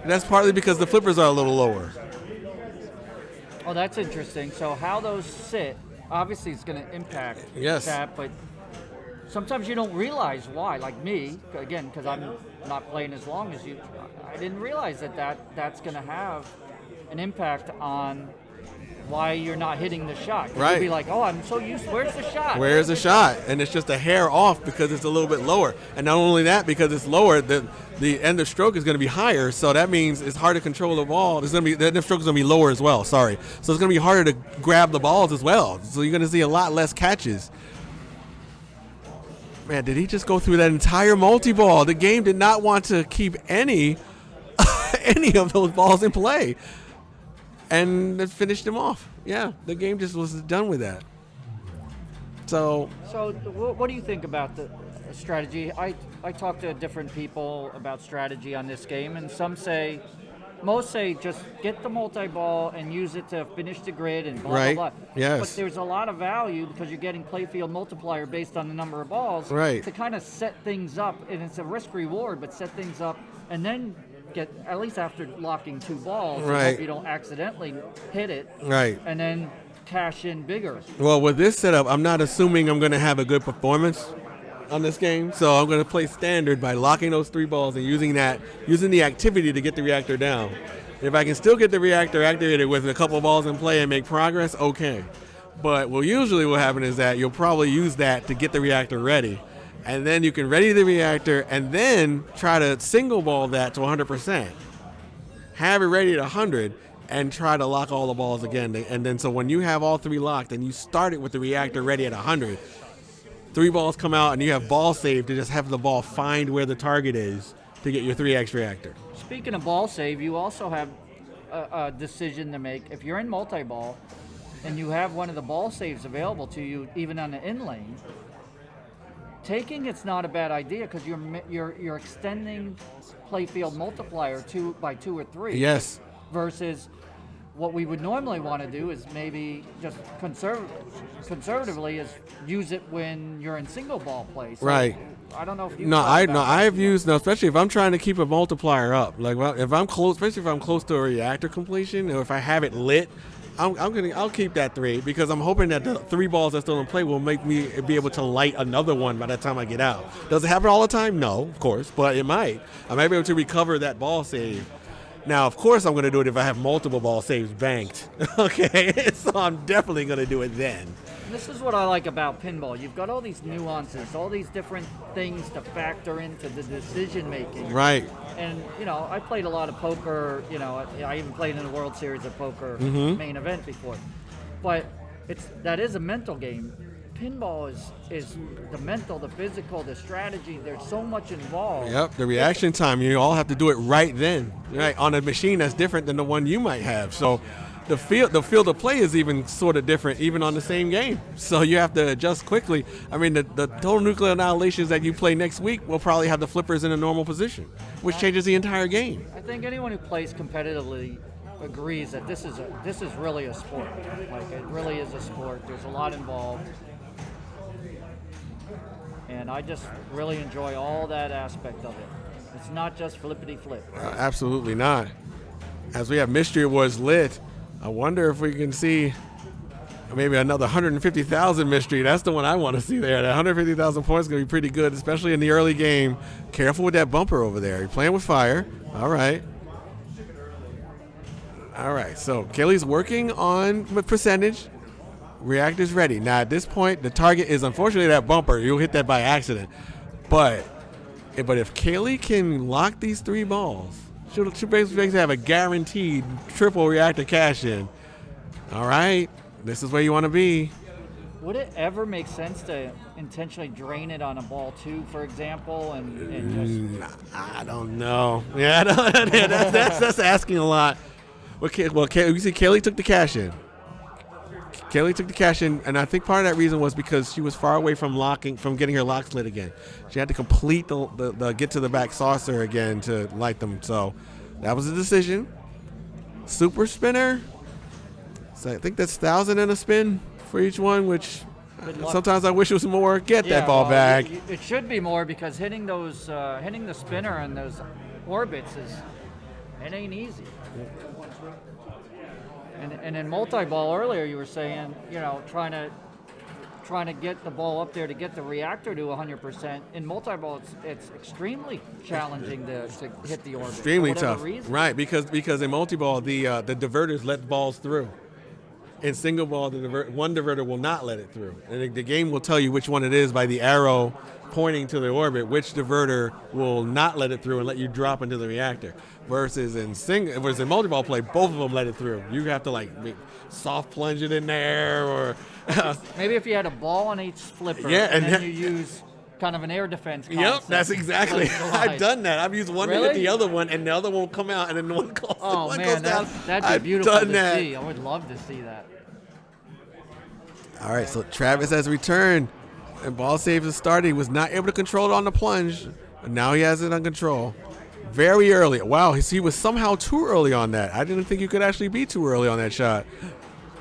And that's partly because the flippers are a little lower. Oh, that's interesting. So how those sit, obviously it's going to impact Yes. that, but sometimes you don't realize why. Like me, again, because I'm not playing as long as you, I didn't realize that's going to have an impact on why you're not hitting the shot. 'Cause Right. You'll be like, oh, I'm so used. Where's the shot? Where's the shot? And it's just a hair off because it's a little bit lower. And not only that, because it's lower, the end of stroke is going to be higher. So that means it's hard to control the ball. The end of stroke is going to be lower as well. Sorry. So it's going to be harder to grab the balls as well. So you're going to see a lot less catches. Man, did he just go through that entire multi-ball? The game did not want to keep any of those balls in play. And it finished him off. Yeah, the game just was done with that. So what do you think about the strategy? I talk to different people about strategy on this game, and most say just get the multi-ball and use it to finish the grid and blah, Right. blah, blah. Yes. But there's a lot of value because you're getting playfield multiplier based on the number of balls Right. to kind of set things up, and it's a risk-reward, but set things up and then get, at least after locking 2 balls, you Right. hope you don't accidentally hit it, right. and then cash in bigger. Well, with this setup, I'm not assuming I'm going to have a good performance on this game. So I'm going to play standard by locking those 3 balls and using the activity to get the reactor down. If I can still get the reactor activated with a couple balls in play and make progress, okay. But what usually will happen is that you'll probably use that to get the reactor ready. And then you can ready the reactor and then try to single ball that to 100%. Have it ready at 100 and try to lock all the balls again. And then so when you have all 3 locked and you start it with the reactor ready at 100, 3 balls come out and you have ball save to just have the ball find where the target is to get your 3x reactor. Speaking of ball save, you also have a decision to make. If you're in multi-ball and you have one of the ball saves available to you, even on the in lane, taking it's not a bad idea because you're extending playfield multiplier by 2 or 3. Yes. Versus what we would normally want to do is maybe just conservatively is use it when you're in single ball play. So Right. I don't know if you. No, thought about that. I've used especially if I'm trying to keep a multiplier up. Like, well, if I'm close, especially if I'm close to a reactor completion, or if I have it lit, I'll keep that 3 because I'm hoping that the 3 balls that's still in play will make me be able to light another one by the time I get out. Does it happen all the time? No, of course, but it might. I might be able to recover that ball save. Now, of course, I'm going to do it if I have multiple ball saves banked. Okay, so I'm definitely going to do it then. This is what I like about pinball. You've got all these nuances, all these different things to factor into the decision making. Right. And I played a lot of poker. I even played in the World Series of Poker main event before. But that is a mental game. Pinball is the mental, the physical, the strategy. There's so much involved. Yep, the reaction time. You all have to do it right then. Right on a machine that's different than the one you might have. So the field of play is even sort of different, even on the same game. So you have to adjust quickly. I mean, the total nuclear annihilations that you play next week will probably have the flippers in a normal position, which changes the entire game. I think anyone who plays competitively agrees that this is really a sport. Like, it really is a sport. There's a lot involved. And I just really enjoy all that aspect of it. It's not just flippity flip. Absolutely not. As we have Mystery Awards lit, I wonder if we can see maybe another 150,000 Mystery. That's the one I want to see there. That 150,000 points is going to be pretty good, especially in the early game. Careful with that bumper over there. You're playing with fire. All right. All right, so Kelly's working on the percentage. Reactor's ready. Now, at this point, the target is unfortunately that bumper. You'll hit that by accident. But if Kaylee can lock these 3 balls, she'll basically have a guaranteed triple reactor cash in. All right, this is where you want to be. Would it ever make sense to intentionally drain it on a ball 2, for example, and just... I don't know. Yeah, that's asking a lot. Well, you see, Kaylee took the cash in. Kelly took the cash in, and I think part of that reason was because she was far away from getting her locks lit again. She had to complete the get to the back saucer again to light them. So that was the decision. Super spinner. So I think that's 1,000 in a spin for each one, which sometimes I wish it was more. Get that ball back. It should be more because hitting the spinner and those orbits it ain't easy. And in multi-ball earlier, you were saying, trying to get the ball up there to get the reactor to 100%. In multi-ball, it's extremely challenging to hit the orbit. Extremely tough, reason. right? Because in multi-ball, the diverters let balls through. In single ball, one diverter will not let it through, and the game will tell you which one it is by the arrow pointing to the orbit. Which diverter will not let it through and let you drop into the reactor. Versus in multi-ball play, both of them let it through. You have to soft plunge it in there, or maybe if you had a ball on each flipper, and then you use kind of an air defense concept. Yep, that's exactly. I've done that. I've used one to hit the other one, and the other one will come out, and then one goes. Oh man, down. that'd be beautiful to see. I would love to see that. All right, so Travis has returned, and ball saves is started. He was not able to control it on the plunge, but now he has it on control. Very early. Wow, he was somehow too early on that. I didn't think you could actually be too early on that shot.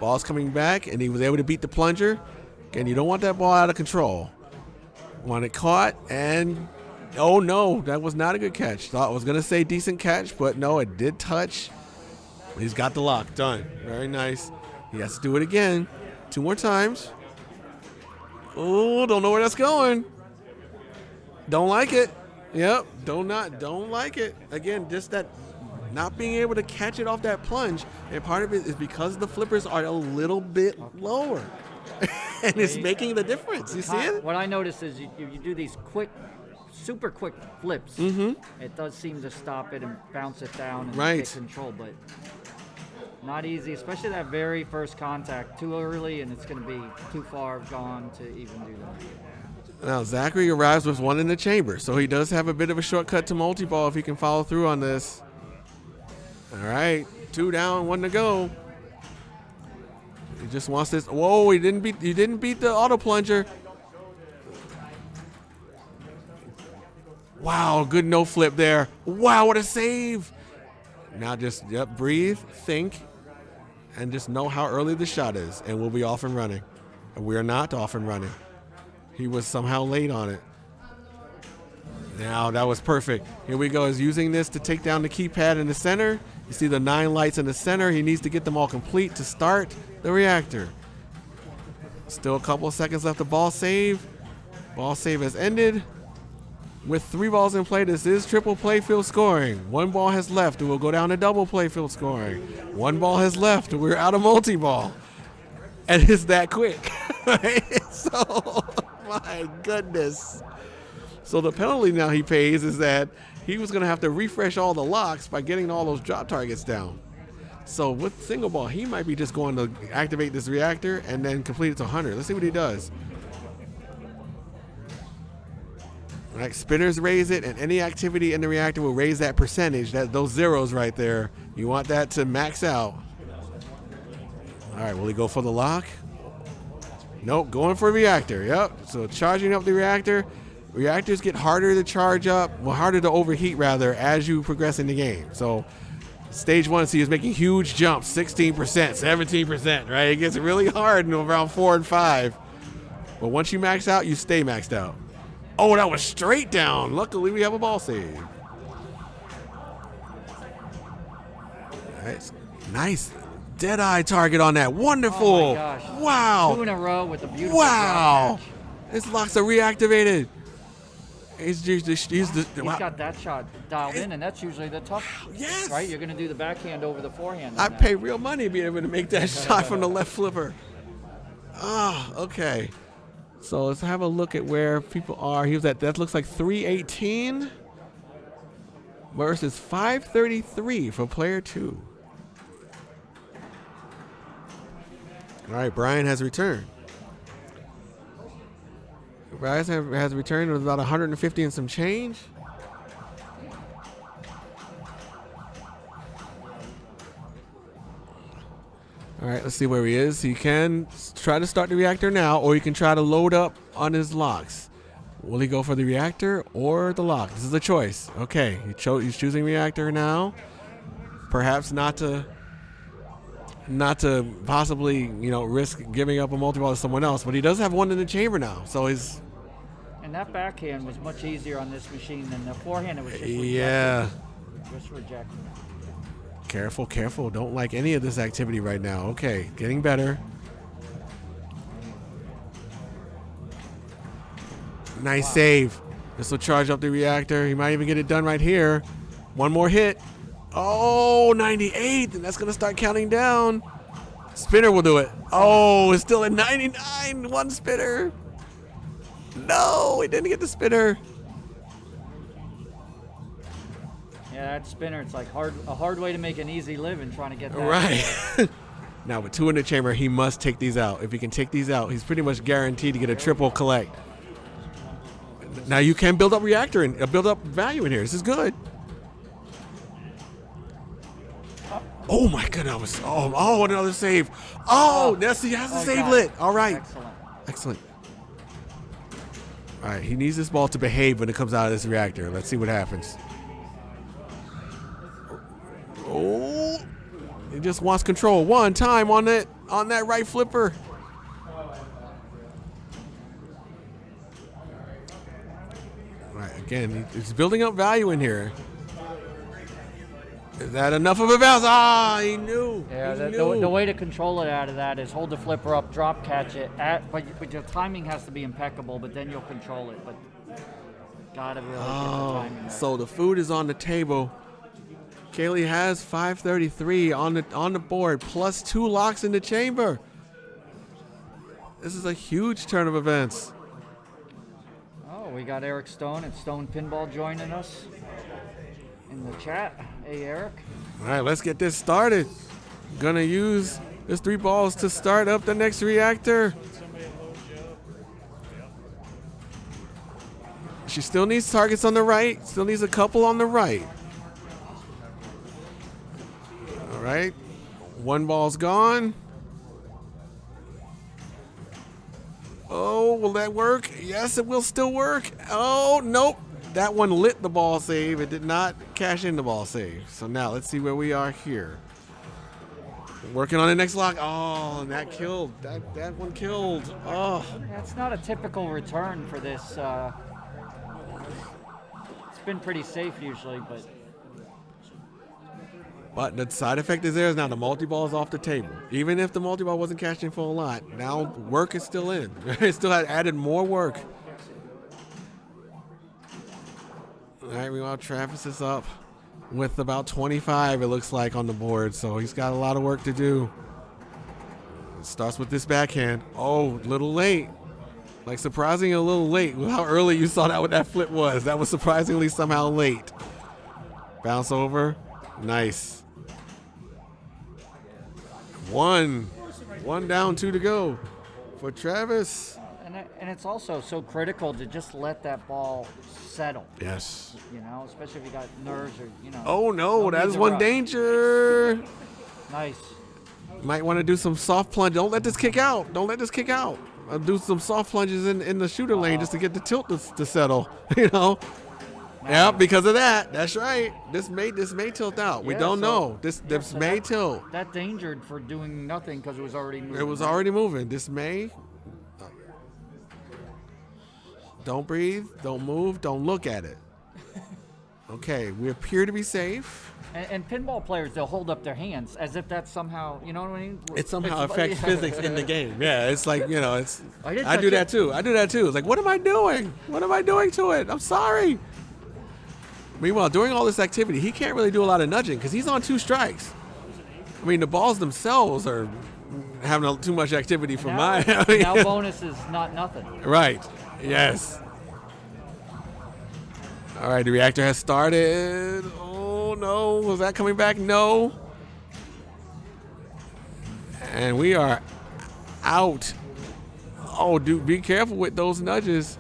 Ball's coming back, and he was able to beat the plunger. Again, you don't want that ball out of control. Want it caught, and oh no, that was not a good catch. Thought I was going to say decent catch, but no, it did touch. He's got the lock. Done. Very nice. He has to do it again. 2 more times. Oh, don't know where that's going. Don't like it. Yep, don't like it. Again, just that not being able to catch it off that plunge, and part of it is because the flippers are a little bit lower, and it's making the difference. You see it? What I notice is you do these super quick flips. Mm-hmm. It does seem to stop it and bounce it down and get control, but not easy, especially that very first contact. Too early, and it's going to be too far gone to even do that. Now, Zachary arrives with 1 in the chamber, so he does have a bit of a shortcut to multi-ball if he can follow through on this. All right, 2 down, 1 to go. He just wants this. Whoa, he didn't beat the auto plunger. Wow, good no flip there. Wow, what a save. Now just breathe, think. and just know how early the shot is, and we'll be off and running. And we are not off and running. He was somehow late on it. Now that was perfect. Here we go. He's using this to take down the keypad in the center. You see the 9 lights in the center. He needs to get them all complete to start the reactor. Still a couple of seconds left to ball save. Ball save has ended. With 3 balls in play, this is triple playfield scoring. 1 ball has left. It will go down to double playfield scoring. 1 ball has left. We're out of multi-ball. And it's that quick. Right? So, my goodness. So the penalty now he pays is that he was going to have to refresh all the locks by getting all those drop targets down. So with single ball, he might be just going to activate this reactor and then complete it to 100. Let's see what he does. All right, spinners raise it, and any activity in the reactor will raise that percentage, those zeros right there. You want that to max out. All right, will he go for the lock? Nope, going for reactor. Yep, so charging up the reactor. Reactors get harder to charge up, well, harder to overheat rather, as you progress in the game. So stage 1, see, is making huge jumps, 16%, 17%, right? It gets really hard in around 4 and 5. But once you max out, you stay maxed out. Oh, that was straight down. Luckily, we have a ball save. Nice. Nice. Dead-eye target on that. Wonderful. Oh, my gosh. Wow. 2 in a row with a beautiful Wow. drop catch. His locks are reactivated. He's He's got that shot dialed in, and that's usually the tough. Yes. Right? You're going to do the backhand over the forehand. on I that. pay real money being able to make that shot from the left flipper. Ah, okay. So let's have a look at where people are. He was at, that looks like 318 versus 533 for player 2. All right, Brian has returned. Brian has returned with about 150 and some change. All right, let's see where he is. He can try to start the reactor now, or he can try to load up on his locks. Will he go for the reactor or the lock? This is a choice. Okay, he's choosing reactor now. Perhaps not to possibly, risk giving up a multi-ball to someone else, but he does have one in the chamber now, so he's... And that backhand was much easier on this machine than the forehand. It was just rejected. Yeah. Just rejected. Careful, careful. Don't like any of this activity right now. Okay, getting better. Nice save. This will charge up the reactor. He might even get it done right here. One more hit. Oh, 98. And that's going to start counting down. Spinner will do it. Oh, it's still at 99. One spinner. No, he didn't get the spinner. Yeah, that spinner, it's like a hard way to make an easy living trying to get that. Right. Now, with 2 in the chamber, he must take these out. If he can take these out, he's pretty much guaranteed to get a triple collect. Now you can build up reactor and build up value in here. This is good. Oh my goodness! Oh, another save! Oh, that's he has the save got lit. it. All right, Excellent. All right, he needs this ball to behave when it comes out of this reactor. Let's see what happens. Oh, he just wants control one time on that right flipper. All right, again, he's building up value in here. Is that enough of a bounce? Ah, he knew. Yeah, He the knew. way to control it out of that is hold the flipper up, drop catch it, but your timing has to be impeccable, but then you'll control it. But gotta really get the timing right. So the food is on the table. Kaylee has 533 on the board, plus 2 locks in the chamber. This is a huge turn of events. Oh, we got Eric Stone and Stone Pinball joining us in the chat. Hey, Eric. All right, let's get this started. Gonna use this 3 balls to start up the next reactor. She still needs targets on the right. Still needs a couple on the right. All right. 1 ball's gone. Oh, will that work? Yes, it will still work. Oh, nope. That one lit the ball save. It did not cash in the ball save. So now let's see where we are here. Working on the next lock. Oh, and that killed. That one killed. Oh. That's not a typical return for this. It's been pretty safe usually, but But the side effect is there is now the multi-ball is off the table. Even if the multi-ball wasn't cashed in for a lot, now work is still in. It still had added more work. All right, meanwhile, Travis is up with about 25, it looks like, on the board. So he's got a lot of work to do. It starts with this backhand. Oh, a little late. Like, surprisingly a little late with how early you saw that what that flip was. That was surprisingly somehow late. Bounce over. Nice. One down, 2 to go for Travis. and it's also so critical to just let that ball settle. Yes. You know, especially if you got nerves or Oh no, that need is to one rush. danger. Nice. Might want to do some soft plunge. Don't let this kick out. Don't let this kick out. I'll do some soft plunges in the shooter lane just to get the tilt to settle. You know. Yeah, because of that. That's right. This may tilt out. We Yeah, don't so- know. This so may that- tilt. That dangered for doing nothing because it was already moving. It was already moving. This may. Don't breathe. Don't move. Don't look at it. Okay, we appear to be safe. And pinball players, they'll hold up their hands as if that's somehow, you know what I mean? It somehow affects physics in the game. Yeah, it's like, it's. I didn't I touch do that it. too. I do that too. It's like, what am I doing? What am I doing to it? I'm sorry. Meanwhile, during all this activity, he can't really do a lot of nudging because he's on 2 strikes. I mean, the balls themselves are having too much activity for my. Now bonus is not nothing. Right. Yes. All right, the reactor has started. Oh, no. Was that coming back? No. And we are out. Oh, dude, be careful with those nudges.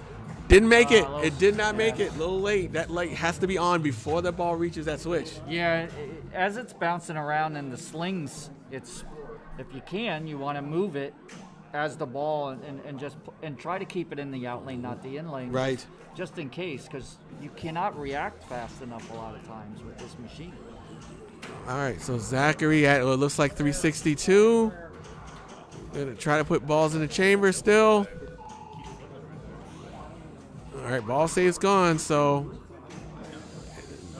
Didn't make it. It did not make it. A little late. That light has to be on before the ball reaches that switch. Yeah, as it's bouncing around in the slings, it's, if you can, you want to move it as the ball and try to keep it in the out lane, not the in lane. Right. Just in case, because you cannot react fast enough a lot of times with this machine. All right, so Zachary at what looks like 362. Gonna try to put balls in the chamber still. All right, ball save's gone, so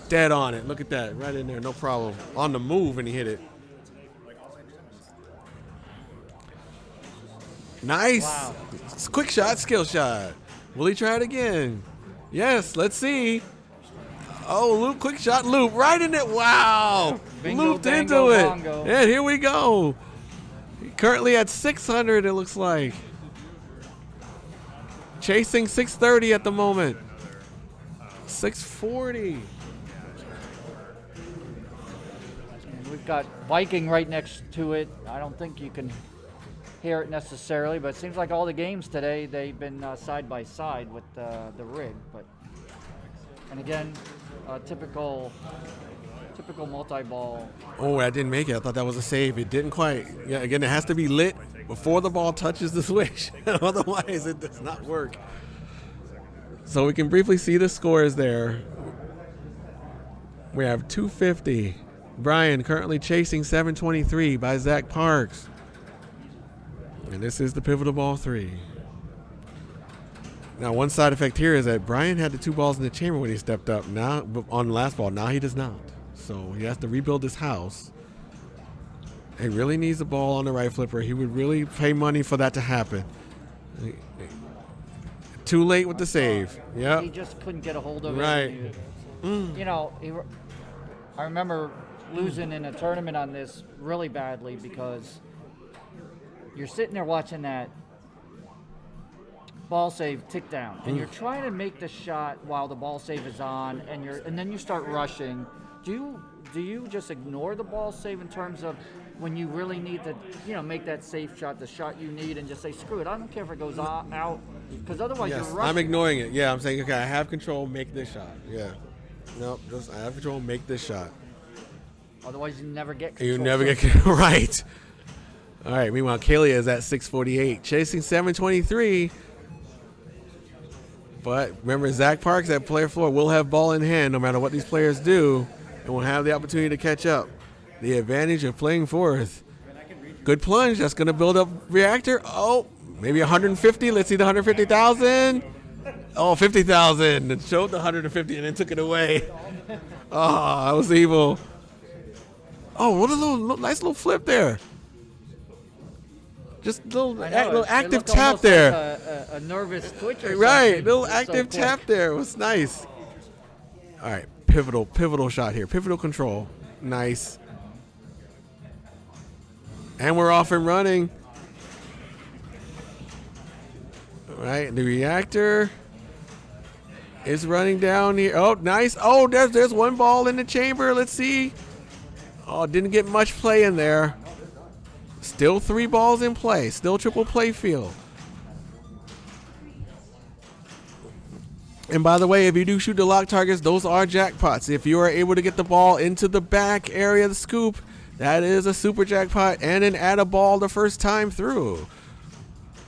dead on it. Look at that, right in there, no problem. On the move, and he hit it. Nice. Wow. Quick shot, skill shot. Will he try it again? Yes, let's see. Oh, loop, quick shot, loop, right in it. Wow. Bingo, Looped bango, into it. bongo. And here we go. Currently at 600, it looks like. Chasing 630 at the moment. 640. We've got Viking right next to it. I don't think you can hear it necessarily, but it seems like all the games today, they've been side by side with the rig. And again, typical multi-ball. Oh, I didn't make it. I thought that was a save. It didn't quite. Yeah, again, it has to be lit before the ball touches the switch. Otherwise, it does not work. So we can briefly see the scores there. We have 250. Brian currently chasing 723 by Zach Parks. And this is the pivotal ball 3. Now, one side effect here is that Brian had the 2 balls in the chamber when he stepped up. Now, on the last ball, now he does not. So he has to rebuild his house. He really needs the ball on the right flipper. He would really pay money for that to happen. Too late with the save. He Yep. just couldn't get a hold of it. Right. You know, I remember losing in a tournament on this really badly because you're sitting there watching that ball save tick down, and you're trying to make the shot while the ball save is on, and then you start rushing. Do you just ignore the ball save in terms of when you really need to, make that safe shot, the shot you need, and just say, screw it, I don't care if it goes out, because otherwise Yes, you're rushing. I'm ignoring it. Yeah, I'm saying, okay, I have control, make this shot. Yeah. Nope, just I have control, make this shot. Otherwise you never get And you control. never get right. All right, meanwhile, Kalia is at 648, chasing 723. But remember, Zach Parks at player floor will have ball in hand no matter what these players do, and will have the opportunity to catch up. The advantage of playing fourth Good plunge. That's going to build up reactor. Oh, maybe 150. Let's see the 150,000. Oh, 50,000. It showed the 150 and then took it away. Oh, that was evil. Oh, what a nice little flip there. Just a little active tap almost there. Like a nervous twitch or Right, something. little It's active so tap quick. there. It was nice. All right, pivotal shot here. Pivotal control. Nice. And we're off and running. All right, the reactor is running down here. Oh, nice. Oh, there's one ball in the chamber. Let's see. Oh, didn't get much play in there. Still 3 balls in play. Still triple play field. And by the way, if you do shoot the lock targets, those are jackpots. If you are able to get the ball into the back area of the scoop, that is a super jackpot and then add a ball the first time through.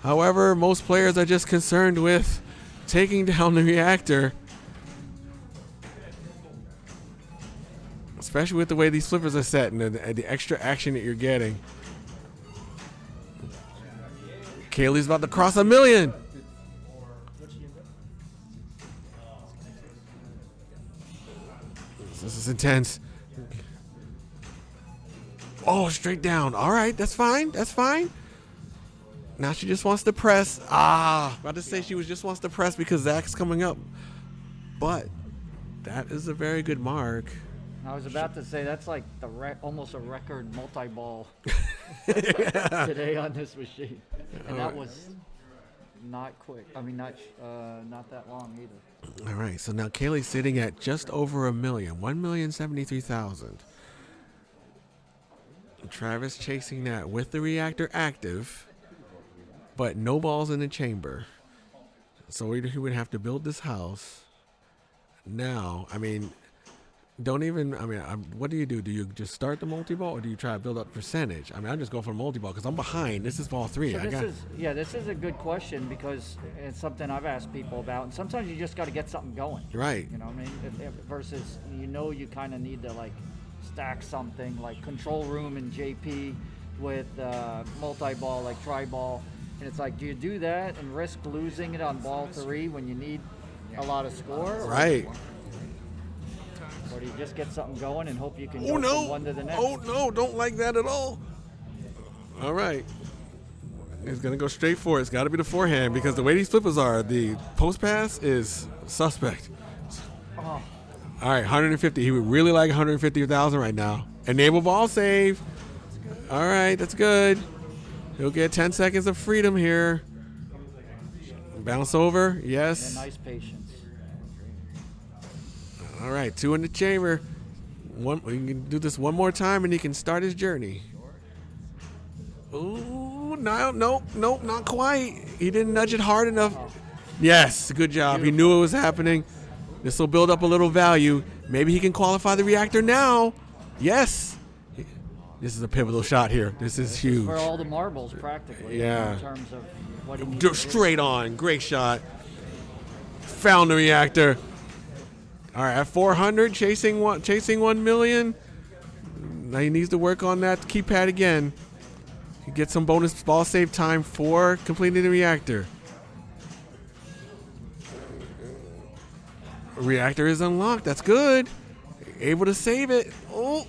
However, most players are just concerned with taking down the reactor. Especially with the way these flippers are set and the extra action that you're getting. Kaylee's about to cross 1 million. This is intense. Oh, straight down. All right, that's fine. That's fine. Now she just wants to press. About to say she just wants to press because Zach's coming up. But that is a very good mark. I was about to say that's like almost a record multi-ball today on this machine, and that was not quick. I mean, not that long either. All right, so now Kaylee's sitting at just over 1 million, 1,073,000. Travis chasing that with the reactor active, but no balls in the chamber. So he would have to build this house. Now, I mean, what do you do? Do you just start the multi-ball or do you try to build up percentage? I mean, I'm just going for multi-ball because I'm behind. This is ball 3. So this is a good question because it's something I've asked people about, and sometimes you just got to get something going. Right. You know what I mean? Versus, you kind of need to like stack something like control room and JP with multi-ball like tri-ball, and it's like, do you do that and risk losing it on ball 3 when you need a lot of score? Right. Or do you just get something going and hope you can Oh, go no. from one to the next? Oh, no. Don't like that at all. All right. He's going to go straight for it. It's got to be the forehand because the way these flippers are, the post pass is suspect. Oh. All right, 150. He would really like 150,000 right now. Enable ball save. All right, that's good. He'll get 10 seconds of freedom here. Bounce over. Yes. Yeah, nice patience. All right, 2 in the chamber. We can do this one more time, and he can start his journey. Ooh, no, not quite. He didn't nudge it hard enough. Yes, good job. He knew it was happening. This will build up a little value. Maybe he can qualify the reactor now. Yes. This is a pivotal shot here. This is huge. For all the marbles, practically. Yeah. In terms of what he needs to do. Straight on. Great shot. Found the reactor. All right, at 400, chasing 1 million. Now he needs to work on that keypad again. Get some bonus ball save time for completing the reactor. Reactor is unlocked. That's good. Able to save it. Oh,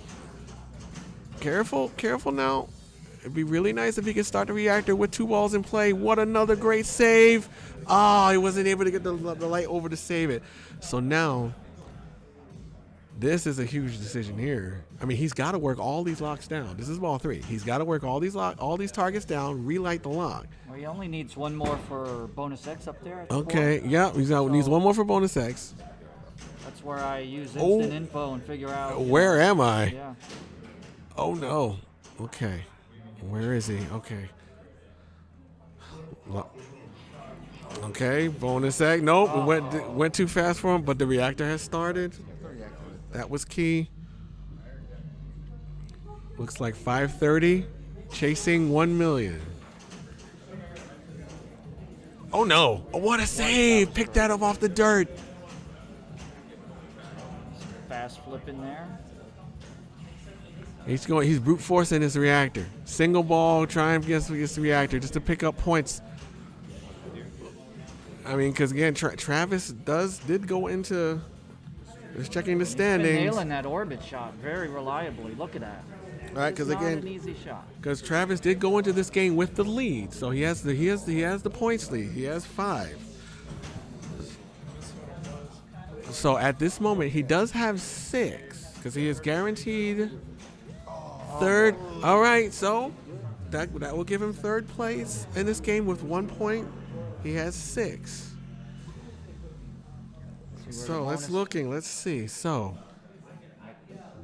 careful now. It'd be really nice if he could start the reactor with 2 balls in play. What another great save. He wasn't able to get the light over to save it. So now, this is a huge decision here. I mean, he's got to work all these locks down. This is ball 3. He's got to work all these targets down, relight the lock. Well, he only needs one more for bonus X up there. Okay, yeah, needs one more for bonus X. That's where I use instant info and figure out. Where am I? Yeah. Oh no. Okay. Where is he? Okay. Okay, bonus X. Nope, it went too fast for him, but the reactor has started. That was key. Looks like 530, chasing 1 million. Oh no! Oh, what a save! Pick that up off the dirt. Fast flip in there. He's brute forcing this reactor. Single ball, trying against the reactor just to pick up points. I mean, because again, Travis did go into just checking the Been standings. nailing that orbit shot very reliably. Look at that. Right, because It's not again, an easy shot. because Travis did go into this game with the lead, so he has the points lead. He has 5. So at this moment, he does have 6 because he is guaranteed third. All right, so that will give him third place in this game with 1 point. He has 6. So let's see. So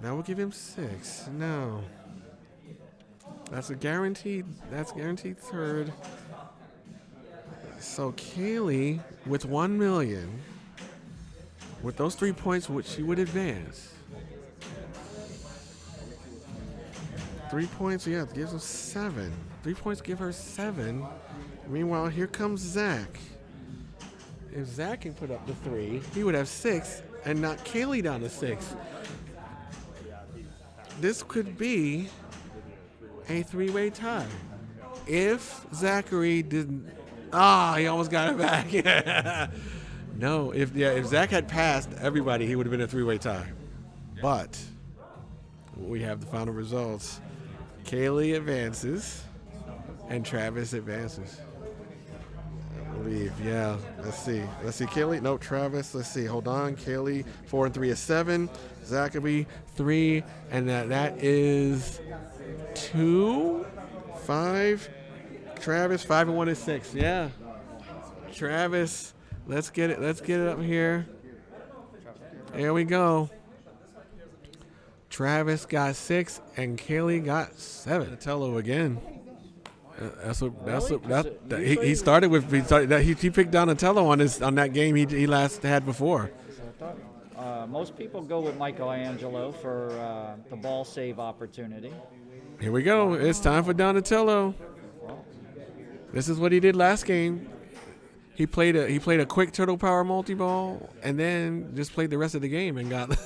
now we'll give him 6. No. That's guaranteed third. So Kaylee with 1 million. With those 3 points, which she would advance. 3 points, yeah, gives her 7. 3 points give her 7. Meanwhile, here comes Zach. If Zach can put up the 3, he would have 6 and knock Kaylee down to 6. This could be a 3-way tie. If Zachary didn't... he almost got it back. No, if Zach had passed everybody, he would have been a 3-way tie. But we have the final results. Kaylee advances, and Travis advances. I believe, yeah. Let's see, Kaylee. No, Travis. Let's see. Hold on. Kaylee 4 and 3 is 7. Zachary 3, and that is 2, 5. Travis 5 and 1 is 6. Yeah. Travis. Let's get it up here. There we go. Travis got 6 and Kaylee got 7. Donatello again. He started with he picked Donatello on that game he last had before. Most people go with Michelangelo for the ball save opportunity. Here we go. It's time for Donatello. This is what he did last game. He played a quick turtle power multi-ball and then just played the rest of the game and got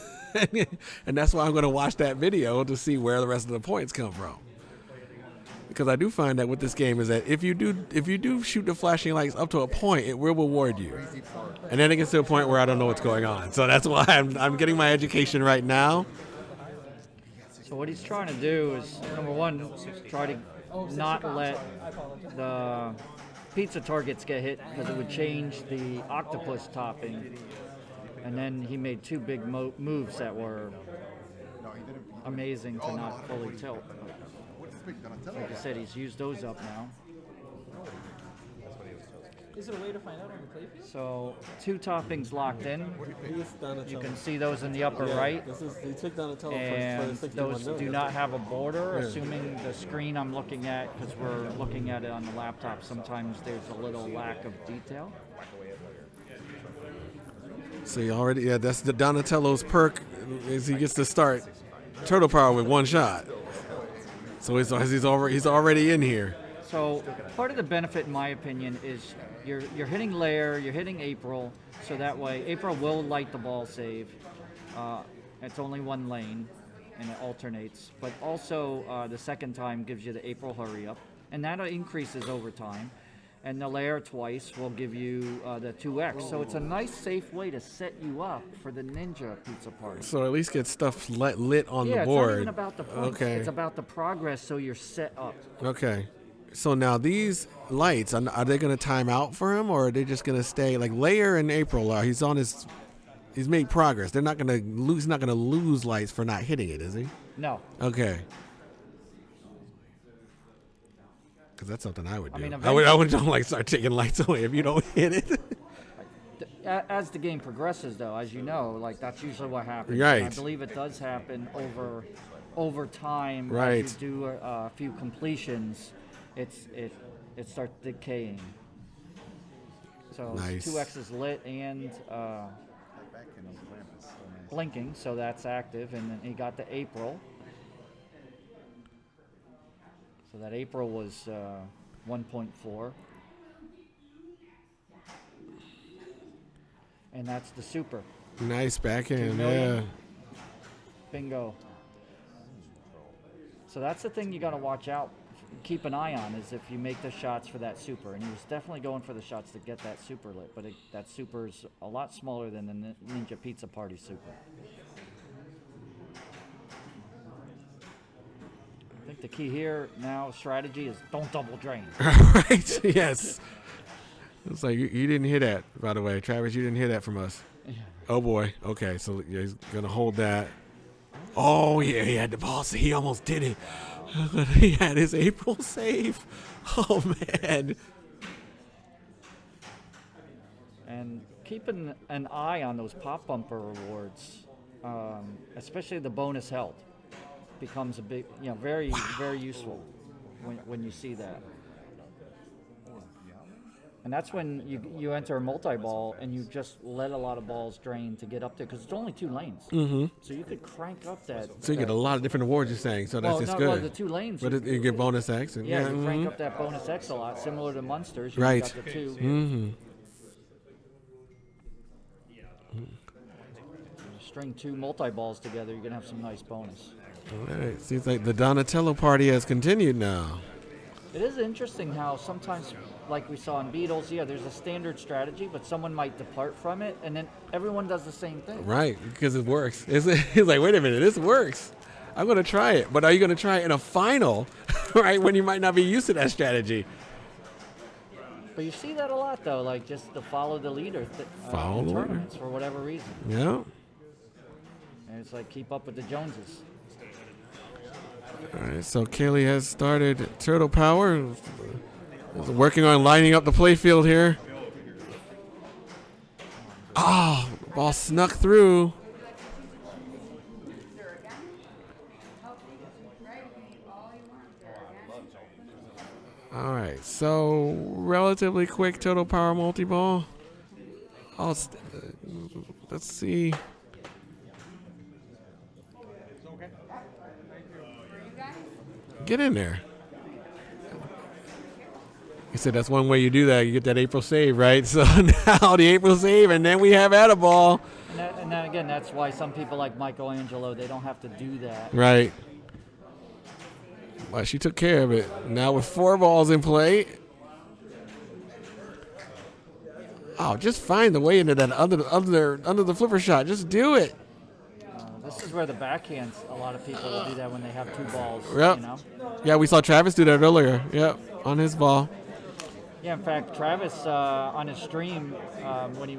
and that's why I'm going to watch that video to see where the rest of the points come from. Because I do find that with this game is that if you do shoot the flashing lights up to a point, it will reward you. And then it gets to a point where I don't know what's going on. So that's why I'm getting my education right now. So what he's trying to do is, number one, try to not let the pizza targets get hit because it would change the octopus topping. And then he made 2 big moves that were amazing to not fully tilt. Like I said, he's used those up now. Is there a way to find out on the playfield? So 2 toppings locked in. You can see those in the upper right. And those do not have a border, assuming the screen I'm looking at, because we're looking at it on the laptop, sometimes there's a little lack of detail. So that's the Donatello's perk is he gets to start turtle power with 1 shot. So he's already in here. So part of the benefit, in my opinion, is you're hitting Lair, you're hitting April, so that way April will light the ball save. It's only 1 lane, and it alternates. But also the second time gives you the April hurry up, and that increases over time. And the Lair twice will give you the 2x. So it's a nice, safe way to set you up for the Ninja Pizza Party. So at least get stuff lit on the board. Yeah, it's not even about the points. Okay. It's about the progress, so you're set up. Okay. So now these lights, are they going to time out for him, or are they just going to stay like Lair and April? He's made progress. They're not going to lose. He's not going to lose lights for not hitting it, is he? No. Okay. Because that's something I would do. I mean, I would don't like start taking lights away if you don't hit it. As the game progresses, though, as you know, like that's usually what happens. Right. And I believe it does happen over time. Right. As you do a few completions, it starts decaying. So Nice. 2x is lit and blinking, so that's active, and then he got the April. So that April was 1.4. And that's the super. Nice backhand, 2 million. yeah. Bingo. So that's the thing you got to watch out, keep an eye on, is if you make the shots for that super. And he was definitely going for the shots to get that super lit, but that super's a lot smaller than the Ninja Pizza Party super. I think the key here now, strategy, is don't double drain. Right, yes. It's like, you didn't hear that, by the way. Travis, you didn't hear that from us. Yeah. Oh, boy. Okay, so yeah, he's going to hold that. Oh, yeah, he had the ball, so he almost did it. He had his April save. Oh, man. And keeping an eye on those pop bumper rewards, especially the bonus held, becomes a big, very, very useful when you see that. And that's when you enter a multi-ball and you just let a lot of balls drain to get up there, because it's only 2 lanes. Mm-hmm. So you could crank up that. So you get a lot of different awards, you're saying, so that's just good. Well, the 2 lanes. But you get bonus X. And, you crank up that bonus X a lot, similar to Munsters. You Right. got the 2. Mm-hmm. String 2 multi-balls together, you're going to have some nice bonus. All right. Seems like the Donatello party has continued now. It is interesting how sometimes, like we saw in Beatles, there's a standard strategy, but someone might depart from it, and then everyone does the same thing. Right, because it works. It's like, wait a minute, this works. I'm going to try it. But are you going to try it in a final, right, when you might not be used to that strategy? But you see that a lot, though, like just to follow the leader Follow in the leader. tournaments for whatever reason. Yeah. And it's like keep up with the Joneses. All right, so Kaylee has started Turtle Power. Is working on lining up the playfield here. Oh, the ball snuck through. All right, so relatively quick Total Power multi-ball. Let's see. Get in there. He said that's one way you do that. You get that April save, right? So now the April save, and then we have Atta-ball. And then again, that's why some people like Michelangelo, they don't have to do that. Right. Well, she took care of it. Now with 4 balls in play. Oh, just find the way into that under the flipper shot. Just do it. This is where the backhands, a lot of people will do that when they have 2 balls. Yep. Yeah, we saw Travis do that earlier. Yep, on his ball. Yeah, in fact, Travis on his stream, when he,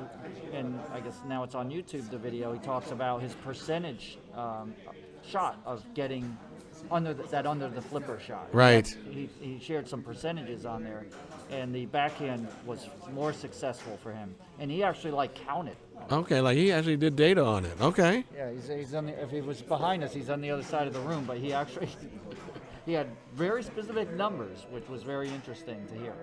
and I guess now it's on YouTube, the video, he talks about his percentage shot of getting under the flipper shot. Right. He shared some percentages on there, and the backhand was more successful for him. And he actually counted. Okay, he actually did data on it. Okay. Yeah, he's on if he was behind us, he's on the other side of the room, but he actually he had very specific numbers, which was very interesting to hear.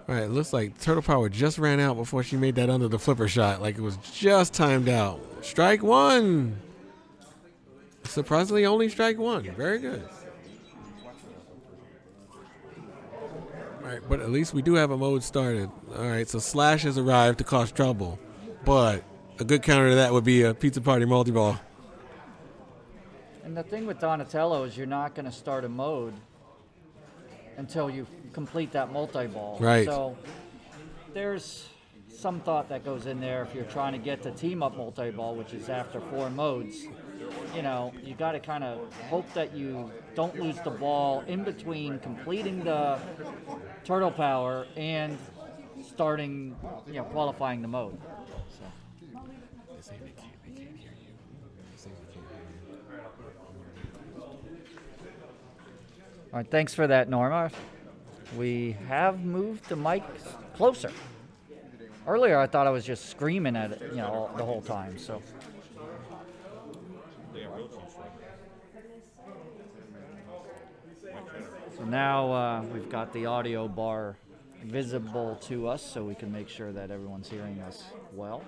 All right, it looks like Turtle Power just ran out before she made that under the flipper shot. Like it was just timed out. Strike 1. Surprisingly, only strike 1. Very good. All right, but at least we do have a mode started. All right, so Slash has arrived to cause trouble. But a good counter to that would be a Pizza Party multi-ball. And the thing with Donatello is you're not going to start a mode until you complete that multi-ball. Right. So there's some thought that goes in there if you're trying to get the team-up multi-ball, which is after 4 modes. You got to kind of hope that you don't lose the ball in between completing the Turtle Power and starting, qualifying the mode. All right, thanks for that, Norma. We have moved the mic closer. Earlier, I thought I was just screaming at it, the whole time. So now we've got the audio bar visible to us, so we can make sure that everyone's hearing us well.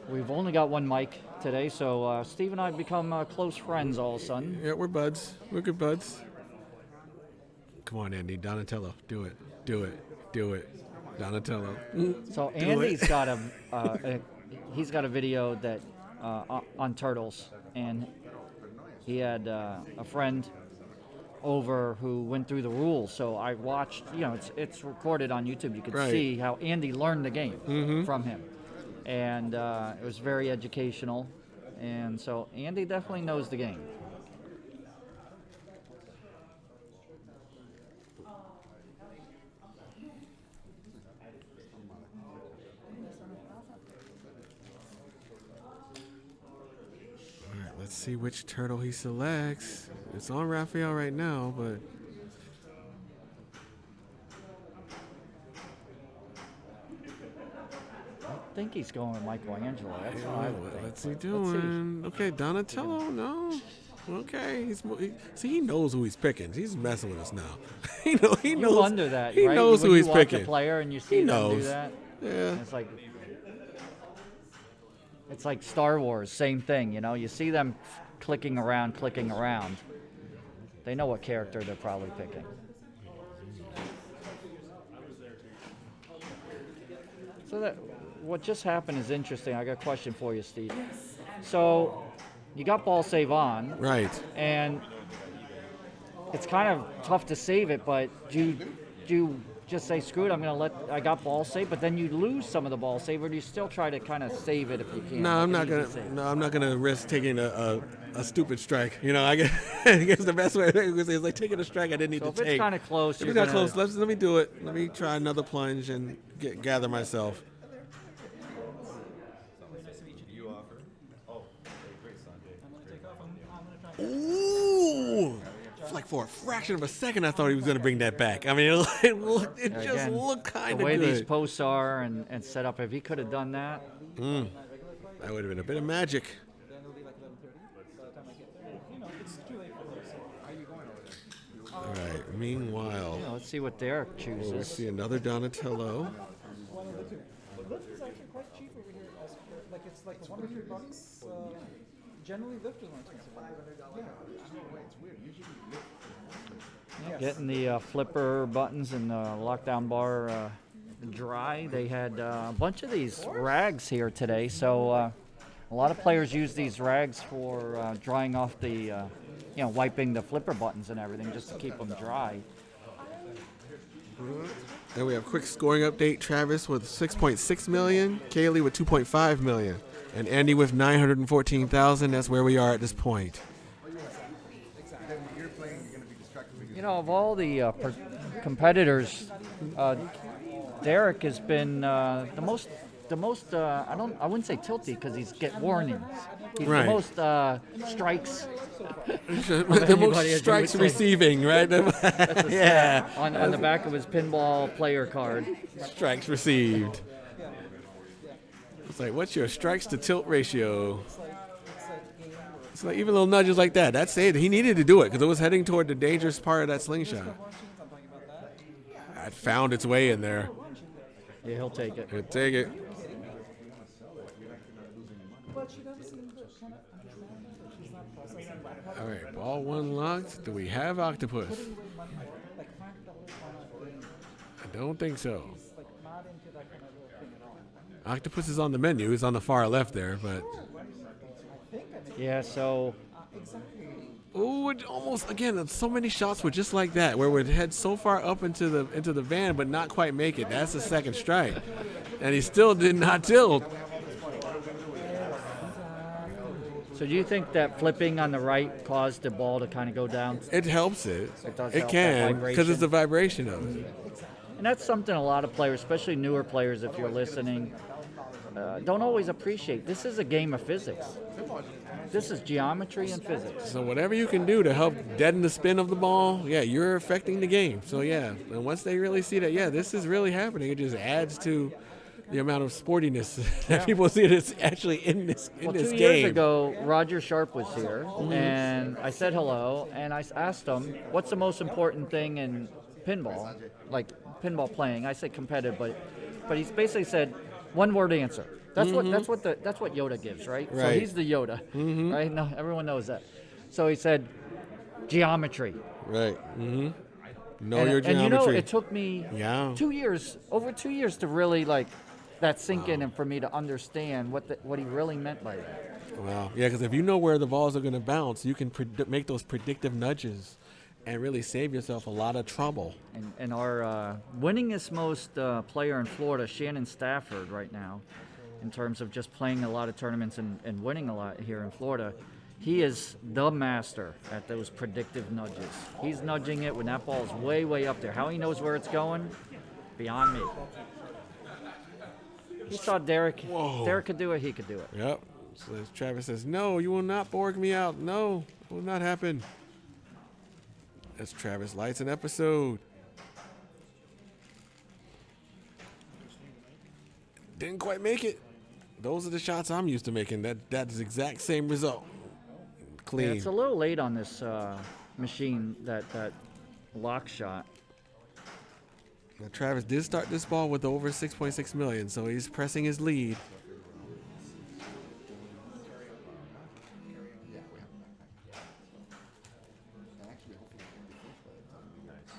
We've only got 1 mic today, so Steve and I have become close friends all of a sudden. Yeah, we're buds. We're good buds. Come on, Andy. Donatello. Do it. Do it. Do it. Donatello. So Andy's got he's got a video that on turtles, and he had a friend over who went through the rules. So I watched, it's recorded on YouTube. You could Right. see how Andy learned the game from him. And it was very educational. And so Andy definitely knows the game. All right, let's see which turtle he selects. It's on Raphael right now, but I think he's going with Michelangelo. That's what I would think. what's he see. doing? Okay, Donatello, no. Okay, he knows who he's picking. He's messing with us now. he knows. You wonder that, He right? knows when who he's you watch picking. a player and you see He them do knows. that. Yeah. It's like Star Wars, same thing. You see them clicking around. They know what character they're probably picking. So what just happened is interesting. I got a question for you, Steve. So you got ball save on, Right. and it's kind of tough to save it, but do you just say, screw it, I got ball save, but then you lose some of the ball save, or do you still try to kind of save it if you can? No, I'm not Easy gonna. save? No, I'm not gonna risk taking a stupid strike. I guess the best way is like taking a strike I didn't need So to if take. it's kind of close, If you're it's not gonna, close, let me do it. Let me try another plunge and gather myself. Ooh! Like for a fraction of a second, I thought he was going to bring that back. I mean, it just again, looked kind the of way good. these posts are and set up, if he could have done that, That would have been a bit of magic. All right. Meanwhile, let's see what Derek we'll chooses. see another Donatello. Lift is actually quite cheap over here. Like it's like $1 or $2. Generally, lift is more expensive. Yeah, I don't know why it's weird. Usually, lift. Getting the flipper buttons and the lockdown bar dry. They had a bunch of these rags here today, so a lot of players use these rags for drying off the, wiping the flipper buttons and everything just to keep them dry. Then we have quick scoring update. Travis with 6.6 million, Kaylee with 2.5 million, and Andy with 914,000. That's where we are at this point. Of all the competitors, Derek has been the most. I wouldn't say tilty because he's get warnings. He's Right. the most strikes. The anybody, most as you strikes would say. receiving, right? Yeah. On the back of his pinball player card. Strikes received. It's like, what's your strikes to tilt ratio? It's like even little nudges like that. That's it. He needed to do it because it was heading toward the dangerous part of that slingshot. It found its way in there. Yeah, he'll take it. He'll take it. All right, ball one locked. Do we have Octopus? I don't think so. Octopus is on the menu. He's on the far left there, but Yeah, so oh, it almost again. So many shots were just like that, where we'd head so far up into the van, but not quite make it. That's the second strike, and he still did not tilt. do you think that flipping on the right caused the ball to kind of go down? It helps it. It does It help that can because vibration. it's the vibration of it. And that's something a lot of players, especially newer players, if you're listening, don't always appreciate. This is a game of physics. This is geometry and physics. So whatever you can do to help deaden the spin of the ball, yeah, you're affecting the game. So yeah, and once they really see that, yeah, this is really happening, it just adds to the amount of sportiness that people see that's actually in this Well, this 2 game. years ago, Roger Sharp was here, and I said hello, and I asked him, what's the most important thing in pinball, like pinball playing? I said competitive, but he's basically said one-word answer. That's what Yoda gives, right? So Right. he's the Yoda, right? No, everyone knows that. So he said geometry. Right. Mm-hmm. Know And, your and geometry. it took me Yeah. over 2 years to really that sink in and for me to understand what he really meant by that. Well, yeah, because if you know where the balls are going to bounce, you can make those predictive nudges and really save yourself a lot of trouble. And our winningest most player in Florida, Shannon Stafford, right now, in terms of just playing a lot of tournaments and winning a lot here in Florida, he is the master at those predictive nudges. He's nudging it when that ball is way, way up there. How he knows where it's going, beyond me. He saw Derek. Whoa. Derek could do it. He could do it. Yep. So as Travis says, no, you will not Borg me out. No, it will not happen. As Travis lights an episode. Didn't quite make it. Those are the shots I'm used to making. That's the exact same result. Clean. Yeah, it's a little late on this machine, that lock shot. Now, Travis did start this ball with over 6.6 million, so he's pressing his lead.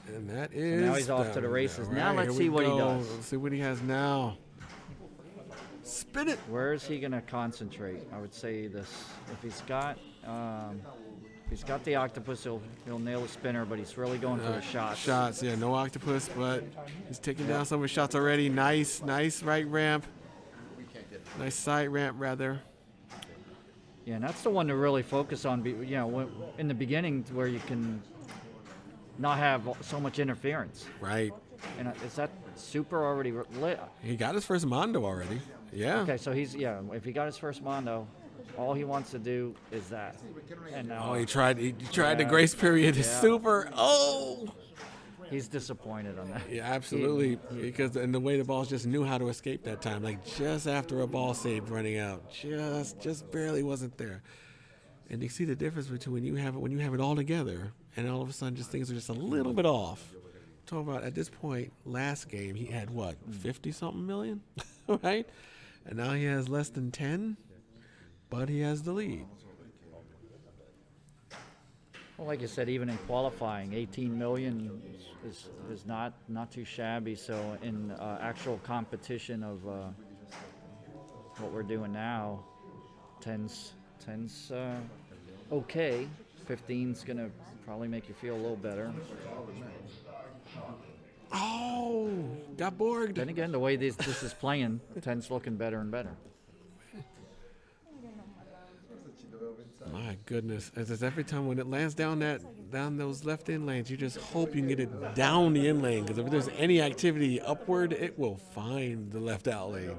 And that is. now he's off to the races. Right, Now let's here see we what he go. does. Let's see what he has now. Spin it. Where is he going to concentrate? I would say this. If he's got the octopus, he'll nail a spinner, but he's really going for the shots. Shots, yeah, no octopus, but he's taking down some of his shots already. Nice right ramp. Nice side ramp, rather. Yeah, and that's the one to really focus on. In the beginning, where you can not have so much interference. Right. And is that super already lit? He got his first Mondo already. Yeah. Okay, so if he got his first Mondo, all he wants to do is that. And now Oh, he tried the grace period. His Yeah. super. Oh. he's disappointed on that. Yeah, absolutely. Because in the way the balls just knew how to escape that time, like just after a ball save running out, just barely wasn't there. And you see the difference between when you have it all together, and all of a sudden just things are just a little bit off. Talking about at this point, last game he had what 50-something million, right? And now he has less than 10, but he has the lead. Well, like you said, even in qualifying, 18 million is not too shabby. So in actual competition of what we're doing now, 10's okay. 15's gonna probably make you feel a little better. Oh, got Borged. Then again, the way this is playing, 10's looking better and better. My goodness. As every time when it lands down those left in lanes, you just hope you can get it down the in lane, because if there's any activity upward, it will find the left out lane.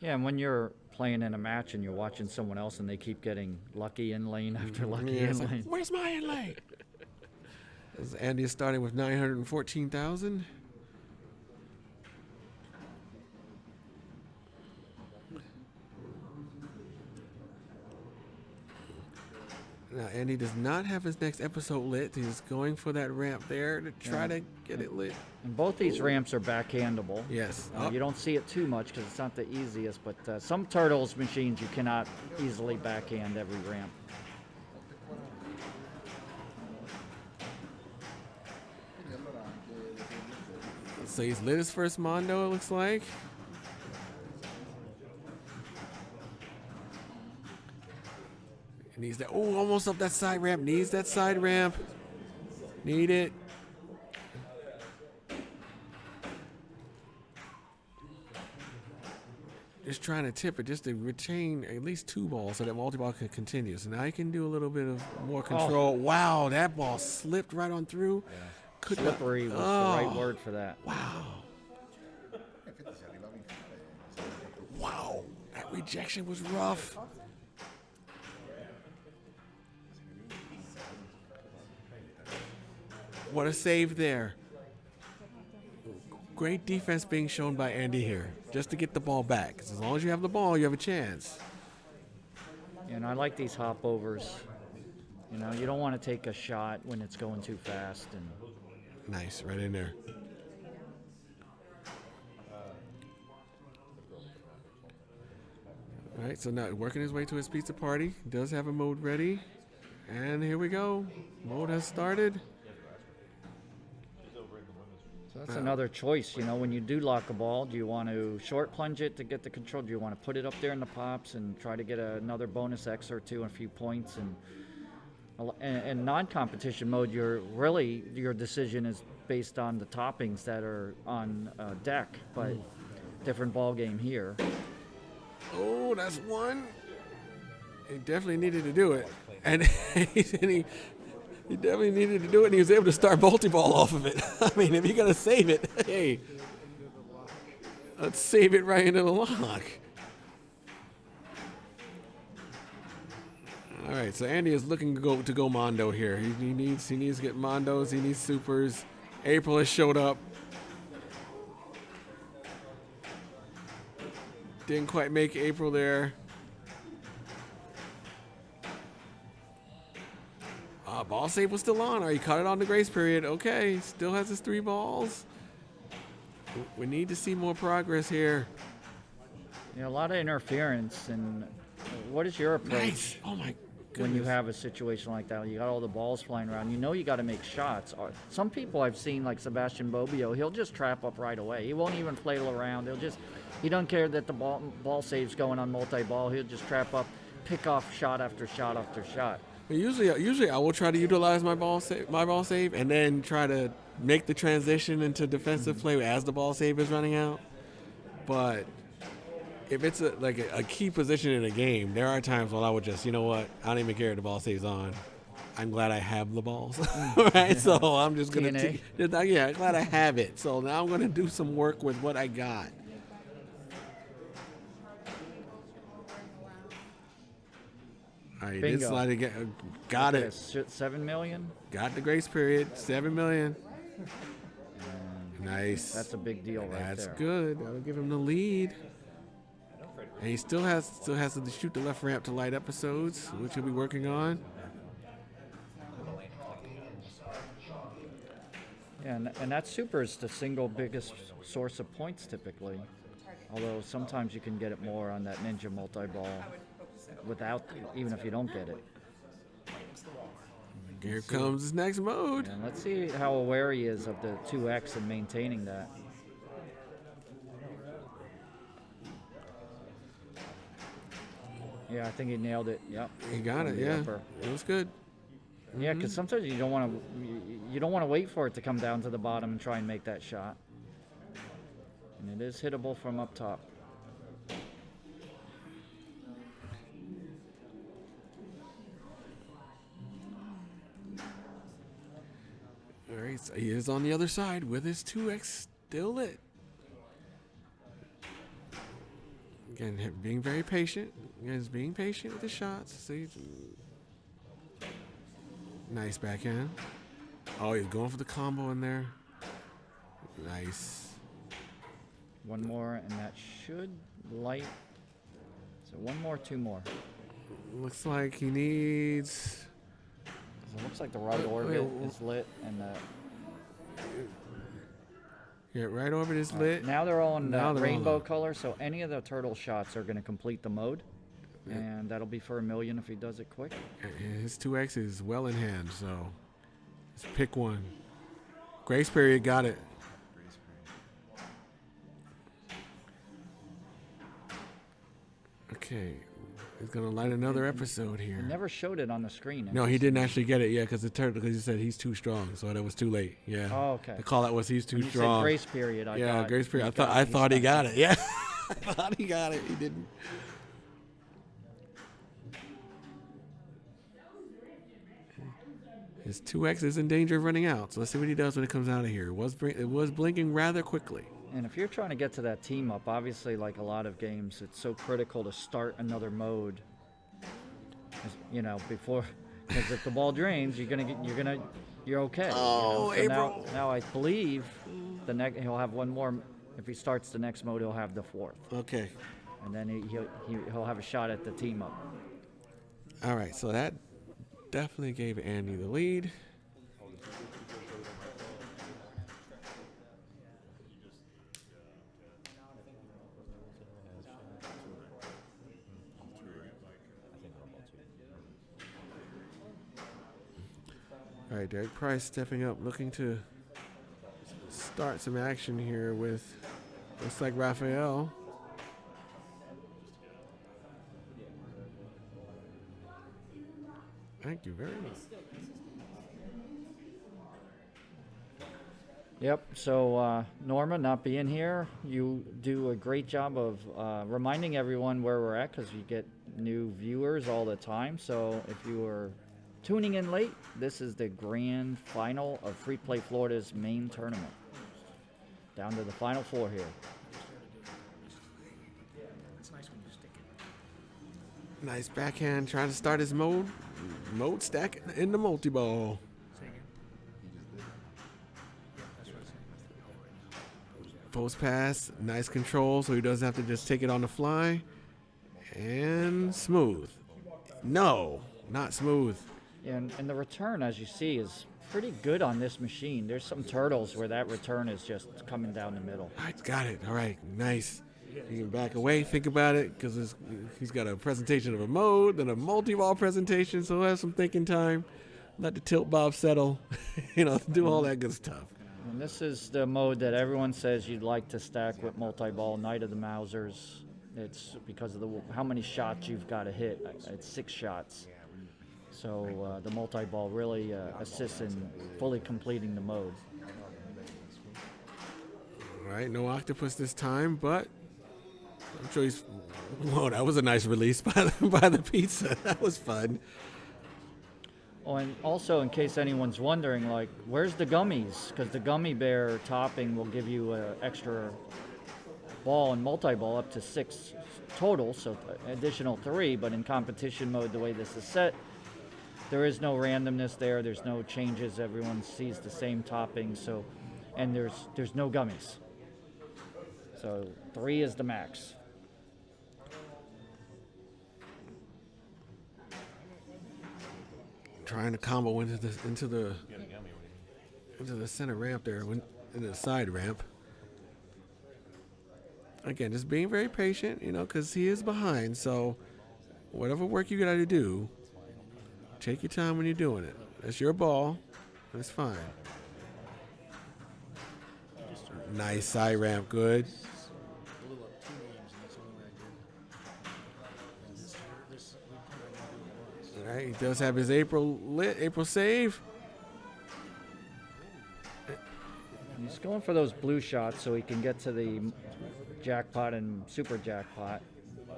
Yeah, and when you're playing in a match and you're watching someone else and they keep getting lucky in lane after lucky Yeah, in it's like, lane. where's my in lane? As Andy is starting with 914,000. Now, Andy does not have his next episode lit. He's going for that ramp there to try to get it lit. And both these ramps are backhandable. Yes. You don't see it too much because it's not the easiest, but some Turtles machines you cannot easily backhand every ramp. So he's lit his first Mondo, it looks like. Needs that. Oh, almost up that side ramp. Needs that side ramp. Need it. Just trying to tip it just to retain at least 2 balls so that multi-ball can continue. So now you can do a little bit of more control. Wow, that ball slipped right on through. Yeah. Slippery was the right word for that. Wow. Wow. That rejection was rough. What a save there. Great defense being shown by Andy here, just to get the ball back. 'Cause as long as you have the ball, you have a chance. And I like these hop overs. You know, you don't want to take a shot when it's going too fast. And Nice, right in there. All right, so now working his way to his pizza party. Does have a mode ready. And here we go. Mode has started. So that's another choice, when you do lock a ball, do you want to short plunge it to get the control? Do you want to put it up there in the pops and try to get another bonus X or two and a few points? And non-competition mode, your decision is based on the toppings that are on deck, but different ball game here. Oh, that's one. He definitely needed to do it. And he definitely needed to do it, and he was able to start multi-ball off of it. I mean, if you're going to save it, hey, let's save it right into the lock. All right, so Andy is looking to go Mondo here. He needs to get Mondos. He needs supers. April has showed up. Didn't quite make April there. Ball save was still on. He caught it on the grace period. Okay, still has his 3 balls. We need to see more progress here. A lot of interference. And what is your approach? Nice. Oh my goodness. When you have a situation like that, you got all the balls flying around. You got to make shots. Some people I've seen, like Sebastian Bobbio, he'll just trap up right away. He won't even flail around. He don't care that the ball save's going on multi-ball. He'll just trap up, pick off shot after shot after shot. Usually I will try to utilize my ball save, and then try to make the transition into defensive play as the ball save is running out. But if it's a key position in a game, there are times when I would just, I don't even care if the ball save's on. I'm glad I have the balls, right? So I'm just gonna glad I have it. So now I'm gonna do some work with what I got. All right, Bingo. this slide again. Got it. 7 million. Got the grace period. 7 million. Nice. That's a big deal right there. That's good. That'll give him the lead. And he still has to shoot the left ramp to light episodes, which he'll be working on. And that super is the single biggest source of points typically. Although sometimes you can get it more on that ninja multi-ball even if you don't get it. Here comes his next mode. And let's see how aware he is of the 2X and maintaining that. Yeah, I think he nailed it. Yep. He got it. Yeah, upper. it was good. Yeah, because sometimes you don't want to wait for it to come down to the bottom and try and make that shot. And it is hittable from up top. All right, so he is on the other side with his 2X still lit. Again, being very patient. Again, he's being patient with the shots. See, nice backhand. Oh, he's going for the combo in there. Nice. One more, and that should light. So one more, 2 more. Looks like he needs. So it looks like the right orbit is lit, and Yeah, right orbit is lit. now they're all in Now that they're all rainbow on. color. So any of the turtle shots are going to complete the mode, and that'll be for $1 million if he does it quick. And his 2X is well in hand, so let's pick one. Grace period got it. Okay, he's gonna light another episode here. He never showed it on the screen. No, he didn't actually get it yet because he said he's too strong, so that was too late. Yeah. Oh, okay. The call out was he's too When you strong. said grace period. Grace period. I thought he got it. Yeah, I thought he got it. He didn't. His 2X is in danger of running out, so let's see what he does when it comes out of here. It was blinking rather quickly. And if you're trying to get to that team up, obviously, like a lot of games, it's so critical to start another mode. Before, because if the ball drains, you're okay. Oh, So April. now I believe he'll have one more. If he starts the next mode, he'll have the 4th, Okay. and then he'll have a shot at the team up. All right, so that definitely gave Andy the lead. All right, Derek Price stepping up, looking to start some action here with, looks like Raphael. Thank you very much. Yep. So Norma, not being here, you do a great job of reminding everyone where we're at, because you get new viewers all the time. So if you are tuning in late, this is the grand final of Freeplay Florida's main tournament. Down to the final four here. Nice backhand, trying to start his mode stack in the multi-ball. Post pass, nice control, so he doesn't have to just take it on the fly. And smooth. No, not smooth. And the return, as you see, is pretty good on this machine. There's some turtles where that return is just coming down the middle. All right, got it. All right, nice. You can back away, think about it, because he's got a presentation of a mode, then a multi-ball presentation, so he'll have some thinking time. Let the tilt bob settle, do all that good stuff. And this is the mode that everyone says you'd like to stack with multi-ball, Night of the Mausers. It's because of how many shots you've got to hit. It's 6 shots. So the multi-ball really assists in fully completing the mode. All right, no octopus this time, but I'm sure he's... Whoa, that was a nice release by the pizza. That was fun. Oh, and also, in case anyone's wondering, like, where's the gummies? Because the gummy bear topping will give you an extra ball and multi-ball up to 6 total, so additional 3. But in competition mode, the way this is set, there is no randomness there. There's no changes. Everyone sees the same topping. So, and there's no gummies. So 3 is the max. Trying to combo into the center ramp there, into the side ramp. Again, just being very patient, because he is behind. So whatever work you got to do, take your time when you're doing it. That's your ball. That's fine. Nice side ramp, good. All right, he does have his April save. He's going for those blue shots so he can get to the jackpot and super jackpot.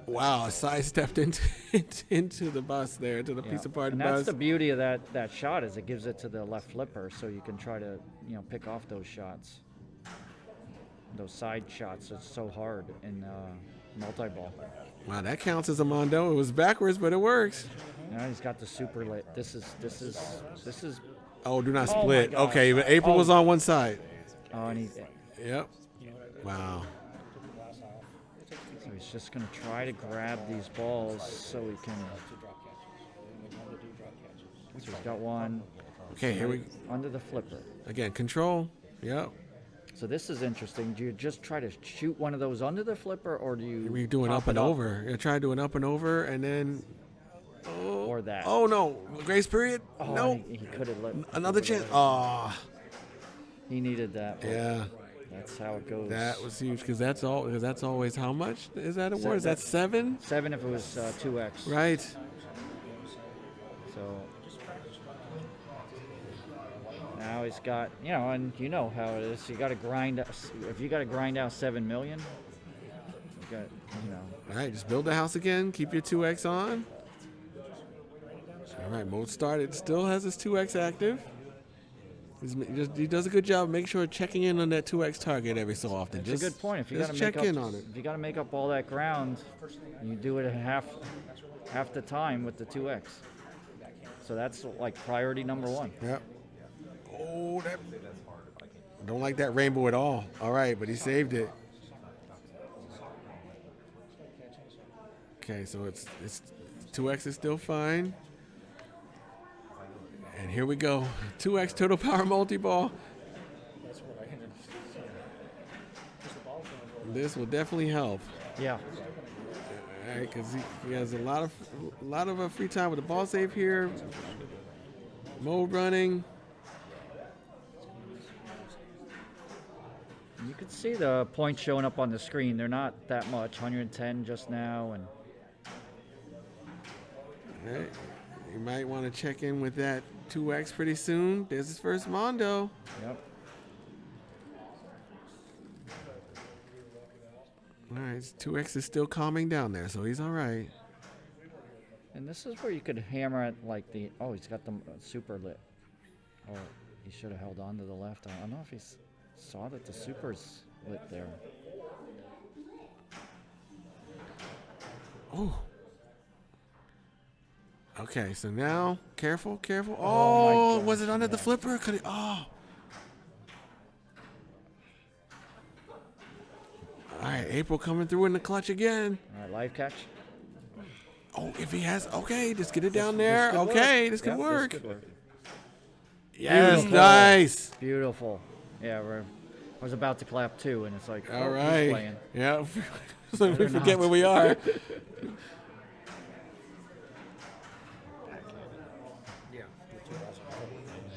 Wow, sidestepped into the bus there, to the pizza party and bus. that's the beauty of that shot, is it gives it to the left flipper, so you can try to pick off those shots, those side shots. It's so hard in multi-ball. Wow, that counts as a Mondo. It was backwards, but it works. Now he's got the super lit. This is. Oh, do not Oh split. my gosh. Okay, but April was on one side. Oh, and Yep. Wow. so he's just gonna try to grab these balls so he can. So he's got one. Okay, here we under the flipper. again control. Yep. So this is interesting. Do you just try to shoot one of those under the flipper, or do you? We're doing pop up and it over. Yeah, try doing up and over, and then. Oh, Or that. Oh no! Grace period. Oh, No. and he could have let. Another chance. Oh. He needed that. But Yeah. That's how it goes. That was huge because that's always how much is that award? Is that 7? 7 if it was 2x. Right. So now he's got, and you know how it is. You got to grind. If you got to grind out 7 million, you got, All right, just build the house again. Keep your 2x on. All right, mode started. Still has his 2x active. He does a good job making sure checking in on that 2x target every so often. That's a good point. If you got to check make up, in on it. If you got to make up all that ground, you do it at half the time with the 2x. So that's like priority number 1. Yep. Oh, don't like that rainbow at all. All right, but he saved it. Okay, so it's 2x is still fine. And here we go. 2x total power multi-ball. This will definitely help. Yeah. All right, because he has a lot of free time with the ball save here. Mode running. You can see the points showing up on the screen. They're not that much, 110 just now, and All right. You might want to check in with that 2X pretty soon. There's his first Mondo. yep. All right, 2X is still calming down there, so he's all right. And this is where you could hammer at like the. Oh, he's got the super lit. Oh, he should have held on to the left. I don't know if he saw that the super's lit there. Oh. Okay, so now, careful. Oh, Oh, my was it gosh, under the yeah. flipper? Could it? Oh. All right, April coming through in the clutch again. All right, live catch. Oh, if he has, okay, just get it down there. Okay, this could Yep, work. This could work. Yes, Beautiful. nice. Beautiful. Yeah, I was about to clap too, and it's like, All oh, right. he's playing. Yeah. So we Better forget not. where we are.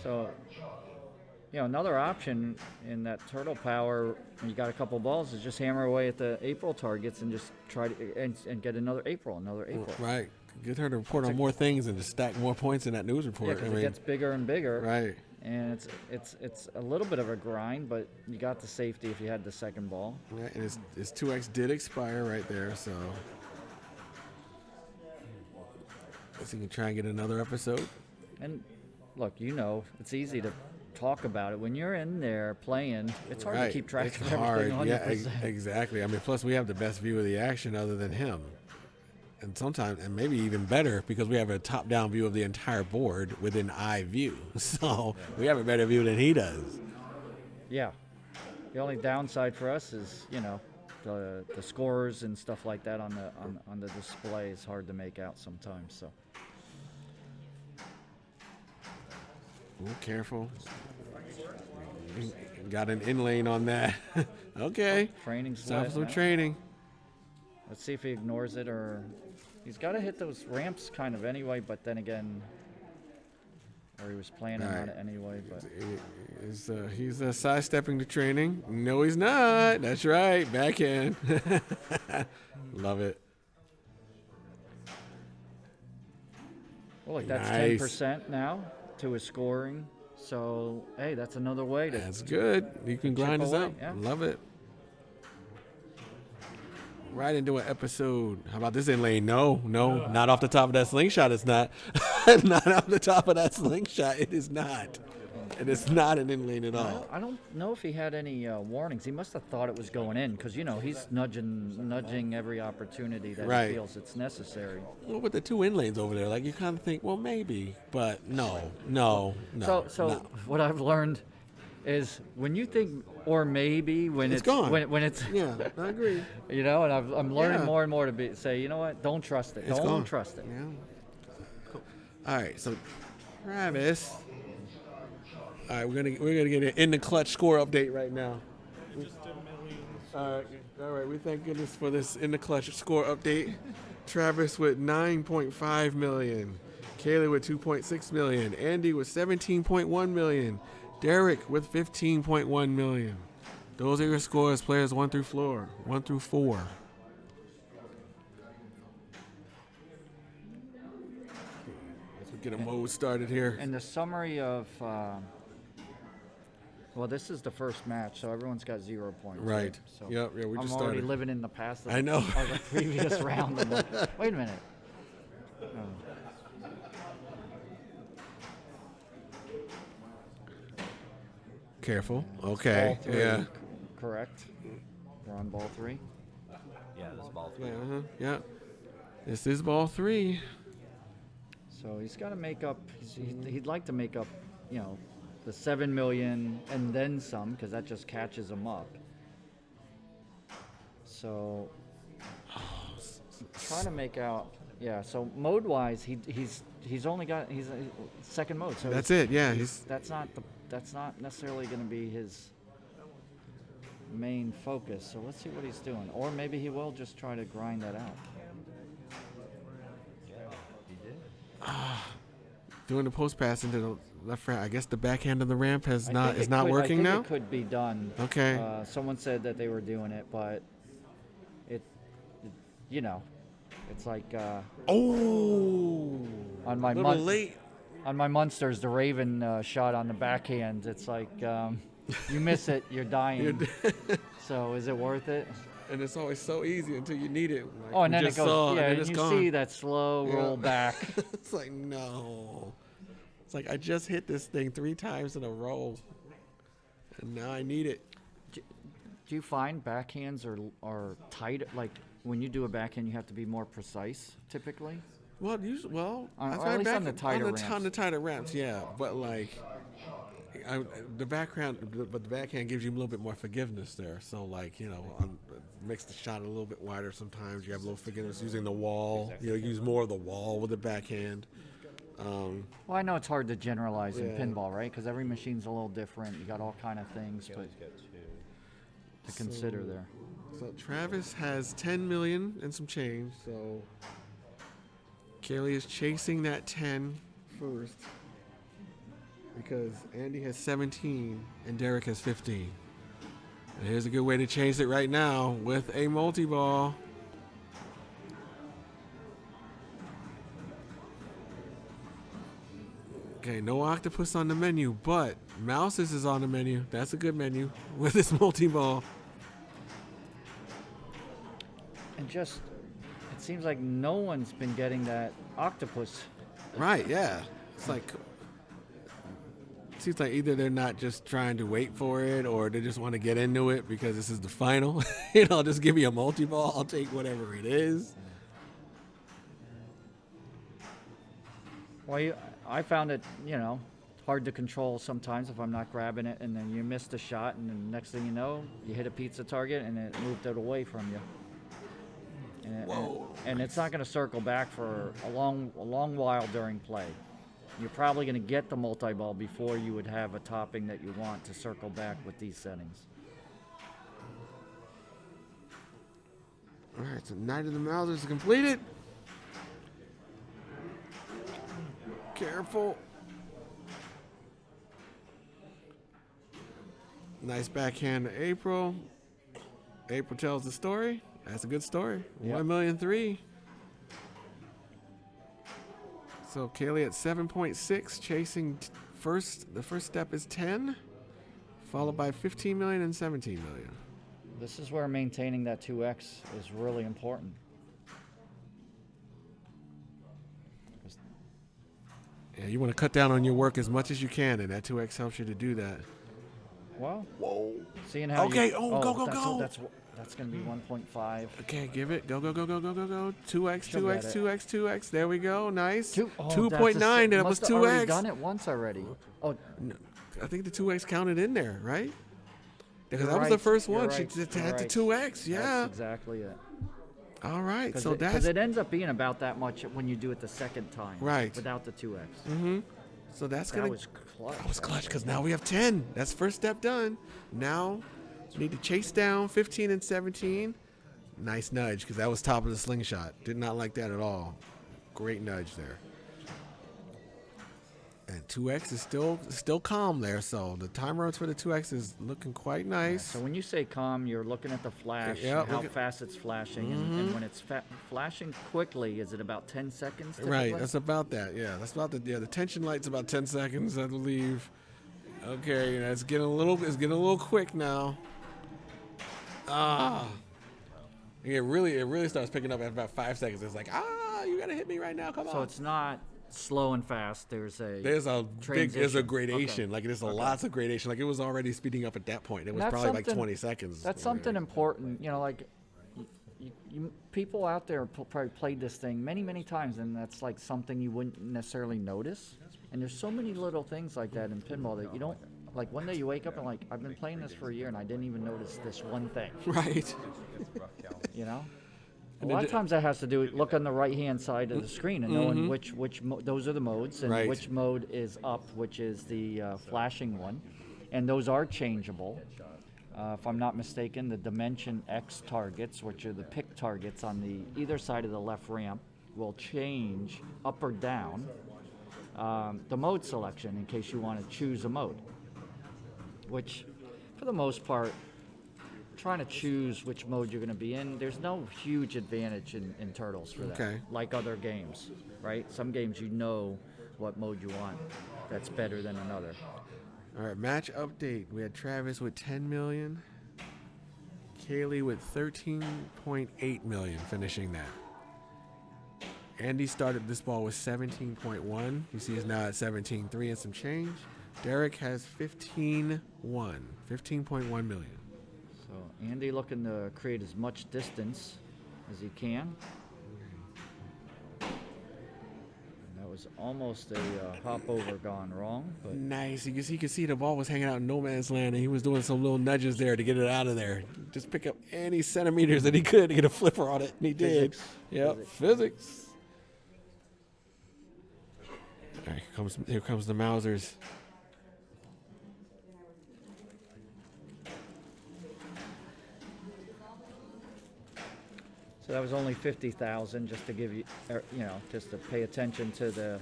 So, another option in that turtle power when you got a couple balls is just hammer away at the April targets and just try to and get another April. Right. Get her to report on more things and to stack more points in that news Yeah, report. because it gets bigger and bigger. Right. And it's a little bit of a grind, but you got the safety if you had the second ball. Right, and his 2X did expire right there, so guess he can try and get another episode. And look, it's easy to talk about it. When you're in there playing, it's hard to keep track It's of hard. everything 100%. Yeah, exactly. I mean, plus we have the best view of the action other than him. And sometimes, and maybe even better, because we have a top-down view of the entire board within eye view. So we have a better view than he does. Yeah. The only downside for us is, the scores and stuff like that on the display is hard to make out sometimes. So Ooh, careful. Got an in lane on that. Okay. training's Time for lit some now. training. Let's see if he ignores it, or he's got to hit those ramps kind of anyway. But then again, or he was planning on Right. it anyway. But He's sidestepping the training. No, he's not. That's right. Backhand. Love it. well, look, that's Nice. 10% now to his scoring. So hey, that's another way to. That's good. You can grind us away, out. yeah. Love it. Right into an episode. How about this in lane? No, not off the top of that slingshot. It's not. Not off the top of that slingshot. It is not. It is not an in lane at all. I don't know if he had any warnings. He must have thought it was going in because he's nudging every opportunity that Right. he feels it's necessary. Well, with the two in lanes over there, like you kind of think, well, maybe, but no. So what I've learned is when you think or maybe when It's gone. when it's Yeah, I agree. and I'm learning Yeah. more and more to say you know what, don't trust it. It's Don't gone. trust it. Yeah. Cool. All right, so Travis. All right, we're gonna get an in the clutch score update right now. All right. We thank goodness for this in the clutch score update. Travis with 9.5 million, Kaylee with 2.6 million, Andy with 17.1 million, Derek with 15.1 million. Those are your scores, players 1 through 4. Let's get a mode started here. And the summary of well, this is the first match, so everyone's got 0 points. Right. So Yep, yeah, we I'm just already started. living in the past. I know. Of the previous round. I'm like, wait a minute. Careful. Okay. Ball 3, Yeah. Correct. We're on ball 3. Yeah, this ball three. Uh-huh. Yeah. This is ball 3. So he's got to make up. He'd like to make up, the 7 million and then some, because that just catches him up. So trying to make out. Yeah. So mode wise, he's only got second mode. So That's it. Yeah. that's not necessarily going to be his main focus. So let's see what he's doing, or maybe he will just try to grind that out. He did. Doing the post pass into left ramp. I guess the backhand of the ramp is not I working think now. it could be done. Okay. Someone said that they were doing it, but you know, it's like Oh, on my little late. on my Munsters, the Raven shot on the backhand. It's like you miss it, you're dying. So is it worth it? And it's always so easy until you need it. Like Oh, and we then it just goes. saw, Yeah, and then and it's you gone. see that slow roll back. It's like, no. It's like I just hit this thing 3 times in a row, and now I need it. Do you find backhands are tight? Like when you do a backhand, you have to be more precise typically. Well, usually, Or I at find least on the tighter on ramps. the tighter ramps, yeah. But like, the backhand gives you a little bit more forgiveness there. So like, makes the shot a little bit wider. Sometimes you have a little forgiveness using the wall. Use more of the wall with the backhand. Well, I know it's hard to generalize in Yeah. pinball, right? Because every machine's a little different. You got all kind of things, but to consider there. So Travis has 10 million and some change. So Kaylee is chasing that 10 first because Andy has 17 and Derek has 15. And here's a good way to chase it right now with a multi-ball. Okay, no octopus on the menu, but Mouses is on the menu. That's a good menu with this multi-ball. And just, it seems like no one's been getting that octopus. Right, yeah. It's like, it seems like either they're not just trying to wait for it or they just want to get into it because this is the final. Just give me a multi-ball. I'll take whatever it is. Well, I found it, hard to control sometimes if I'm not grabbing it, and then you miss the shot, and then next thing you know, you hit a pizza target, and it moved it away from you. And it's not going to circle back for a long while during play. You're probably going to get the multi-ball before you would have a topping that you want to circle back with these settings. All right, so Night of the Mousers is completed. Careful. Nice backhand to April. April tells the story. That's a good story. Yep. 1,000,003. So Kaylee at 7.6, chasing the first step is 10, followed by 15 million and 17 million. This is where maintaining that 2x is really important. Yeah, you want to cut down on your work as much as you can, and that 2x helps you to do that. Well, Whoa. seeing how Okay, you, go. That's going to be 1.5. Okay, give it. Go. 2x, She'll 2x, get it. 2x, 2x. There we go. Nice. 2.9. That was Must have already 2x. done it once already. Oh, I think the 2x counted in there, right? Because you're that was the right, first you're one. right, She just you're had the right. 2x. Yeah. That's exactly it. All right. Because So that's it ends up being about that much when you do it the second time. Right. Without the 2x. so that's That gonna. was clutch. That was clutch because now we have 10. That's first step done. Now we need to chase down 15 and 17. Nice nudge because that was top of the slingshot. Did not like that at all. Great nudge there. And 2x is still calm there, so the timer for the 2x is looking quite nice. So when you say calm, you're looking at the flash, Yeah, and how look at- fast it's flashing, and when it's flashing quickly, is it about 10 seconds? Typically? Right, that's about that. Yeah, that's about the tension light's about 10 seconds, I believe. Okay, it's getting a little quick now. It really starts picking up at about 5 seconds. It's like, you gotta hit me right now. Come on. So it's not slow and fast. There's There's transition. a gradation. Okay. like there's lots of gradation. Like it was already speeding up at that point. It was That's probably like something- 20 seconds. That's something important. Like people out there probably played this thing many times, and that's like something you wouldn't necessarily notice. And there's so many little things like that in pinball that you don't. Like one day you wake up and like, I've been playing this for a year and I didn't even notice this one thing. Right. A lot of times that has to do with look on the right-hand side of the screen and knowing which those are the modes and Right. which mode is up, which is the flashing one, and those are changeable. If I'm not mistaken, the Dimension X targets, which are the pick targets on the either side of the left ramp, will change up or down. the mode selection in case you want to choose a mode. Which, for the most part, trying to choose which mode you're going to be in, there's no huge advantage in Turtles for that. Okay. Like other games, right? Some games you know what mode you want. That's better than another. All right, match update. We had Travis with 10 million. Kaylee with 13.8 million, finishing that. Andy started this ball with 17.1. You see he's now at 17.3 and some change. Derek has 15.1 million. So Andy looking to create as much distance as he can. And that was almost a hop over gone wrong. But Nice. You can see the ball was hanging out in no man's land, and he was doing some little nudges there to get it out of there. Just pick up any centimeters that he could to get a flipper on it, and he did. Physics. Yep, physics. All right, here comes the Mausers. So that was only 50,000, just to give you, just to pay attention to the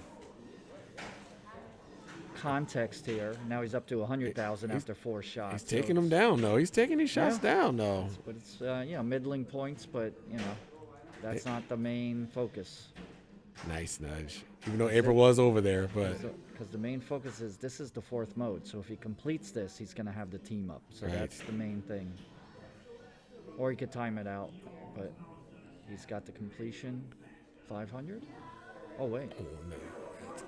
context here. Now he's up to 100,000 after 4 shots. He's taking them down, though. He's taking these shots down, though. But it's middling points, but that's not the main focus. Nice nudge. Even though April was over there, but Because the main focus is this is the 4th mode. So if he completes this, he's going to have the team up. So Right. that's the main thing. Or he could time it out, but he's got the completion. 500? Oh, wait.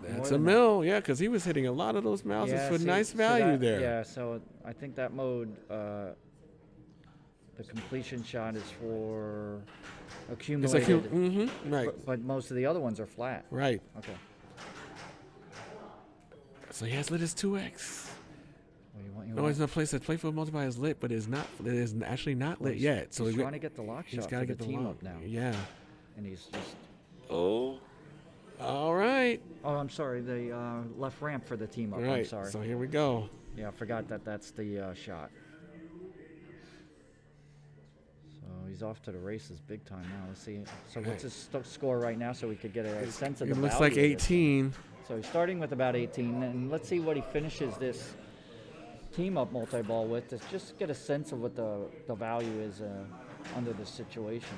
that's More a than mill. Yeah, because he was hitting a lot of those Mausers for see, nice so value that- there. Yeah, so I think that mode, the completion shot is for It's accumulated. like right, But most of the other ones are flat. right. Okay. So he has lit his 2x. Well, you want, you No, want, it's a place that Playful Multiply is lit, but it is not. It is actually not lit he's- yet. So he's we- trying to get the lock he's shot got to for get the the team lock. up now. Yeah. And he's just. Oh. All right. Oh, I'm sorry. The left ramp for the team up. All right. I'm sorry. So here we go. Yeah, I forgot that's the shot. So he's off to the races big time now. Let's see. So what's his score right now, so we could get a sense of the It looks value like of this? 18. So he's starting with about 18, and let's see what he finishes this team up multi-ball with, to just get a sense of what the value is under this situation.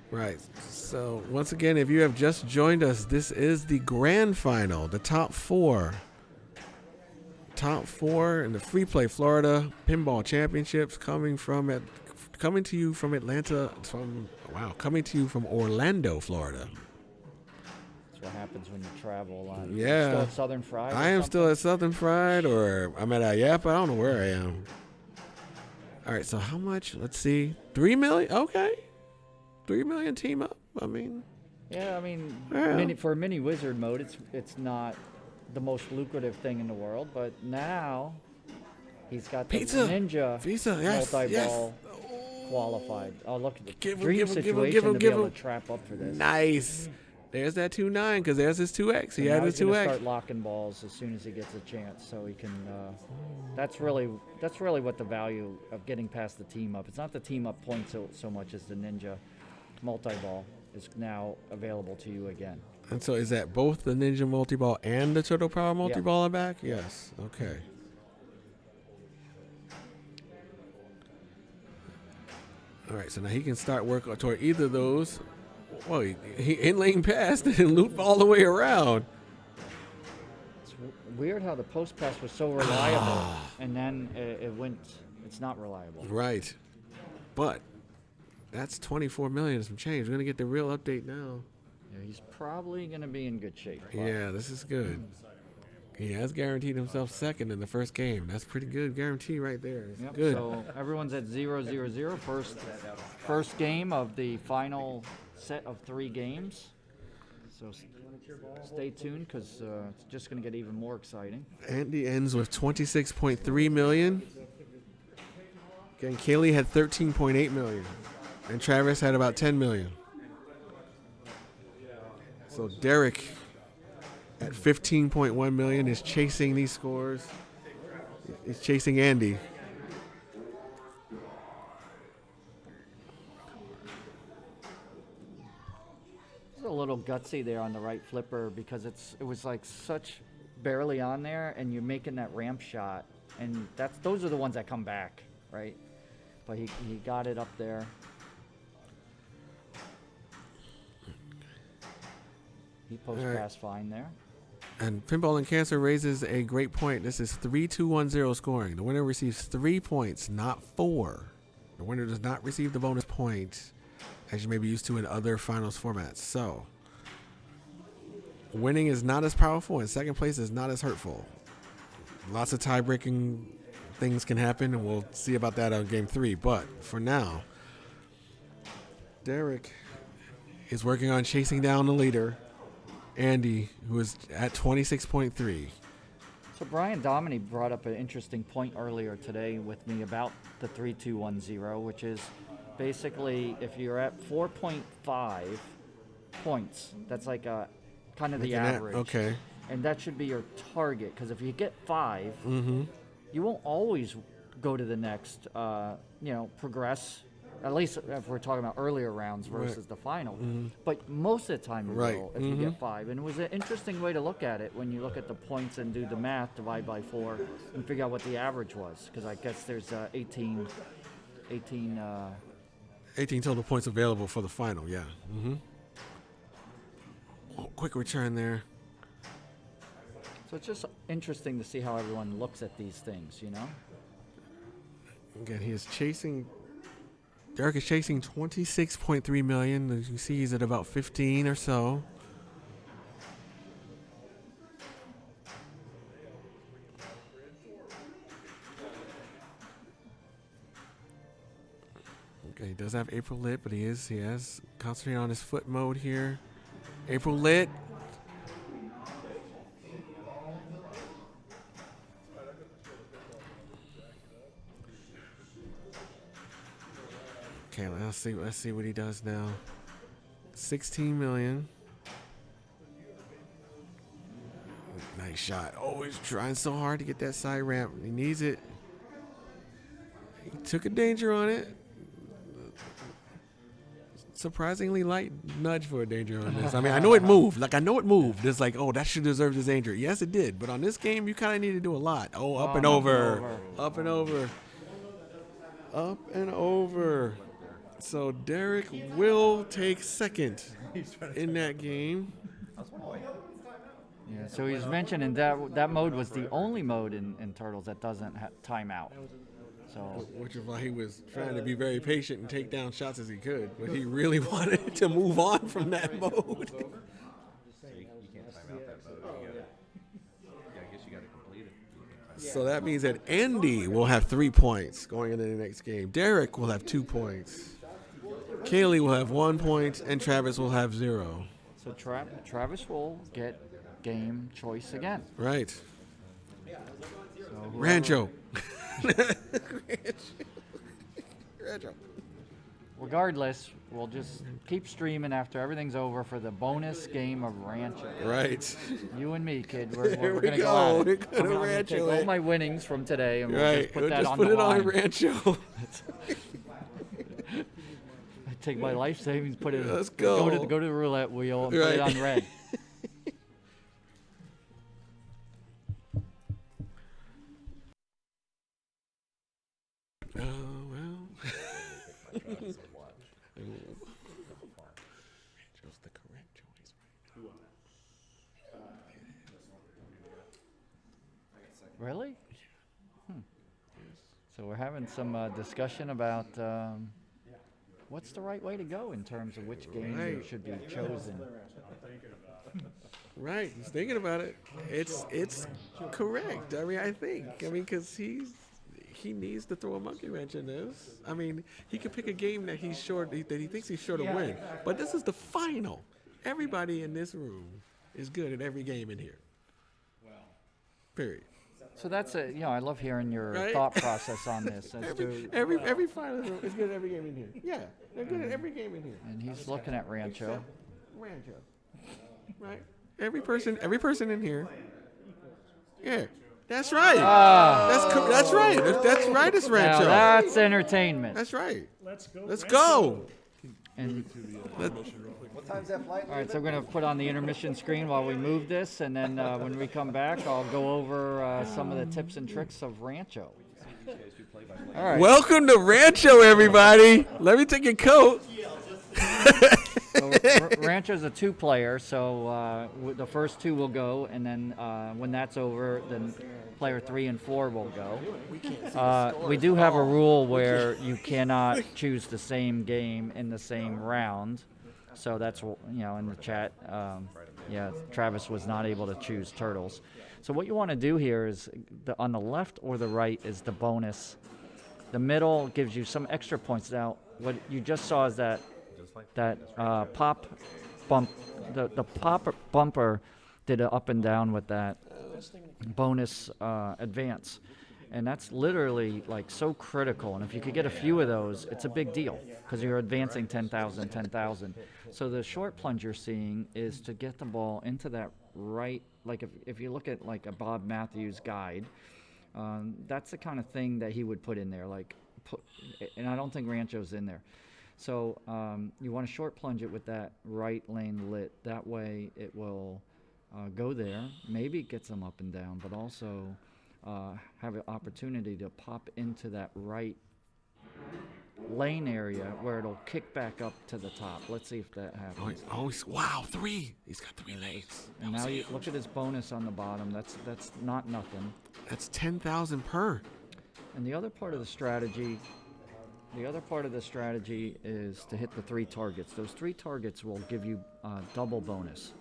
Right. So once again, if you have just joined us, this is the grand final, the top 4. Top 4 in the Freeplay Florida Pinball Championships, coming to you from Orlando, Florida. That's what happens when you travel a lot. Yeah. Still at Southern Fried? I am still at Southern Fried, or I'm at Ayapa. I don't know where I am. All right, so how much? Let's see. 3 million? Okay. 3 million team up. I mean, Yeah, I mean, Yeah. for mini wizard mode, it's not the most lucrative thing in the world, but now he's got the Pizza. Ninja Pizza, yes, multi-ball qualified. Oh, look at the Give him, dream give him, give him, situation give him, to give be able him. to trap up for this. Nice. There's that 2.9 because there's his 2x. He And had now his he's gonna 2x. start locking balls as soon as he gets a chance, so he can. That's really what the value of getting past the team up. It's not the team up point so much as the Ninja multi-ball is now available to you again. And so is that both the Ninja Multi-Ball and the Turtle Power Multi-Ball are back? Yes. Okay. All right, so now he can start working toward either of those. Well, he in-lane passed and looped all the way around. It's weird how the post pass was so reliable, and then it's not reliable. Right. But that's 24 million and some change. We're going to get the real update now. Yeah, he's probably going to be in good shape. but- Yeah, this is good. He has guaranteed himself second in the first game. That's pretty good guarantee right there. It's Yep, good. so everyone's at 0-0-0. First game of the final set of 3 games. So stay tuned, because it's just going to get even more exciting. Andy ends with 26.3 million. Again, Kaylee had 13.8 million. And Travis had about 10 million. So Derek at 15.1 million is chasing these scores. He's chasing Andy. There's a little gutsy there on the right flipper because it was like such barely on there, and you're making that ramp shot, and those are the ones that come back, right? But he got it up there. He post pass fine there. And Pinball and Cancer raises a great point. This is 3-2-1-0 scoring. The winner receives 3 points, not 4. The winner does not receive the bonus point, as you may be used to in other finals formats. So, winning is not as powerful, and second place is not as hurtful. Lots of tie-breaking things can happen, and we'll see about that on Game 3. But for now, Derek is working on chasing down the leader, Andy, who is at 26.3. So Brian Dominy brought up an interesting point earlier today with me about the 3-2-1-0, which is basically if you're at 4.5 points, that's like a kind of the average. Okay. And that should be your target, because if you get 5, you won't always go to the next, progress. At least if we're talking about earlier rounds versus the final. But most of the time you will if you get 5. And it was an interesting way to look at it when you look at the points and do the math, divide by 4, and figure out what the average was. Because I guess there's 18 total points available for the final, yeah. Quick return there. So it's just interesting to see how everyone looks at these things, you know? Again, Derek is chasing 26.3 million. As you see, he's at about 15 or so. Okay, he does have April lit, but he has concentrating on his foot mode here. April lit. Okay, let's see what he does now. 16 million. Nice shot. Oh, he's trying so hard to get that side ramp. He needs it. He took a danger on it. Surprisingly light nudge for a danger on this. I mean, I know it moved. It's like, oh, that should deserve this danger. Yes, it did. But on this game, you kind of need to do a lot. Oh, up and over. Up and over. Up and over. So Derek will take second in that game. Yeah, so he's mentioning that mode was the only mode in Turtles that doesn't time out. So, which is why he was trying to be very patient and take down shots as he could, but he really wanted to move on from that mode. So you can't time out that mode. I guess you got to complete it. So that means that Andy will have 3 points going into the next game. Derek will have 2 points. Kaylee will have 1 point, and Travis will have 0. So Travis will get game choice again. Right. So Rancho. Regardless, we'll just keep streaming after everything's over for the bonus game of Rancho. Right. You and me, kid. We're There going to we go at go. it. We're gonna I'm gonna Rancho take all it. my winnings from today and we'll just put We'll that just on put the it line. on Rancho. I take my life savings, put it. Let's go. Go to the roulette wheel and put it on red. Oh, well. Rancho's the correct choice right now. Really? So we're having some discussion about what's the right way to go in terms of which game should be chosen. Right, he's thinking about it. It's correct. I mean, because he needs to throw a monkey wrench in this. I mean, he could pick a game that he's sure that he thinks he's sure to win. But this is the final. Everybody in this room is good at every game in here. Period. So that's I love hearing your Right? thought process on this. Every final is good at every game in here. Yeah, they're good at every game in here. And he's looking at Rancho. Rancho. Right? Every person in here. Yeah. That's right. That's right. That's right. It's Rancho. Now that's entertainment. That's right. Let's go. Let's go. And What time's that flight? all right, so we're gonna put on the intermission screen while we move this, and then when we come back, I'll go over some of the tips and tricks of Rancho. All right. Welcome to Rancho, everybody. Let me take your coat. So Rancho's a 2-player, so the first 2 will go, and then when that's over, then player 3 and 4 will go. We do have a rule where you cannot choose the same game in the same round, so that's in the chat. Travis was not able to choose turtles. So what you want to do here is on the left or the right is the bonus. The middle gives you some extra points. Now, what you just saw is that pop bump, the pop bumper did an up and down with that bonus advance, and that's literally like so critical. And if you could get a few of those, it's a big deal because you're advancing 10,000. So the short plunge you're seeing is to get the ball into that right. Like if you look at like a Bob Matthews guide, that's the kind of thing that he would put in there. And I don't think Rancho's in there. So you want to short plunge it with that right lane lit. That way it will go there. Maybe it gets them up and down, but also have an opportunity to pop into that right lane area where it'll kick back up to the top. Let's see if that happens. Wow, 3. He's got 3 lanes. And now you look at his bonus on the bottom. That's not nothing. That's 10,000 per. And the other part of the strategy is to hit the 3 targets. Those 3 targets will give you double bonus.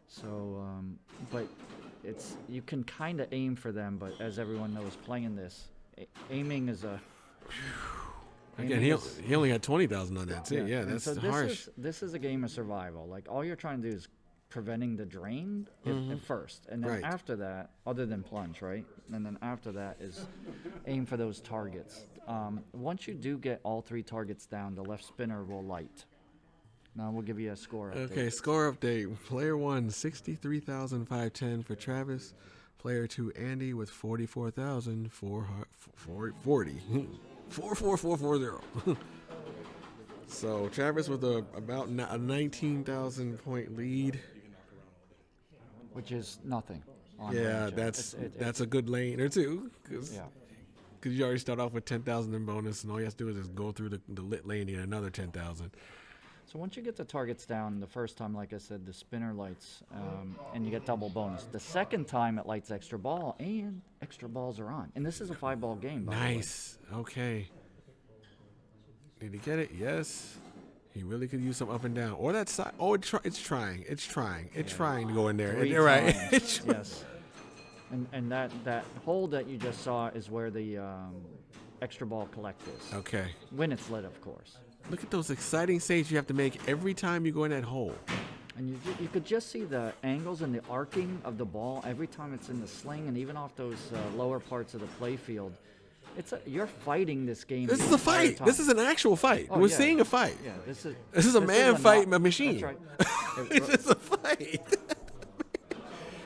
So, but you can kind of aim for them. But as everyone knows, playing this, aiming is a. Again, he only had 20,000 on that too. Yeah, that's harsh. This is a game of survival. Like all you're trying to do is preventing the drain at first, and then after that, other than plunge, right? And then after that is aim for those targets. Once you do get all 3 targets down, the left spinner will light. Now we'll give you a score update. Okay, score update. Player 1, 63,510 for Travis. Player 2, Andy, with 44,440. 44440. So Travis with about a 19,000 point lead. Which is nothing. Yeah, that's a good lane or two. Because you already start off with 10,000 in bonus, and all you have to do is just go through the lit lane and get another 10,000. So once you get the targets down, the first time, like I said, the spinner lights, and you get double bonus. The second time, it lights extra ball, and extra balls are on. And this is a 5-ball game, by the way. Nice. Okay. Did he get it? Yes. He really could use some up and down. Or that side. Oh, it's trying. It's trying to go in there. 3 You're right. times, yes. And that hole that you just saw is where the extra ball collect is. Okay. When it's lit, of course. Look at those exciting saves you have to make every time you go in that hole. And you could just see the angles and the arcing of the ball every time it's in the sling, and even off those lower parts of the play field. You're fighting this game. This is a fight. Time. This is an actual fight. We're seeing a fight. Yeah, this is a man fighting a machine. That's right. This is a fight.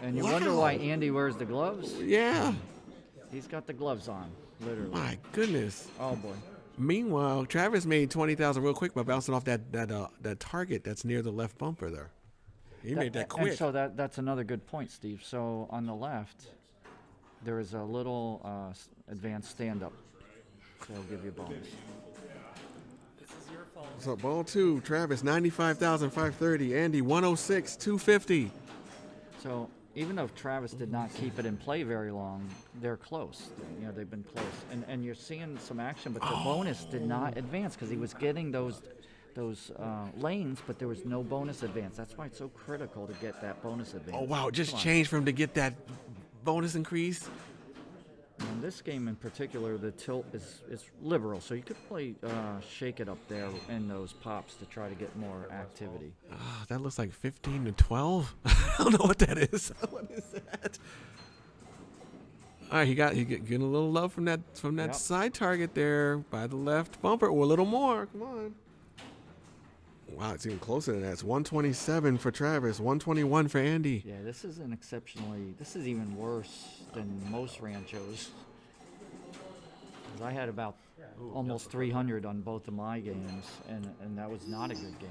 And you wonder why Andy wears the gloves? Yeah. He's got the gloves on, literally. My goodness. Oh boy. Meanwhile, Travis made 20,000 real quick by bouncing off that target that's near the left bumper there. He made that quick. And so that's another good point, Steve. So on the left, there is a little advanced stand-up. So I'll give you a bonus. So ball 2, Travis 95,530, Andy 106,250. So even though Travis did not keep it in play very long, they're close. They've been close, and you're seeing some action. But the bonus did not advance because he was getting those lanes, but there was no bonus advance. That's why it's so critical to get that bonus advance. Oh wow! It just changed for him to get that bonus increase. In this game in particular, the tilt is liberal, so you could play shake it up there in those pops to try to get more activity. That looks like 15 to 12. I don't know what that is. What is that? All right, he getting a little love from that side target there by the left bumper, or a little more. Come on. Wow, it's even closer than that. It's 127 for Travis, 121 for Andy. Yeah, this is even worse than most ranchos. 'Cause I had about almost 300 on both of my games, and that was not a good game.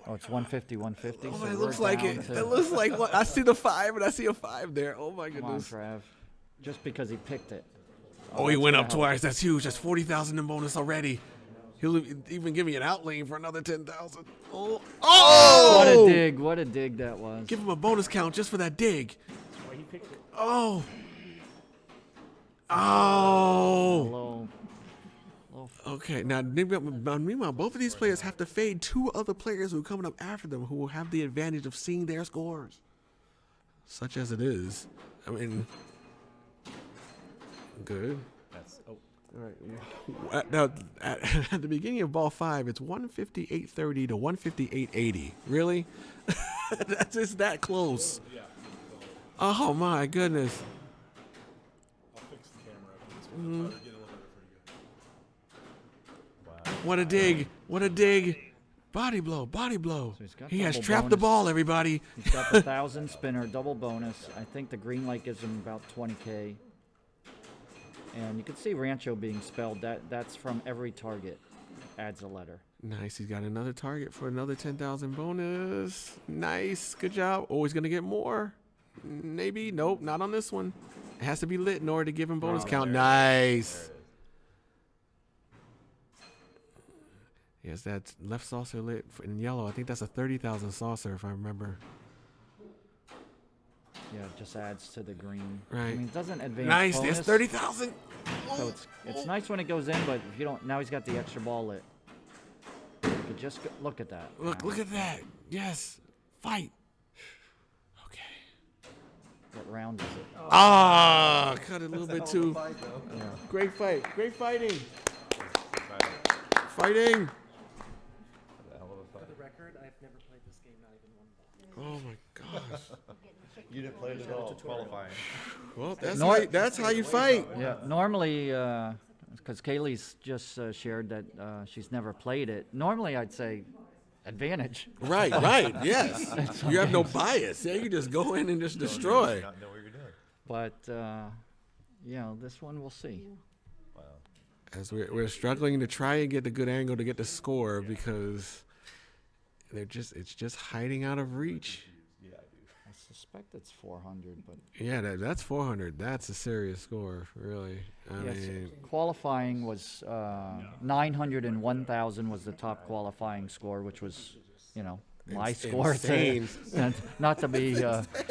Oh, it's 150, 150. Oh, so it we're looks like down it. to- It looks like what I see the 5 and I see a 5 there. Oh my Come on, goodness. Trav. Just because he picked it. Oh, he that's went gonna up help. twice. That's huge. That's 40,000 in bonus already. He'll even give me an outlane for another 10,000. Oh! What a Oh! dig! What a dig that was. Give him a bonus count just for that dig. Oh! Oh! Low. Okay, now meanwhile, both of these players have to fade 2 other players who are coming up after them who will have the advantage of seeing their scores. Such as it is. I mean, good. That's All right. Now, at the beginning of ball 5, it's 158.30 to 158.80. Really? That's just that close. Oh my goodness. What a dig. What a dig. Body blow. Body blow. So he's got He has double trapped the bonus. ball, everybody. He's got the 1,000 spinner double bonus. I think the green light gives him about 20K. And you can see Rancho being spelled. That's from every target. Adds a letter. Nice. He's got another target for another 10,000 bonus. Nice. Good job. Oh, he's going to get more. Maybe. Nope. Not on this one. It has to be lit in order to give him bonus count. Nice. Yes, that left saucer lit in yellow. I think that's a 30,000 saucer, if I remember. Yeah, it just adds to the green. Right. I mean, it doesn't advance Nice. bonus, There's 30,000. So it's nice when it goes in, but if you don't, now he's got the extra ball lit. You could just look at that. Look at that. Yes. Fight. Okay. What round is it? Ah, cut it a little bit too. Great fight. Great fighting. Fighting. For the record, I've never played this game, not even one ball. Oh my gosh. you didn't play it at all. Qualifying. Well, that's how you fight. Yeah, normally, because Kaylee's just shared that she's never played it. Normally, I'd say advantage. Right. Yes. You have no bias. Yeah, you just go in and just destroy. Not know what you're doing. But this one we'll see. As we're struggling to try and get the good angle to get the score because it's just hiding out of reach. I suspect it's 400, but Yeah, that's 400. That's a serious score, really. I yes, mean, qualifying was 900 and 1,000 was the top qualifying score, which was, my score. insane. Not to be,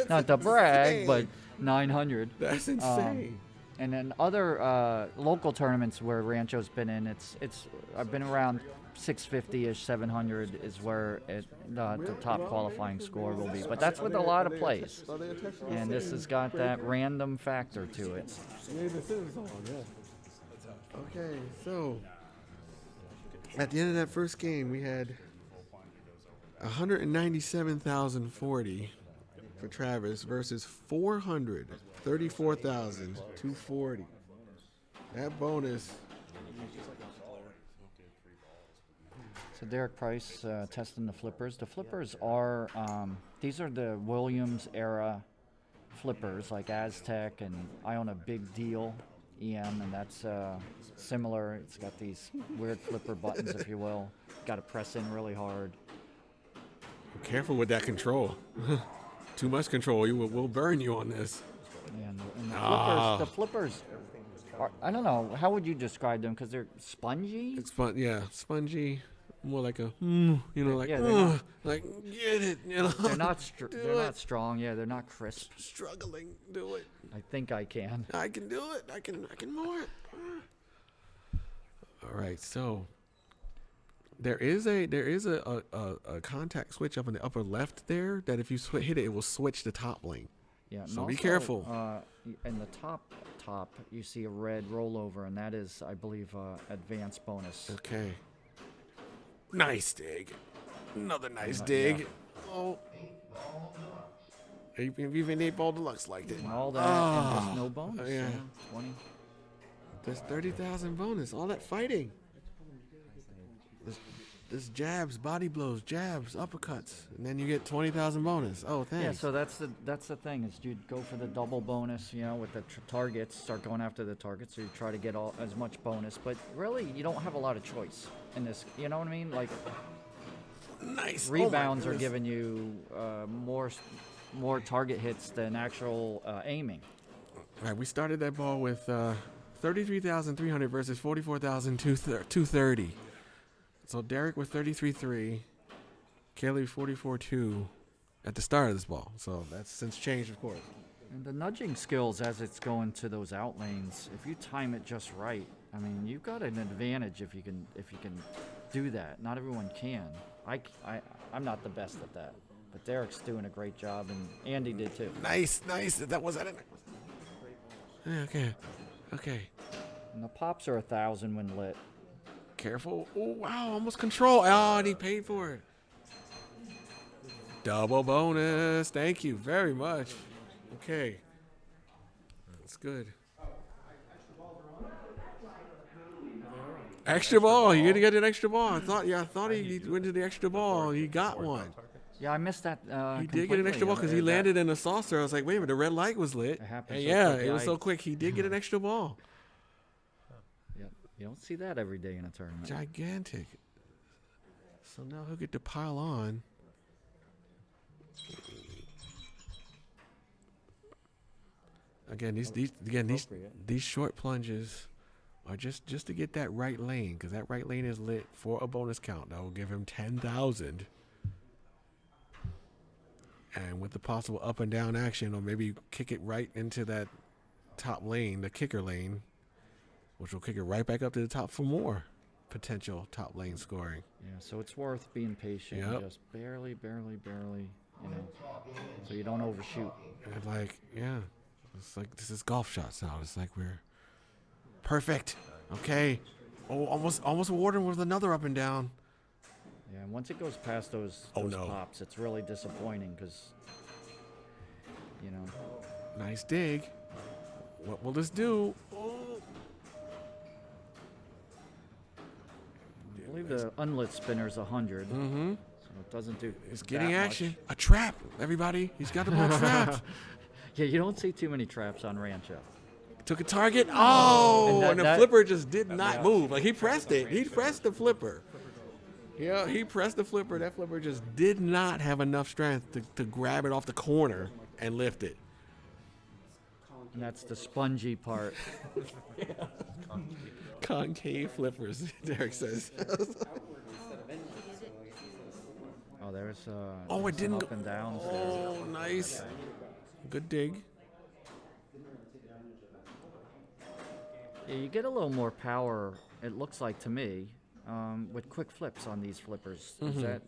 not to brag, but 900. that's insane. And then other local tournaments where Rancho's been in, I've been around 650-ish, 700 is where the top qualifying score will be. But that's with a lot of plays, and this has got that random factor to it. Okay, so at the end of that first game, we had 197,040 for Travis versus 434,240. That bonus. So Derek Price testing the flippers. The flippers are, these are the Williams era flippers like Aztec, and I own a Big Deal EM, and that's similar. It's got these weird flipper buttons, if you will. Got to press in really hard. Careful with that control. Too much control, we'll burn you on this. And the flippers are, I don't know, how would you describe them? Because they're spongy? It's fun, yeah, spongy, more like a, like, Yeah, they're not- like get it, They're not Do they're it. not strong. Yeah, they're not crisp. Struggling, do it. I think I can. I can do it. I can more it. All right, so there is a contact switch up in the upper left there that if you hit it, it will switch the top lane. Yeah. and So be also, careful. In the top, you see a red rollover, and that is, I believe, advanced bonus. Okay. Nice dig. Another nice dig. Oh. Even 8-ball deluxe liked it. And all that, and there's no bonus. yeah. 20. There's 30,000 bonus. All that fighting. This jabs, body blows, jabs, uppercuts, and then you get 20,000 bonus. Oh, thanks. Yeah, so that's the thing is you'd go for the double bonus, with the targets, start going after the targets, so you try to get as much bonus. But really, you don't have a lot of choice in this. You know what I mean? Like Nice. rebounds are giving you more target hits than actual aiming. All right, we started that ball with 33,300 versus 44,230. So Derek was 33.3, Kaylee 44.2 at the start of this ball. So that's since changed, of course. And the nudging skills as it's going to those out lanes, if you time it just right, I mean, you've got an advantage if you can do that. Not everyone can. I'm not the best at that, but Derek's doing a great job, and Andy did too. Nice. That was it. Okay. And the pops are 1,000 when lit. Careful. Oh, wow, almost control. Oh, and he paid for it. Double bonus. Thank you very much. Okay. That's good. Extra ball. You gonna get an extra ball? I thought he went to the extra ball. He got one. Yeah, I missed that. He did get an extra ball because he landed in a saucer. I was like, wait a minute, the red light was lit. It happened And so yeah, quick. it was so quick. He did get an extra ball. You don't see that every day in a tournament. Gigantic. So now he'll get to pile on. Again, these short plunges are just to get that right lane, because that right lane is lit for a bonus count. That will give him 10,000. And with the possible up and down action, or maybe kick it right into that top lane, the kicker lane, which will kick it right back up to the top for more potential top lane scoring. Yeah, so it's worth being patient. Yep. Just barely, so you don't overshoot. And it's like this is golf shots now. It's like we're perfect. Okay. Oh, almost awarded with another up and down. Yeah, and once it goes past those pops, it's really disappointing because, Nice dig. What will this do? Oh. I believe the unlit spinner is 100. Mm-hmm. So it doesn't do. It's getting that action. much. A trap, everybody. He's got the ball trapped. Yeah, you don't see too many traps on Rancho. Took a target. Oh, And and the flipper just did not move. Like he pressed it. He pressed the flipper. Yeah, he pressed the flipper. That flipper just did not have enough strength to grab it off the corner and lift it. And that's the spongy part. Concave flippers, Derek says. Oh, there's It didn't up go. and downs there. Oh, nice. Good dig. Yeah, you get a little more power, it looks like to me, with quick flips on these flippers. Is that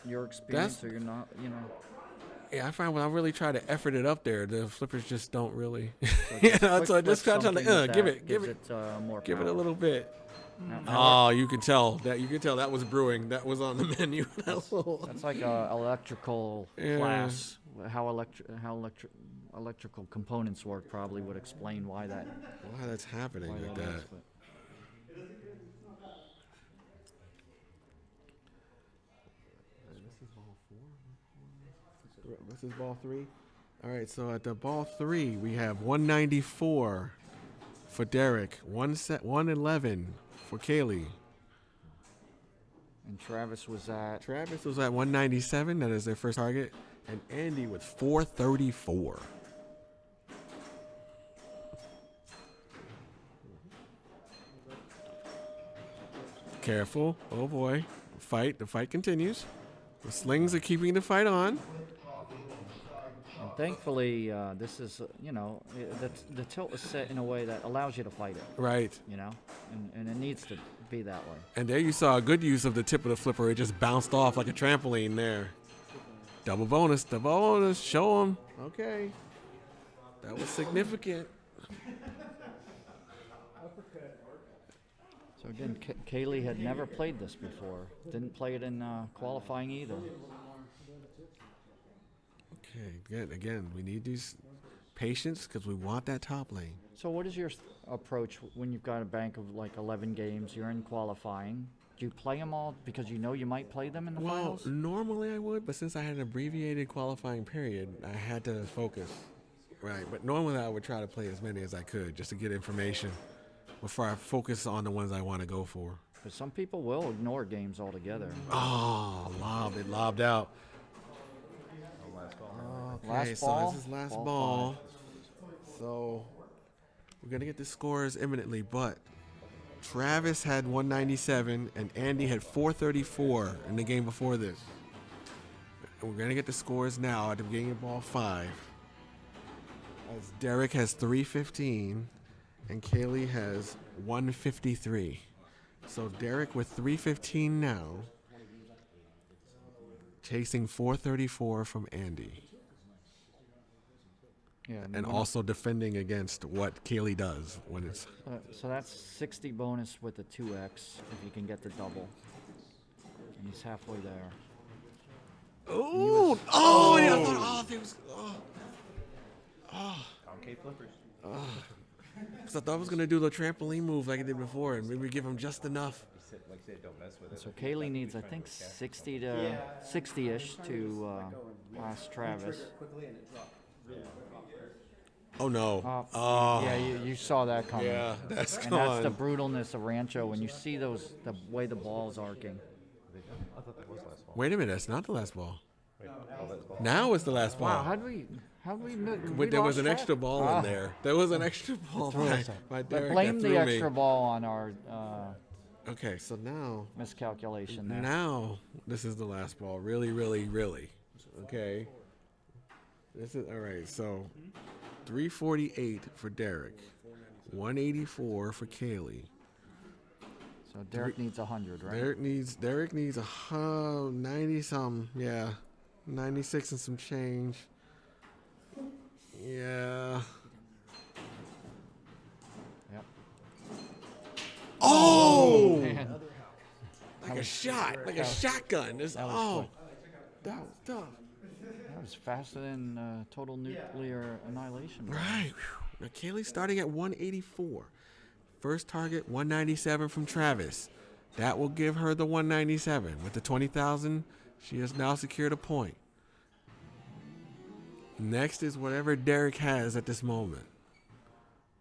your experience, or you're not, Yeah, I find when I really try to effort it up there, the flippers just don't really. quick So I just flip kind of something like, with give that it, gives more give it power. a little bit. Now, Oh, you can tell that was brewing. That was on the menu. that's like a electrical Yeah. class. How electrical components work probably would explain why that. Why that's happening like that. is, but- This is ball 3. All right, so at the ball 3, we have 194 for Derek, 111 for Kaylee. And Travis was at. Travis was at 197. That is their first target. And Andy with 434. Careful. Oh, boy. The fight continues. The slings are keeping the fight on. And thankfully, this is, the tilt is set in a way that allows you to fight it, Right. and it needs to be that way. And there you saw a good use of the tip of the flipper. It just bounced off like a trampoline there. Double bonus. Show them. Okay. That was significant. So again, Kaylee had never played this before. Didn't play it in qualifying either. Okay. Again, we need these patience because we want that top lane. So what is your approach when you've got a bank of like 11 games? You're in qualifying. Do you play them all because you know you might play them in the Well, finals? normally I would, but since I had an abbreviated qualifying period, I had to focus. Right, but normally I would try to play as many as I could just to get information before I focus on the ones I want to go for. Because some people will ignore games altogether. Oh, it lobbed out. Okay, Last so ball, this is last ball ball. So we're going to get the scores imminently, but Travis had 197 and Andy had 434 in the game before this. And we're going to get the scores now at the beginning of ball 5. As Derek has 315 and Kaylee has 153. So Derek with 315 now, chasing 434 from Andy. Yeah, And also defending against what Kaylee does when it's. So that's 60 bonus with the 2x if you can get the double. And he's halfway there. Oh, yeah, I thought, there was. Concave flippers. So I thought I was gonna do the trampoline move like I did before, and maybe give him just enough. Like I said, don't mess with it. So Kaylee needs, I think, 60 to 60-ish to pass Travis. Oh no! Yeah, you saw that coming. Yeah, that's And that's the gone. brutalness of Rancho when you see the way the ball's arcing. I thought that was last ball. Wait a minute, that's not the last ball. Wait, oh, that's ball. Now it's the last ball. Wow, how do we But there was lost an track? extra ball in there. There was an extra ball by But Derek. blame that the threw me. extra ball on our Okay, so now miscalculation there. Now, this is the last ball. Really, really, really. Okay. This is all right. So, 348 for Derek, 184 for Kaylee. So Derek needs 100, right? Derek needs 90 some. Yeah, 96 and some change. Yeah. Yep. Oh! Man, Like a shot, like a shotgun. This, that was oh, quick. that was tough. That was faster than total nuclear annihilation. Right. Now Kaylee's starting at 184. First target 197 from Travis. That will give her the 197. With the 20,000, she has now secured a point. Next is whatever Derek has at this moment,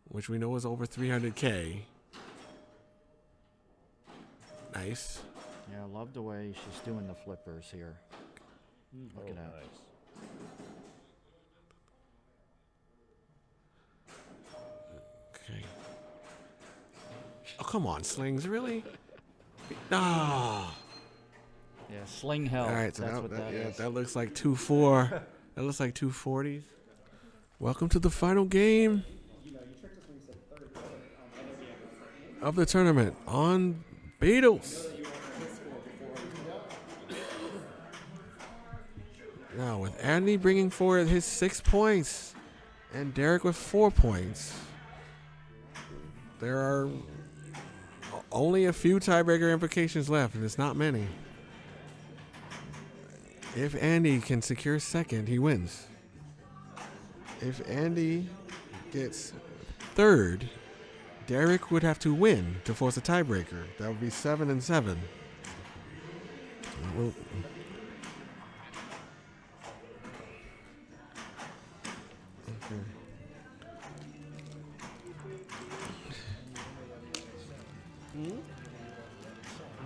which we know is over 300K. Nice. Yeah, I love the way she's doing the flippers here. Look at that. Okay. Oh, come on, Slings, really? Ah. Yeah, sling hell. All right, so That's what that is. that looks like 2-4. That looks like 240s. Welcome to the final game of the tournament on Beatles. Now, with Andy bringing forward his 6 points and Derek with 4 points, there are only a few tiebreaker implications left, and it's not many. If Andy can secure second, he wins. If Andy gets third, Derek would have to win to force a tiebreaker. That would be 7-7. Well, okay.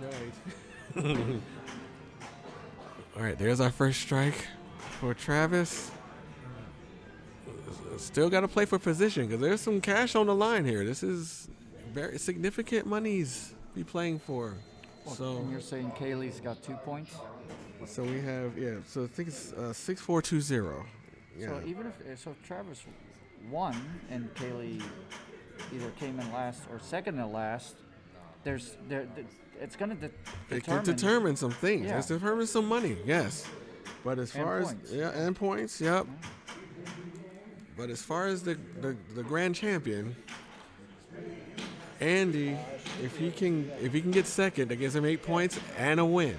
Nice. All right, there's our first strike for Travis. Still got to play for position because there's some cash on the line here. This is very significant monies to be playing for. So, And you're saying Kaylee's got 2 points? so we have So I think it's 6-4-2-0. Yeah. So even if Travis won and Kaylee either came in last or second to last, it's going to It can determine some things. Yeah. It's determine some money, yes. But as And far points. and points, yep. But as far as the grand champion, Andy, if he can get second, that gives him 8 points and a win.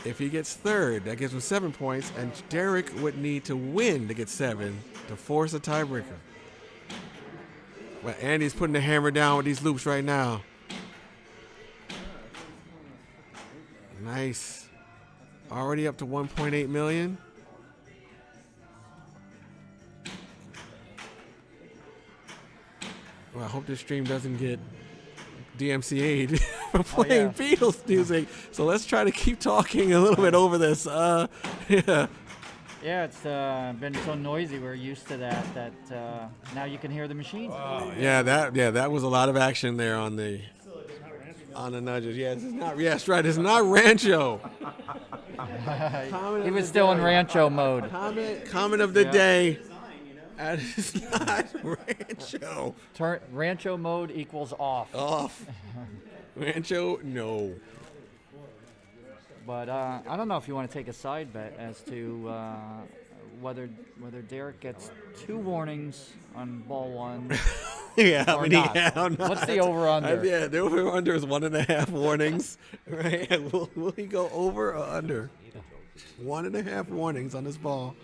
If he gets third, that gives him 7 points, and Derek would need to win to get 7 to force a tiebreaker. But Andy's putting the hammer down with these loops right now. Nice. Already up to 1.8 million. Well, I hope this stream doesn't get DMCA'd for playing Beatles music. So let's try to keep talking a little bit over this. Yeah. Yeah, it's been so noisy. We're used to that. Now you can hear the machine. Yeah, that was a lot of action there on the nudges. Yes, it's not. Yes, right. It's not Rancho. He was still in Rancho mode. Comment of the day. That is not Rancho. Rancho mode equals off. Off. Rancho, no. But I don't know if you want to take a side bet as to whether Derek gets 2 warnings on ball 1. Yeah, I or mean, not. yeah, I'm not. What's the over/under? Yeah, the over/under is 1.5 warnings. Right? And will he go over or under? 1.5 warnings on this ball.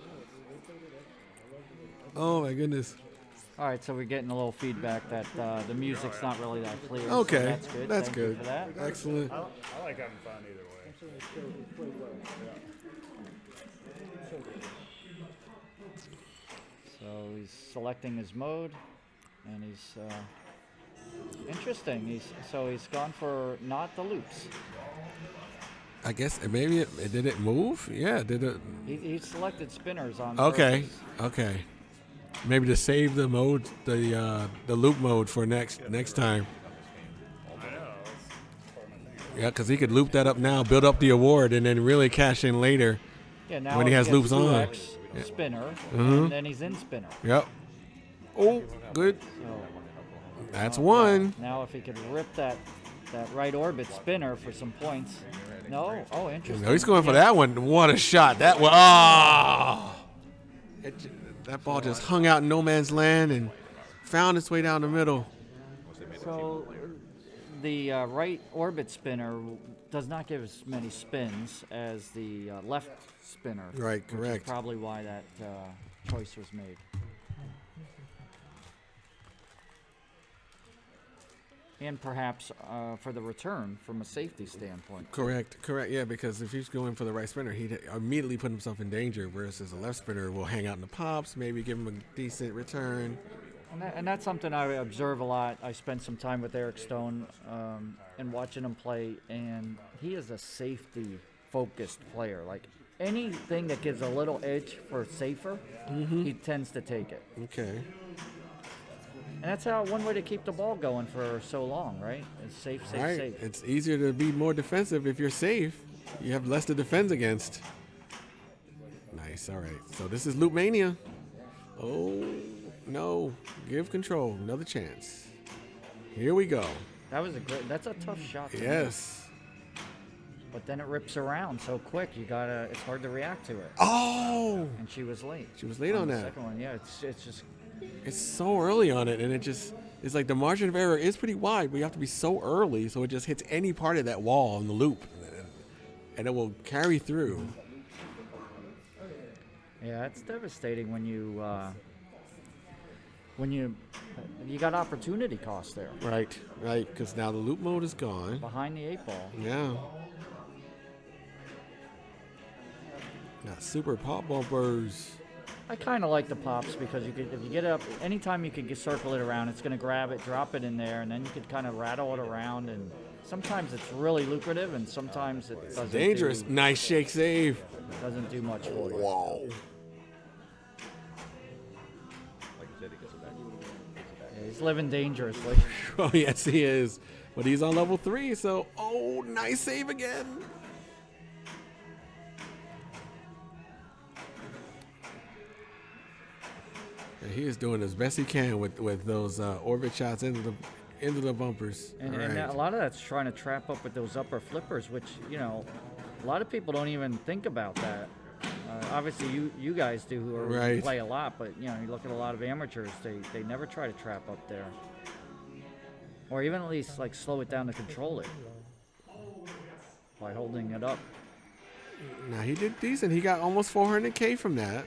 Oh my goodness. All right, so we're getting a little feedback that the music's not really that clear. Okay, so that's good. that's Thank good. You for that. Excellent. I like having fun either way. So he's selecting his mode, and he's interesting. He's gone for not the loops. I guess maybe it did it move? Yeah, did it? He selected spinners on. Okay, purpose. okay. Maybe to save the mode, the loop mode for next time. Yeah, because he could loop that up now, build up the award, and then really cash in later. Yeah, now when he has loops on. 2x spinner, and then he's in spinner. Yep. Oh, good. So, That's one. Now if he could rip that right orbit spinner for some points. No? Oh, interesting. No, he's going for that one. What a shot. That one. Oh! That ball just hung out in no man's land and found its way down the middle. So the right orbit spinner does not give as many spins as the left spinner. Right, Which correct. is probably why that choice was made. And perhaps for the return from a safety standpoint. Correct. Yeah, because if he's going for the right spinner, he'd immediately put himself in danger, whereas a left spinner will hang out in the pops, maybe give him a decent return. And that's something I observe a lot. I spent some time with Eric Stone and watching him play, and he is a safety-focused player. Like, anything that gives a little edge for safer, he tends to take it. Okay. And that's how one way to keep the ball going for so long, right? It's safe. Right. It's easier to be more defensive if you're safe. You have less to defend against. Nice. All right. So this is Loop Mania. Oh, no. Give control. Another chance. Here we go. That's a tough shot to make. Yes. But then it rips around so quick, it's hard to react to it. Oh! And she was late. She was late on the that. second one, yeah, it's just... It's so early on it, and it's like the margin of error is pretty wide, but you have to be so early so it just hits any part of that wall on the loop, and it will carry through. Yeah, it's devastating when you got opportunity cost there. Right, because now the loop mode is gone. Behind the 8-ball. Yeah. Got super pop bumpers. I kind of like the pops because if you get up, anytime you can circle it around, it's going to grab it, drop it in there, and then you could kind of rattle it around. And sometimes it's really lucrative, and sometimes it doesn't. Dangerous. Nice shake save. Doesn't do much for you. Wow. Like you said, he gets it back. Yeah, he's living dangerously. Oh, yes, he is. But he's on level 3, so, oh, nice save again. And he is doing as best he can with those orbit shots into the bumpers. And, All and right. a lot of that's trying to trap up with those upper flippers, which, a lot of people don't even think about that. Obviously, you guys do who Right. play a lot, but, you look at a lot of amateurs, they never try to trap up there. Or even at least, like, slow it down to control it by holding it up. Now, he did decent. He got almost 400K from that.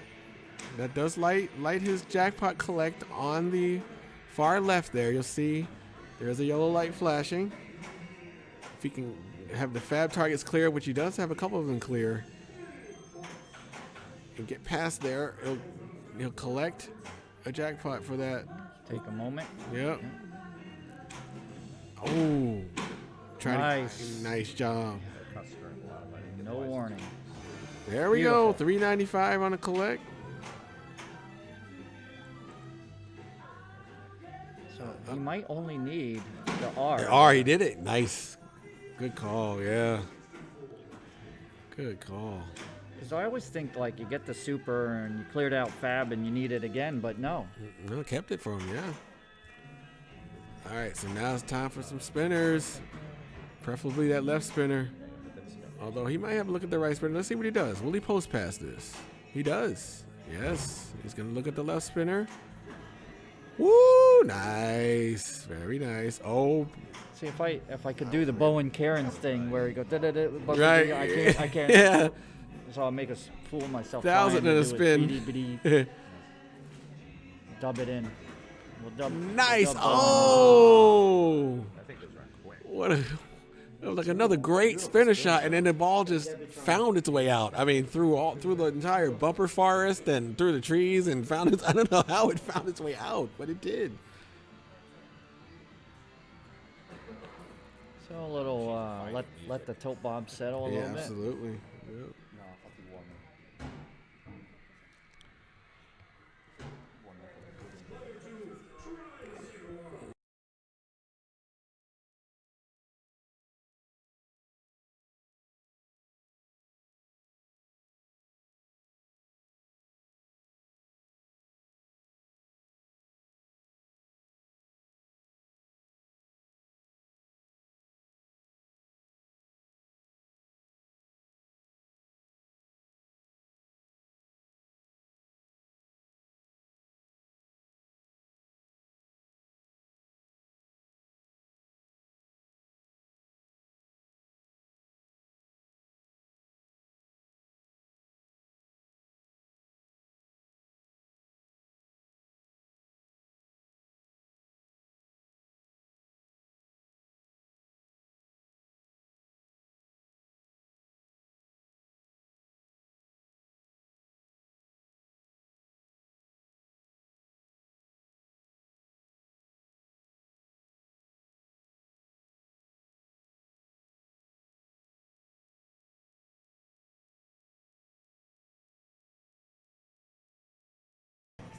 That does light his jackpot collect on the far left there. You'll see there's a yellow light flashing. If he can have the fab targets clear, which he does have a couple of them clear. And get past there, he'll collect a jackpot for that. Take a moment. Yep. Oh, Nice. Nice job. No warning. There we go. $3.95 on a collect. So he might only need the R. The R, he did it. Nice. Good call. Yeah. Good call. Because I always think like you get the super and you cleared out fab and you need it again, but no. No, kept it for him. Yeah. All right, so now it's time for some spinners. Preferably that left spinner. Although he might have a look at the right spinner. Let's see what he does. Will he post past this? He does. Yes. He's going to look at the left spinner. Woo! Nice. Very nice. Oh. See if I could do the Bowen Cairns thing where he goes but Right. I can't. Yeah. So I'll make a fool of myself. 1,000 trying in to a do it. spin. Bitty. Dub it in. Nice. Dub Oh. I think those run quick. What a, it was like another great spinner shot, and then the ball just found its way out. I mean, through the entire bumper forest and through the trees, and found its. I don't know how it found its way out, but it did. So a little let the tilt bomb settle a Yeah, little bit. absolutely. Yep.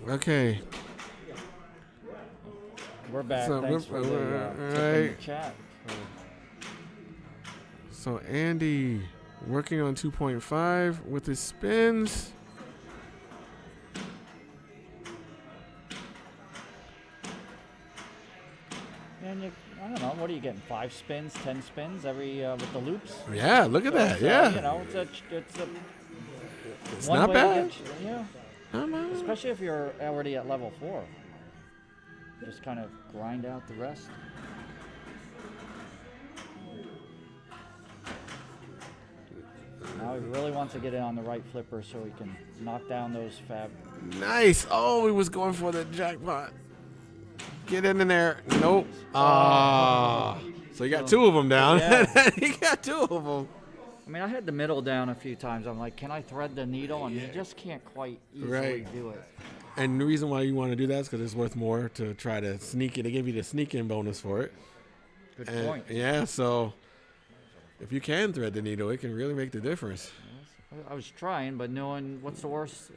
Okay. We're back. So Thanks for the tip in the right. chat. So Andy working on 2.5 with his spins. And I don't know, what are you getting? 5 spins, 10 spins every with the loops? Yeah, look at that. So, Yeah. you know, it's It's one not way to bad. get yeah. Not bad. Especially if you're already at level 4. Just kind of grind out the rest. Now he really wants to get it on the right flipper so he can knock down those fab. Nice. Oh, he was going for the jackpot. Get in there. Nope. Ah. So you got 2 of them down. Yeah. You got 2 of them. I mean, I had the middle down a few times. I'm like, can I thread the needle? And you just can't quite easily Right. do it. And the reason why you want to do that is because it's worth more to try to sneak it. They give you the sneak in bonus for it. Good And, point. yeah, so if you can thread the needle, it can really make the difference. I was trying, but knowing what's the worst,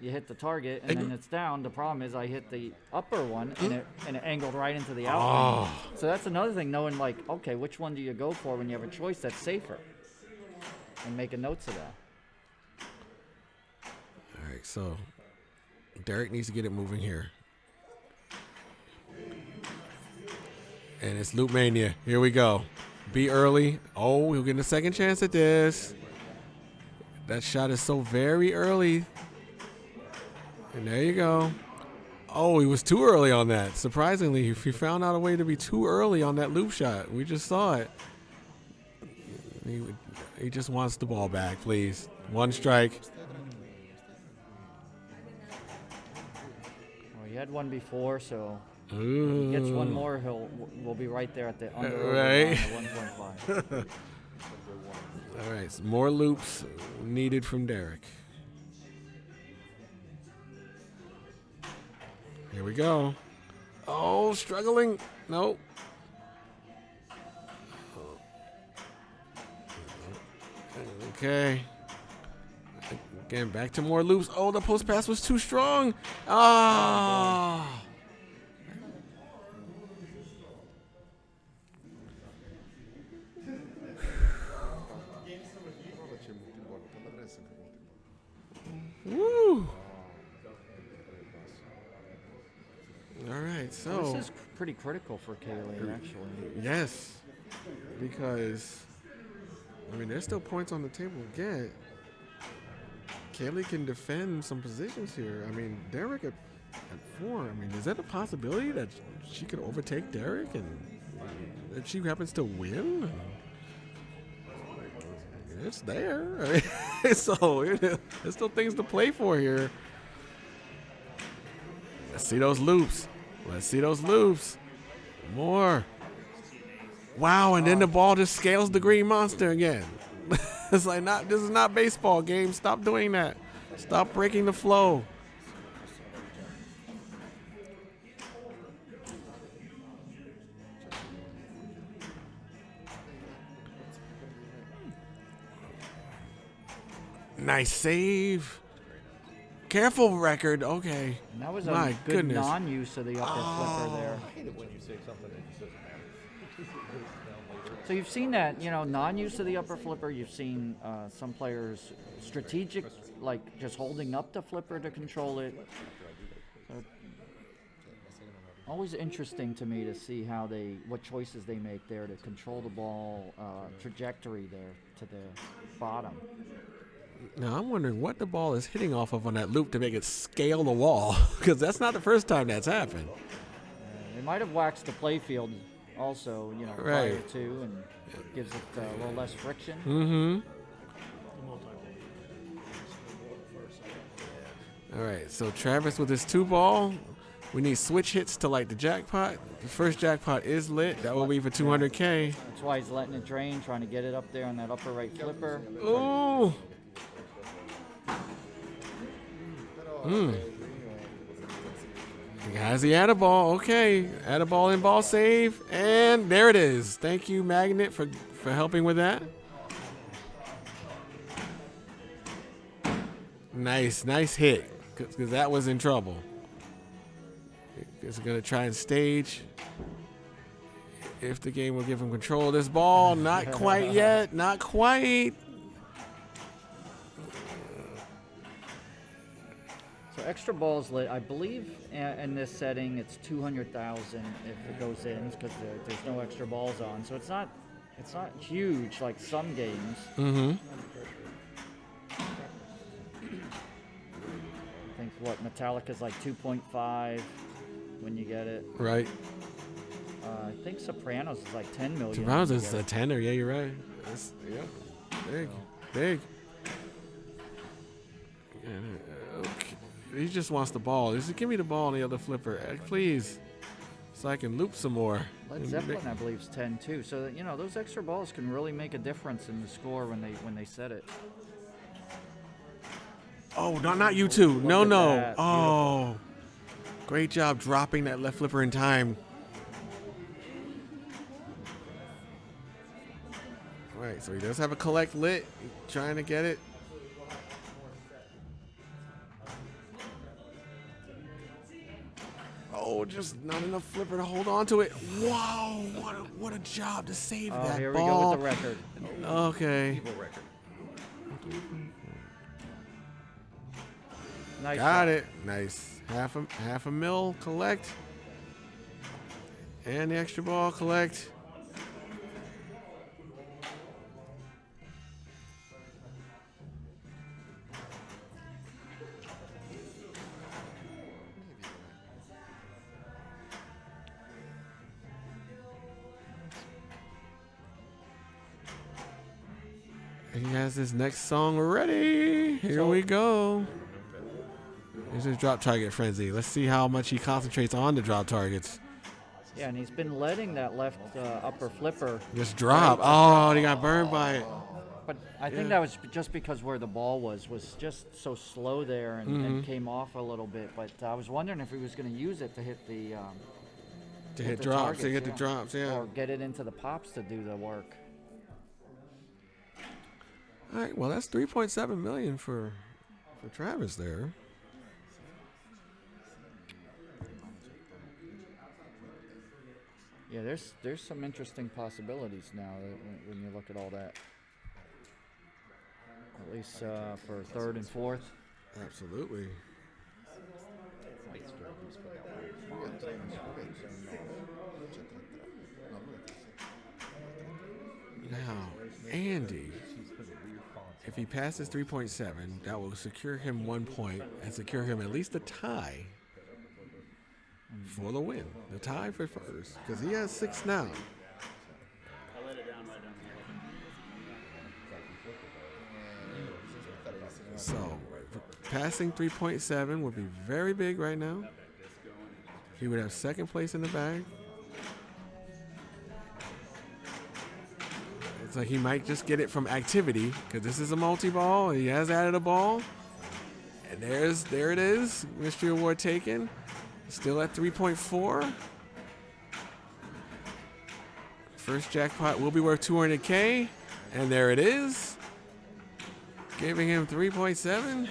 you hit the target and then it's down. The problem is I hit the upper one and it angled right into the out one. So that's another thing, knowing like, okay, which one do you go for when you have a choice that's safer? And making notes of that. All right, so Derek needs to get it moving here. And it's Loop Mania. Here we go. Be early. Oh, he'll get a second chance at this. That shot is so very early. And there you go. Oh, he was too early on that. Surprisingly, he found out a way to be too early on that loop shot. We just saw it. He just wants the ball back, please. 1 strike. Well, he had one before, so Ooh. if he gets one more, we'll be right there at the under Right. line of 1.5. All right, some more loops needed from Derek. Here we go. Oh, struggling. Nope. Okay. Again, back to more loops. Oh, the post pass was too strong. Ah. Woo. All right, so This is pretty critical for Kaylee, actually. yes, because I mean there's still points on the table to get. Kaylee can defend some positions here. I mean, Derek at 4. I mean, is that a possibility that she could overtake Derek and that she happens to win? It's there. So there's still things to play for here. Let's see those loops. Let's see those loops. More. Wow, and then the ball just scales the green monster again. It's like, this is not baseball game. Stop doing that. Stop breaking the flow. Nice save. Careful, record. Okay. And that was My a good goodness. non-use of the upper flipper there. I hate it when you say something that just doesn't matter. So you've seen that, non-use of the upper flipper. You've seen some players strategic, like just holding up the flipper to control it. So, always interesting to me to see what choices they make there to control the ball trajectory there to the bottom. Now, I'm wondering what the ball is hitting off of on that loop to make it scale the wall, because that's not the first time that's happened. They might have waxed the playfield also, prior to, and gives it a little less friction. Mm-hmm. All right, so Travis with his 2 ball. We need switch hits to light the jackpot. The first jackpot is lit. That will be for 200K. That's why he's letting it drain, trying to get it up there on that upper right flipper. Ooh. He has the add a ball. Okay. Add a ball in ball save. And there it is. Thank you, Magnet, for helping with that. Nice hit. Because that was in trouble. He's going to try and stage. If the game will give him control of this ball. Not quite yet. Not quite. So extra balls lit, I believe in this setting it's 200,000 if it goes in because there's no extra balls on. So it's not huge like some games. Mm-hmm. I think Metallica's like 2.5 when you get it. Right. I think Sopranos is like 10 million. Sopranos is a tenner. Yeah, you're right. Big. Okay. He just wants the ball. Just give me the ball on the other flipper, please, so I can loop some more. Led Zeppelin, I believe, is 10 too. So those extra balls can really make a difference in the score when they set it. Oh, not you two. No. That. Oh, Beautiful. Great job dropping that left flipper in time. All right, so he does have a collect lit. Trying to get it. Oh, just not enough flipper to hold on to it. Wow, what a job to save that here ball. we go with the record. Okay. Nice Got shot. it. Nice. Half a mil collect. And the extra ball collect. He has his next song ready. Here we go. Here's his drop target frenzy. Let's see how much he concentrates on the drop targets. Yeah, and he's been letting that left upper flipper. Just drop. Oh, he got burned by it. But I think that was just because where the ball was just so slow there and came off a little bit. But I was wondering if he was going to use it to hit the hit the drops. targets, To hit the drops. Yeah. or get it into the pops to do the work. All right. Well, that's 3.7 million for Travis there. Yeah, there's some interesting possibilities now when you look at all that. At least for third and fourth. Absolutely. Now, Andy, if he passes 3.7, that will secure him 1 point and secure him at least a tie for the win. The tie for first, because he has 6 now. So, passing 3.7 would be very big right now. He would have second place in the bag. It's like he might just get it from activity because this is a multi-ball. He has added a ball. And there it is. Mystery award taken. Still at 3.4. First jackpot will be worth 200K. And there it is. Giving him 3.7.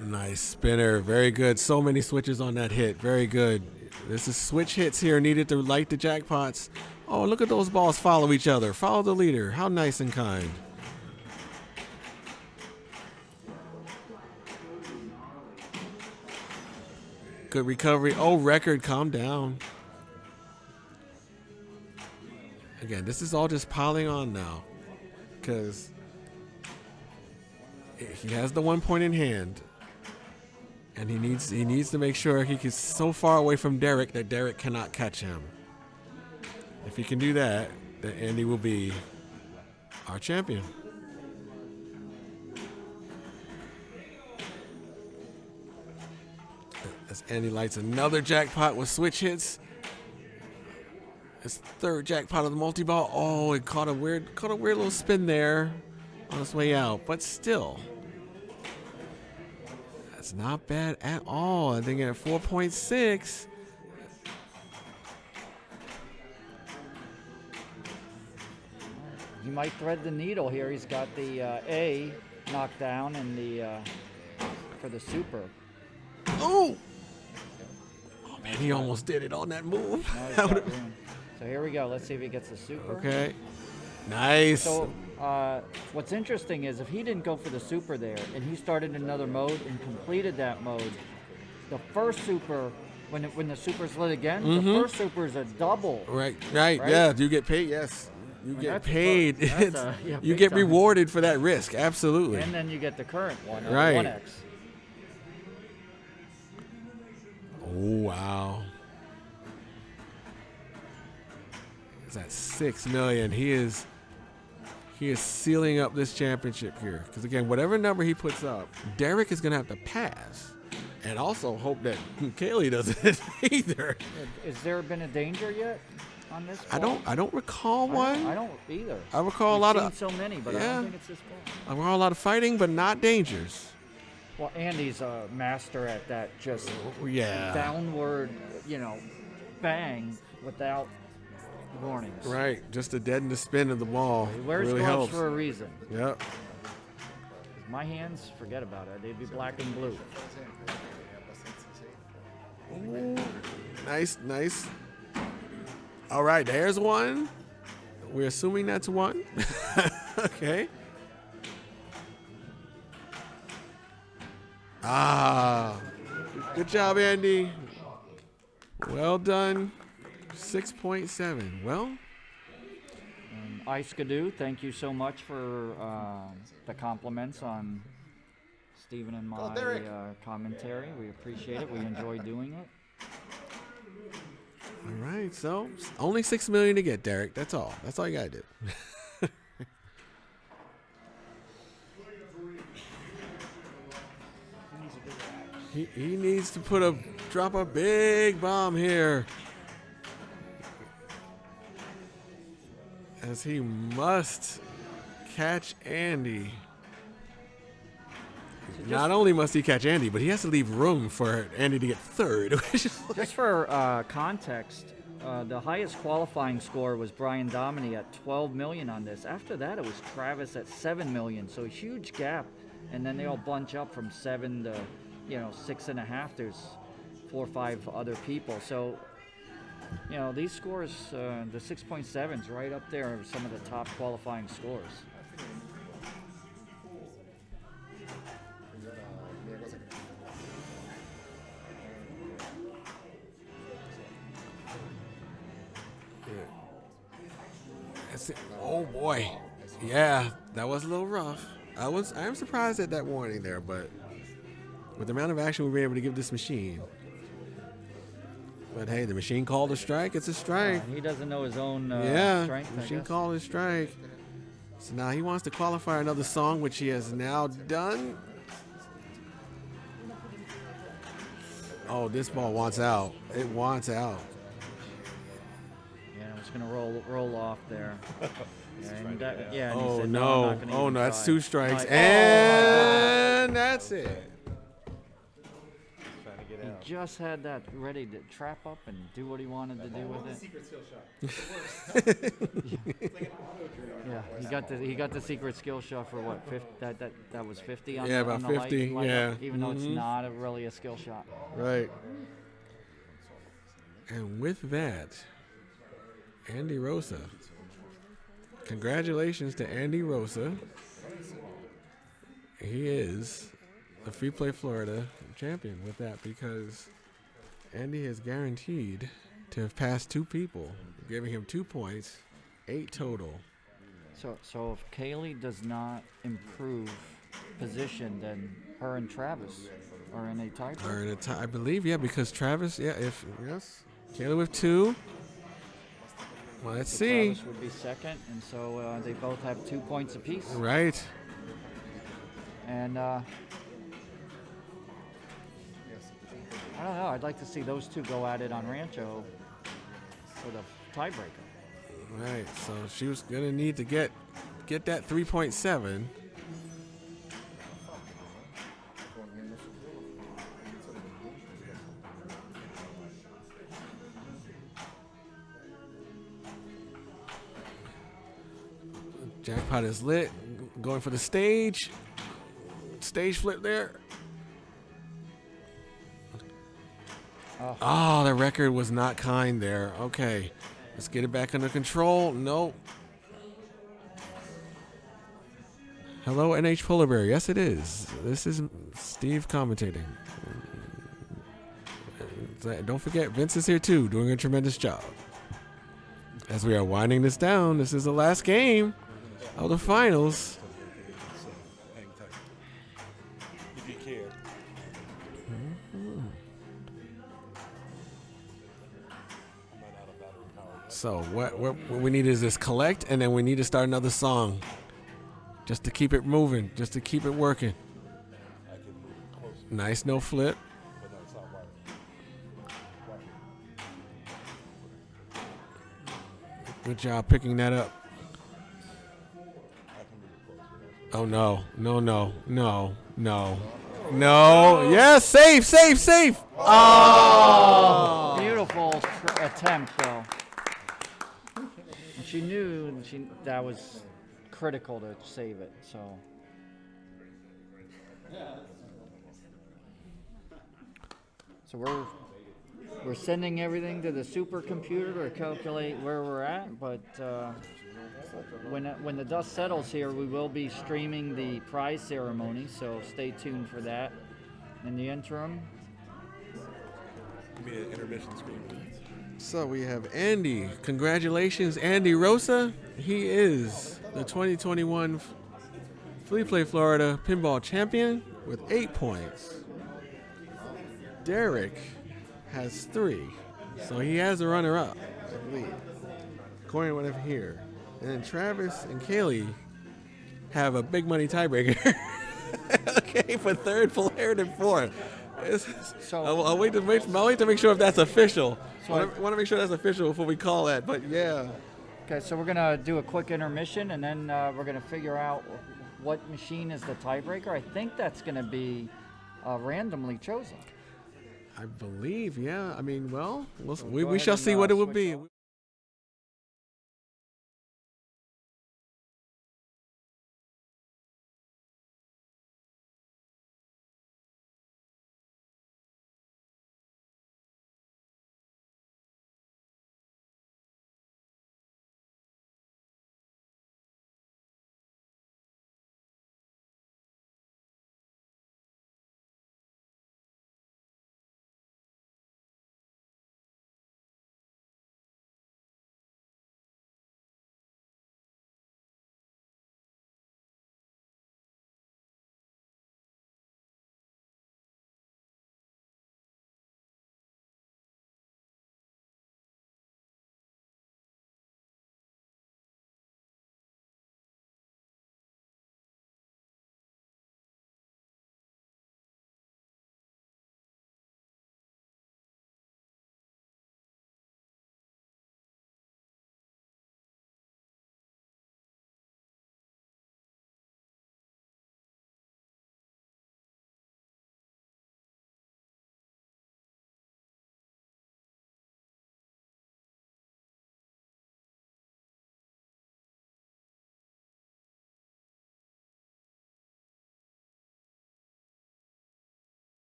Nice spinner. Very good. So many switches on that hit. Very good. This is switch hits here needed to light the jackpots. Oh, look at those balls follow each other. Follow the leader. How nice and kind. Good recovery. Oh, record. Calm down. Again, this is all just piling on now because he has the 1 point in hand. And he needs to make sure he is so far away from Derek that Derek cannot catch him. If he can do that, then Andy will be our champion. As Andy lights another jackpot with switch hits. His third jackpot of the multi-ball. Oh, it caught a weird little spin there on its way out, but still. That's not bad at all. I think at 4.6. He might thread the needle here. He's got the A knocked down and the for the super. Oh! Oh man, he almost did it on that move. Now he's got room. So here we go. Let's see if he gets the super. Okay. Nice. So what's interesting is if he didn't go for the super there and he started another mode and completed that mode, the first super, when the super's lit again, the first super is a double. Right. Yeah, you get paid, yes. You get paid. Yeah, you big get time. rewarded for that risk, absolutely. And then you get the current one, or Right. 1x. Oh, wow. He's at 6 million. He is sealing up this championship here. Because again, whatever number he puts up, Derek is going to have to pass. And also hope that Kaylee doesn't either. Has there been a danger yet on this I ball? don't recall one. I don't either. I recall We've a lot seen of so many, but I yeah. don't think it's this ball. I recall a lot of fighting, but not dangers. Well, Andy's a master at that, just Yeah. downward, bang without warnings. Right, just to deaden the spin of the ball. He wears really gloves helps. for a reason. Yep. My hands, forget about it. They'd be black and blue. Nice. All right, there's one. We're assuming that's one. Okay. Good job, Andy. Well done. 6.7. Well, Ice Skidoo, thank you so much for the compliments on Stephen and my commentary. We appreciate it. We enjoy doing it. all right. So only 6 million to get, Derek. That's all. That's all you gotta do. He needs to drop a big bomb here. As he must catch Andy. Not only must he catch Andy, but he has to leave room for Andy to get third. Just for context, the highest qualifying score was Brian Dominy at 12 million on this. After that, it was Travis at 7 million. So a huge gap, and then they all bunch up from 7 to 6.5. There's 4 or 5 other people. So these scores, the 6.7s, right up there are some of the top qualifying scores. Oh boy, yeah, that was a little rough. I'm surprised at that warning there, but with the amount of action we were able to give this machine. But hey, the machine called a strike. It's a strike. He doesn't know his own strength. The machine called a strike. So now he wants to qualify another song, which he has now done. Oh, this ball wants out. It wants out. Yeah, it's gonna roll off there. And and he Oh said, no! I'm not gonna even That's try. 2 strikes, Right. and that's it. Trying to get He out. just had that ready to trap up and do what he wanted to do with it. Secret skill shot. Yeah, he got the secret skill shot for what? 50, that was 50 on Yeah, the, about on the 50, light yeah. up, even though it's not really a skill shot. Right. And with that, Andy Rosa. Congratulations to Andy Rosa. He is the Freeplay Florida champion with that, because Andy is guaranteed to have passed 2 people, giving him 2 points, 8 total. So if Kaylee does not improve position, then her and Travis are in a tiebreak. Or in I believe, because Travis, Kayla with 2. Well, let's see. Travis would be second, and so they both have 2 points apiece. Right. And I don't know. I'd like to see those 2 go at it on Rancho for the tiebreaker. Right. So she was gonna need to get that 3.7. Jackpot is lit. Going for the stage. Stage flip there. Oh, the record was not kind there. Okay. Let's get it back under control. Nope. Hello, NH Polar Bear. Yes, it is. This is Steve commentating. Don't forget, Vince is here too, doing a tremendous job. As we are winding this down, this is the last game of the finals. Hang tight. If you care. So what we need is this collect, and then we need to start another song, just to keep it moving, just to keep it working. Nice no flip. Good job picking that up. Oh no, no, no, no, no, no. Yes, safe. Oh! Beautiful attempt, though. And she knew that was critical to save it. So we're sending everything to the supercomputer to calculate where we're at, but when the dust settles here, we will be streaming the prize ceremony, so stay tuned for that. In the interim, Give me an intermission screen, please. So we have Andy. Congratulations, Andy Rosa. He is the 2021 Freeplay Florida Pinball Champion with 8 points. Derek has 3, so he has a runner-up, I believe, according to what I have here. And then Travis and Kaylee have a big money tiebreaker. Okay, for third, Polaris, and fourth. So I'll wait to make sure if that's official. So I want to make sure that's official before we call that. But yeah. okay, so we're gonna do a quick intermission, and then we're gonna figure out what machine is the tiebreaker. I think that's gonna be randomly chosen. I believe, yeah. I mean, well, So we go shall ahead see and, what it will switch be. off.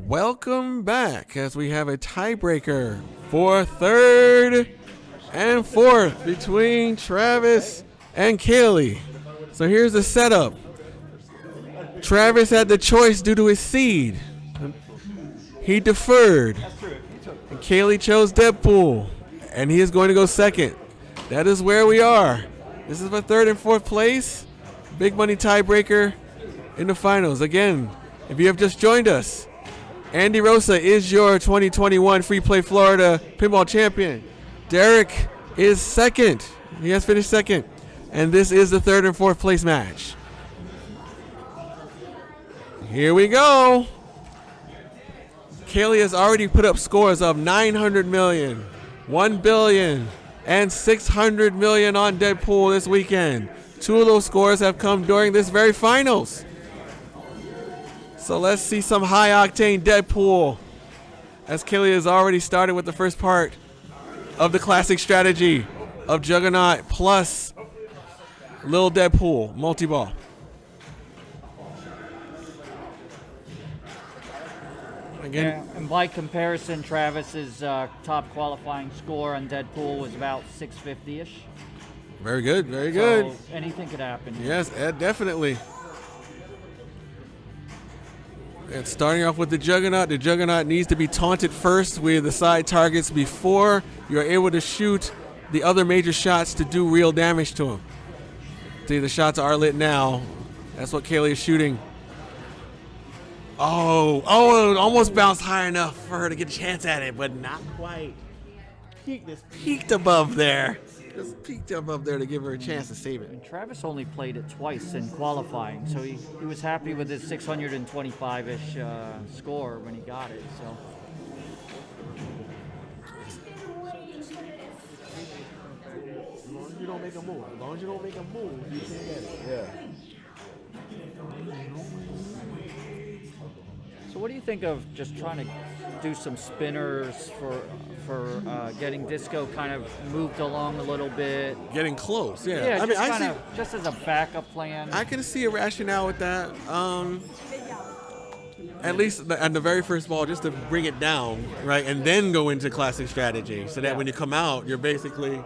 Welcome back as we have a tiebreaker for third and fourth between Travis and Kaylee. So here's the setup. Travis had the choice due to his seed. He deferred. And Kaylee chose Deadpool. And he is going to go second. That is where we are. This is for third and fourth place. Big money tiebreaker in the finals. Again, if you have just joined us, Andy Rosa is your 2021 Freeplay Florida Pinball Champion. Derek is second. He has finished second. And this is the third and fourth place match. Here we go. Kaylee has already put up scores of 900 million, 1 billion, and 600 million on Deadpool this weekend. Two of those scores have come during this very finals. So let's see some high-octane Deadpool, as Kaylee has already started with the first part of the classic strategy of Juggernaut plus Lil Deadpool multi-ball. Again, Yeah, and by comparison, Travis's top qualifying score on Deadpool was about 650-ish. very good, very good. So anything could happen. Yes, definitely. And starting off with the Juggernaut needs to be taunted first with the side targets before you're able to shoot the other major shots to do real damage to him. See, the shots are lit now. That's what Kaylee is shooting. Oh, it almost bounced high enough for her to get a chance at it, but not quite. Peaked above there. Just peeked up there to give her a chance to save it. And Travis only played it twice in qualifying, so he was happy with his 625-ish score when he got it. So. As long as you don't make a move. As long as you don't make a move, you can't get it. Yeah. So what do you think of just trying to do some spinners for getting disco kind of moved along a little bit? Getting close, yeah. Yeah, I mean, just kind of just as a backup plan. I can see a rationale with that. At least at the very first ball, just to bring it down, right, and then go into classic strategy, so that when you come out, you're basically.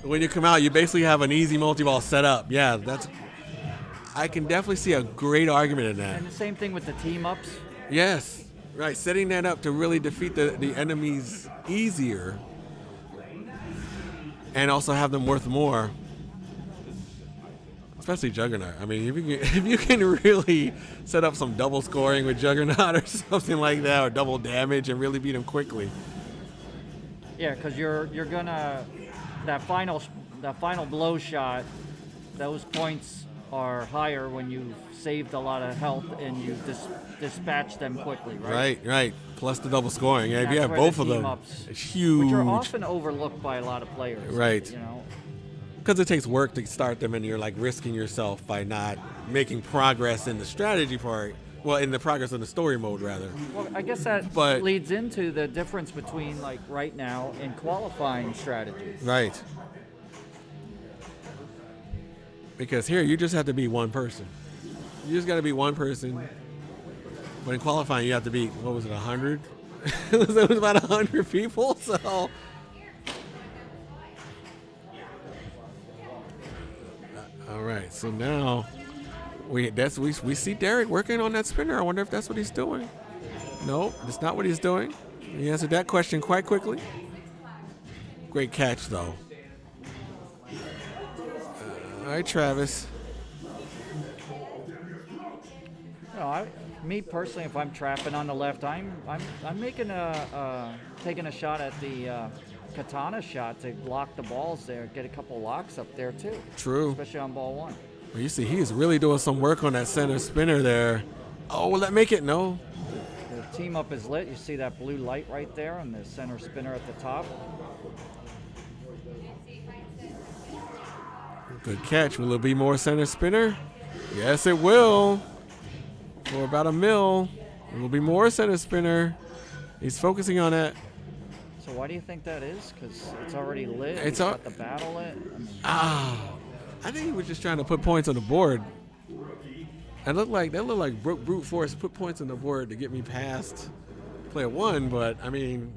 When you come out, you basically have an easy multi-ball set up. Yeah, that's. I can definitely see a great argument in that. And the same thing with the team ups. Yes, right. Setting that up to really defeat the enemies easier, and also have them worth more. Especially Juggernaut. I mean, if you can really set up some double scoring with Juggernaut or something like that, or double damage, and really beat him quickly. Yeah, because you're gonna that final blow shot. Those points are higher when you've saved a lot of health and you dispatch them quickly, right? Right. Plus the double scoring. Yeah, if you That's have where both the of them, team-ups, it's huge. which are often overlooked by a lot of players. Right. You know. Because it takes work to start them, and you're like risking yourself by not making progress in the strategy part. Well, in the progress in the story mode, rather. Well, I guess that leads into the difference between like right now and qualifying strategy. Right. Because here you just have to be one person. You just got to be one person. But in qualifying, you have to beat, what was it, 100? It was about 100 people, so. All right, so now we see Derek working on that spinner. I wonder if that's what he's doing. Nope, that's not what he's doing. He answered that question quite quickly. Great catch, though. All right, Travis. No, me personally, if I'm trapping on the left, I'm making taking a shot at the katana shot to block the balls there, get a couple locks up there too. True. Especially on ball one. Well, you see, he's really doing some work on that center spinner there. Oh, will that make it? No. The team up is lit. You see that blue light right there on the center spinner at the top. Good catch. Will it be more center spinner? Yes, it will. For about $1 million. It will be more center spinner. He's focusing on it. So why do you think that is? Because it's already lit. It's got the battle lit. I think he was just trying to put points on the board. That looked like brute force put points on the board to get me past player one. But I mean,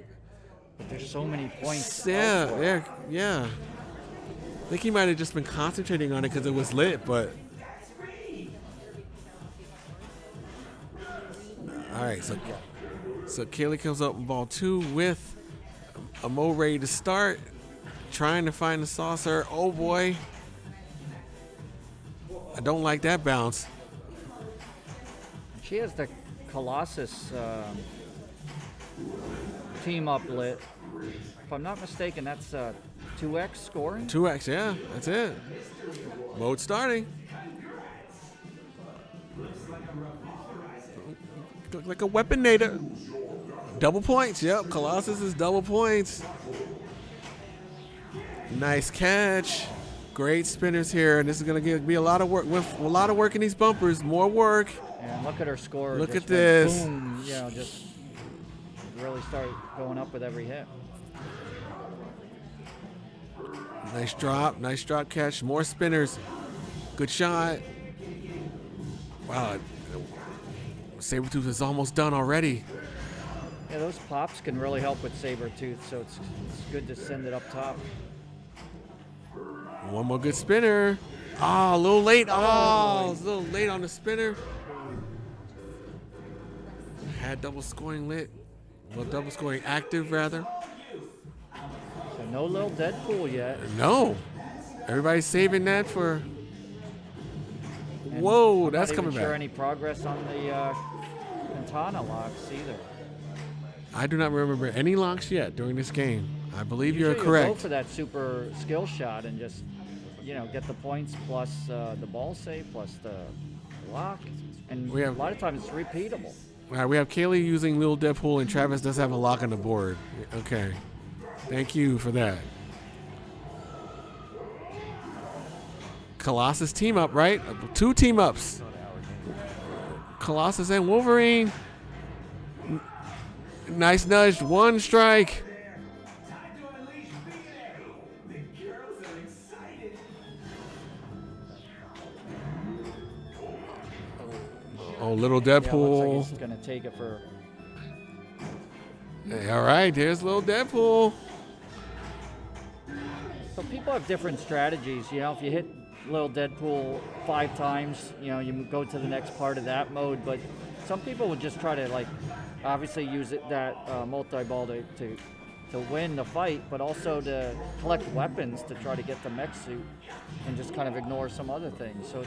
but there's so many points. Yeah. I think he might have just been concentrating on it because it was lit, but. All right, so Kaylee comes up in ball two with a Mo ready to start, trying to find the saucer. Oh boy, I don't like that bounce. She has the Colossus team up lit. If I'm not mistaken, that's 2x scoring. 2x, yeah, that's it. Mode starting. Look like a weaponator. Double points, yep. Colossus is double points. Nice catch. Great spinners here, and this is going to be a lot of work. With a lot of work in these bumpers, more work. And look at her score. Look just at this. Boom, just really start going up with every hit. Nice drop catch. More spinners. Good shot. Wow. Sabretooth is almost done already. Yeah, those pops can really help with Sabretooth, so it's good to send it up top. One more good spinner. Oh, a little late. Oh, it's a little late on the spinner. Had double scoring lit. Well, double scoring active, rather. So no little Deadpool yet. No. Everybody's saving that for... Whoa, that's coming back. I'm not sure any progress on the Quintana locks either. I do not remember any locks yet during this game. I believe Usually you're Go correct. for that super skill shot and just, get the points plus the ball save plus the block. And We have- a lot of times it's repeatable. All right, we have Kaylee using Little Deadpool, and Travis does have a lock on the board. Okay. Thank you for that. Colossus team up, right? 2 team ups. Colossus and Wolverine. Nice nudge. 1 strike. Oh, Little Yeah, Deadpool. looks like he's going to take it for... Hey, all right, there's Little Deadpool. So people have different strategies. If you hit Little Deadpool 5 times, you go to the next part of that mode. But some people would just try to, obviously use that multi-ball to win the fight, but also to collect weapons to try to get the mech suit and just kind of ignore some other things. So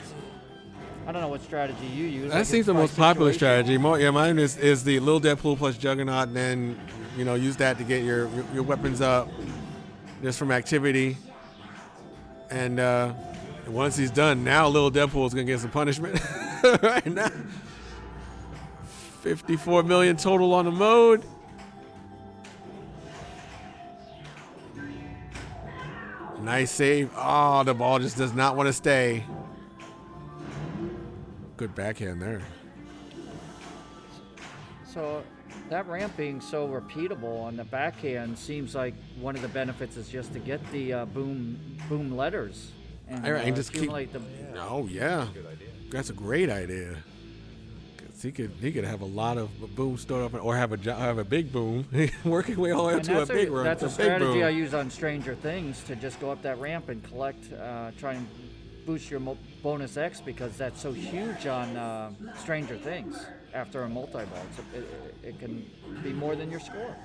I don't know what strategy you use. I That guess seems the by most popular situation. strategy. Mine is the Little Deadpool plus Juggernaut, and then use that to get your weapons up, just from activity. And once he's done, now Little Deadpool is gonna get some punishment. Right now, 54 million total on the mode. Nice save. Oh, the ball just does not want to stay. Good backhand there. So that ramp being so repeatable on the backhand seems like one of the benefits is just to get the boom letters and And just keep. accumulate them. Oh yeah, that's a great idea. 'Cause he could have a lot of booms stored up, or have a big boom, working way all the way up And to a big run. that's a big strategy boom. I use on Stranger Things to just go up that ramp and collect, try and boost your bonus X, because that's so huge on Stranger Things after a multi-ball. It can be more than your score.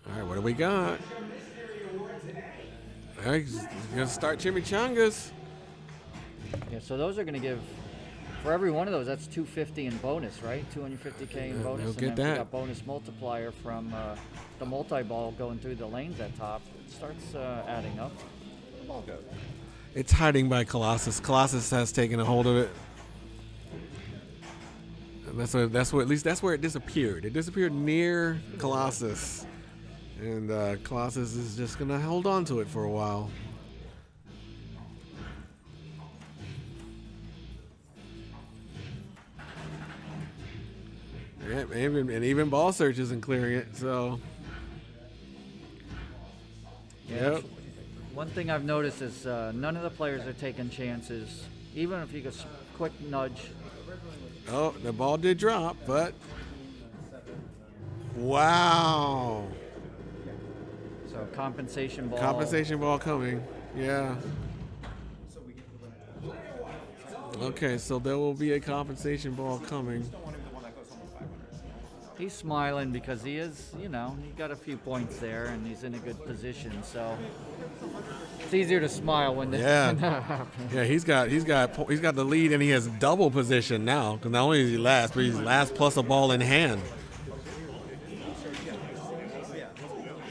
All right, what do we got? All right, he's gonna start chimichangas. Yeah, so those are going to give, for every one of those, that's 250 in bonus, right? 250K in bonus. they'll And get then we that. got bonus multiplier from the multi-ball going through the lanes at top. It starts adding up. It's hiding by Colossus. Colossus has taken a hold of it. And that's where at least that's where it disappeared. It disappeared near Colossus, and Colossus is just gonna hold on to it for a while. Yeah, even ball search isn't clearing it. So, yep. One thing I've noticed is none of the players are taking chances, even if you go quick nudge. Oh, the ball did drop, but wow. So compensation ball. Compensation ball coming. Yeah. Okay, so there will be a compensation ball coming. He's smiling because he is, he got a few points there and he's in a good position. So it's easier to smile when when that happens. Yeah, he's got the lead, and he has double position now, because not only is he last, but he's last plus a ball in hand.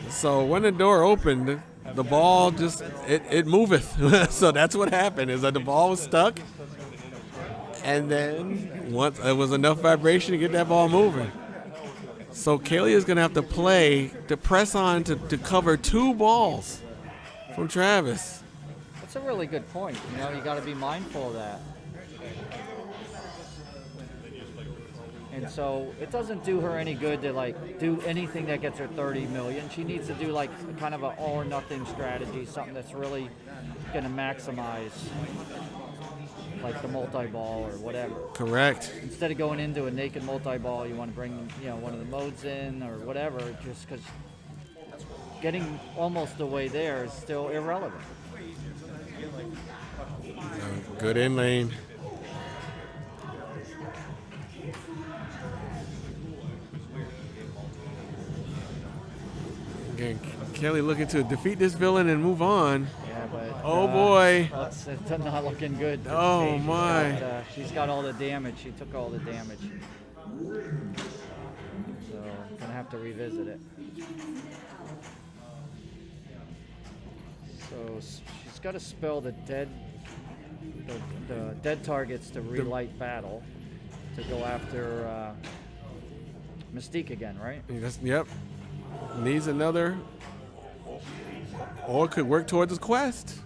So when the door opened, the ball just it moveth. So that's what happened, is that the ball was stuck, and then once it was enough vibration to get that ball moving. So Kaylee is going to have to play to press on to cover 2 balls from Travis. That's a really good point. You got to be mindful of that. And so it doesn't do her any good to do anything that gets her 30 million. She needs to do kind of an all or nothing strategy, something that's really going to maximize the multi-ball or whatever. Correct. Instead of going into a naked multi-ball, you want to bring one of the modes in or whatever, just because getting almost the way there is still irrelevant. Good in lane. Again, Kelly looking to defeat this villain and move on. Yeah, but Oh boy. it's not looking good. for Oh, Paige. my. She's got all the damage. She took all the damage. So gonna have have to revisit it. So she's got to spell the dead targets to relight battle to go after Mystique again, right? Yep. Needs another, or it could work towards a quest.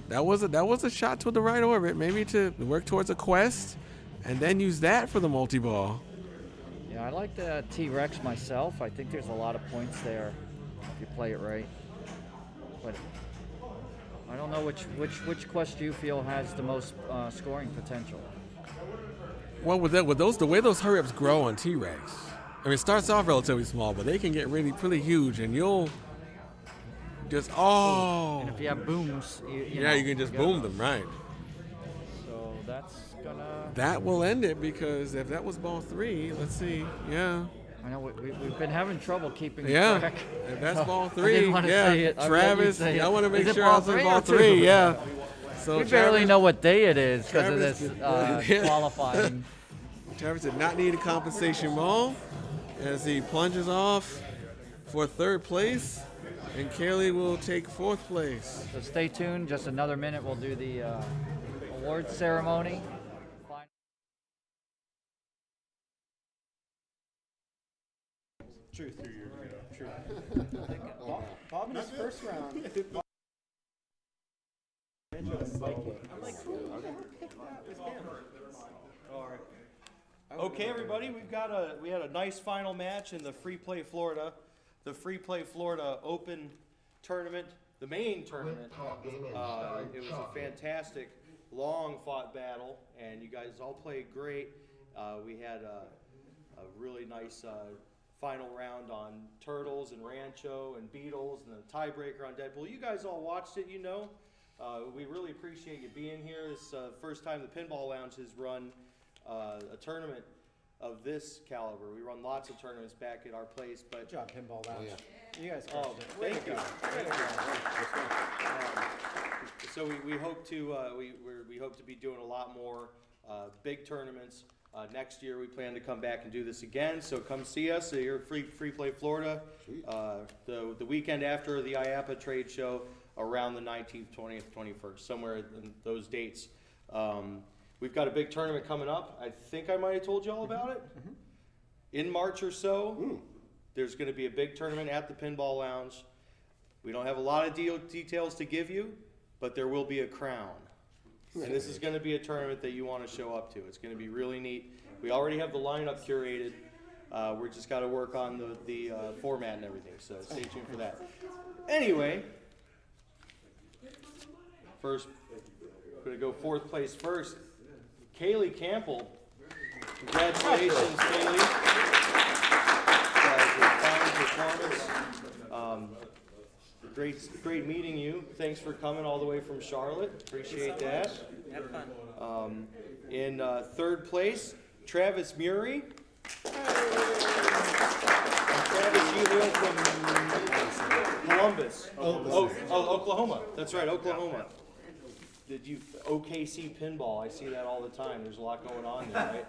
That was a shot to the right orbit. Maybe to work towards a quest, and then use that for the multi-ball. Yeah, I like the T-Rex myself. I think there's a lot of points there if you play it right. But I don't know which quest you feel has the most scoring potential. Well, with the way those hurry-ups grow on T-Rex, I mean, it starts off relatively small, but they can get really huge, and you'll just And if you have booms, you can just boom them, right? So that's gonna. That will end it, because if that was ball 3, let's see, yeah. I know we've been having trouble keeping Yeah, track. if that's ball I 3, didn't want to say it. I Travis, say it. I want to make Is it sure ball I was in 3 ball or 3, 2? yeah. So We barely know what day it is because of Travis this did- qualifying. Travis did not need a compensation ball as he plunges off for 3rd place, and Kaylee will take 4th place. So stay tuned. Just another minute. We'll do the awards ceremony. Truth. Bob in his first round. Okay, everybody, we had a nice final match in the Freeplay Florida, Open Tournament, the main tournament. It was a fantastic, long-fought battle, and you guys all played great. We had a really nice final round on Turtles and Rancho and Beatles, and then a tiebreaker on Deadpool. You guys all watched it, you know. We really appreciate you being here. This is the first time the Pinball Lounge has run a tournament of this caliber. We run lots of tournaments back at our place, but Good job, Pinball Lounge. You guys oh, crushed it. thank you. So we hope to we hope to be doing a lot more big tournaments next year. We plan to come back and do this again. So come see us here at Freeplay Florida the weekend after the IAPA trade show, around the 19th, 20th, 21st, somewhere in those dates. We've got a big tournament coming up. I think I might have told you all about it. In March or so, there's going to be a big tournament at the Pinball Lounge. We don't have a lot of details to give you, but there will be a crown. And this is going to be a tournament that you want to show up to. It's going to be really neat. We already have the lineup curated. We're just got to work on the format and everything, so stay tuned for that. Anyway, first, we're going to go 4th place first. Kaylee Campbell. Congratulations, Kaylee. Fine performance. Great meeting you. Thanks for coming all the way from Charlotte. Appreciate that. Had fun. In 3rd place, Travis Murray. Travis, you hail from Columbus. Oklahoma. That's right, Oklahoma. Did you OKC Pinball? I see that all the time. There's a lot going on there, right?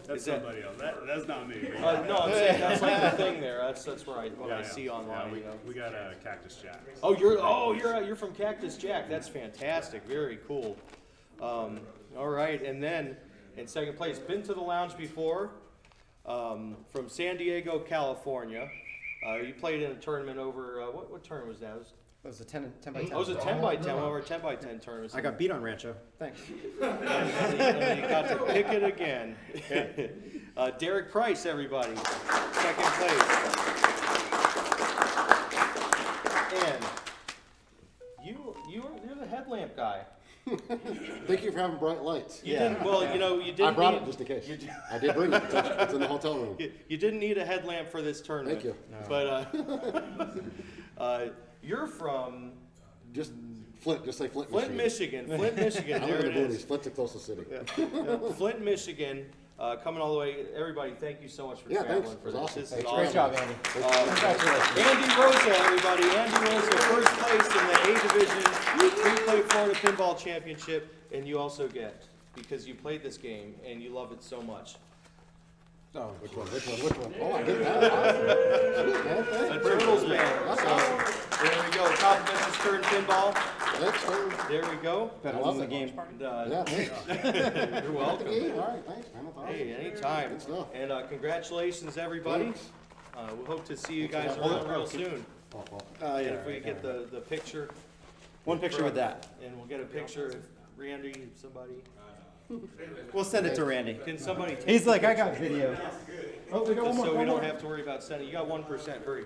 That's somebody else. That's not me. No, I'm saying that's like the thing there. That's what I see online. Yeah, you know. we got Cactus Jack. Oh, you're from Cactus Jack. That's fantastic. Very cool. All right, and then in 2nd place, been to the lounge before, from San Diego, California. You played in a tournament over what tournament was that? It was a 10 by 10. Oh, it was a 10 by 10, one of our 10 by 10 tournaments. I got beat on Rancho. Thanks. And you got to pick it again. Derek Price, everybody, 2nd place. And you're the headlamp guy. Thank you for having bright lights. You didn't I brought need, it just in case. I did bring it. It's in the hotel room. You didn't need a headlamp for this tournament. Thank you. But you're from Just Flint. Just say Flint, Flint, Michigan. Flint, Michigan. I There live in it the boonies. is. Flint's the closest city. Flint, Michigan. Coming all the way. Everybody, thank you so much for Yeah, traveling thanks. for It was this. awesome. This is Thanks. awesome. Great job, Andy. Andy Rosa, everybody. Andy Rosa, 1st place in the A Division Freeplay Florida Pinball Championship, and you also get, because you played this game and you love it so much, Oh, which one? Oh, I get that. Sweet, man. A Thanks. Turtles man. That's So awesome. there we go. Compliments of Stern Pinball. Thanks, sir. There we go. I love the game. And, Yeah, thanks. you're welcome. All right, thanks, man. That's awesome. Hey, anytime. Good stuff. And congratulations, everybody. Thanks. We hope to see you guys around real soon. Oh, well. And if we get the picture. One picture with that. And we'll get a picture of Randy, somebody. We'll send it to Randy. Can somebody take He's the like, I picture? got video. Oh, we got Just one so more. we don't have to worry about sending. You got 1%, hurry.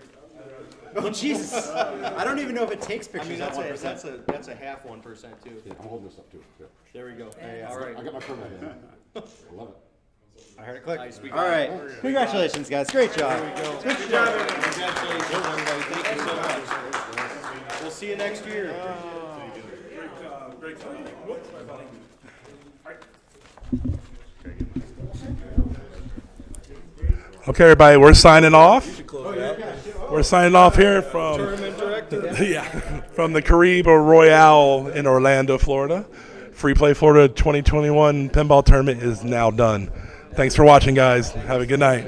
Oh, Jesus. I don't even know if it takes I pictures mean, at that's 1%. that's a half 1% too. Yeah, I'm holding this up too. Yeah. There we go. All right. I got my permit in. I love it. I heard it click. Nice, we All got right. it. Congratulations, guys. Great job. Good job. Congratulations, everybody. Thank you so much. We'll see you next year. Okay, everybody, we're signing off. We're signing off here from Tournament director. yeah, from the Caribe Royale in Orlando, Florida. Freeplay Florida 2021 pinball tournament is now done. Thanks for watching, guys. Have a good night.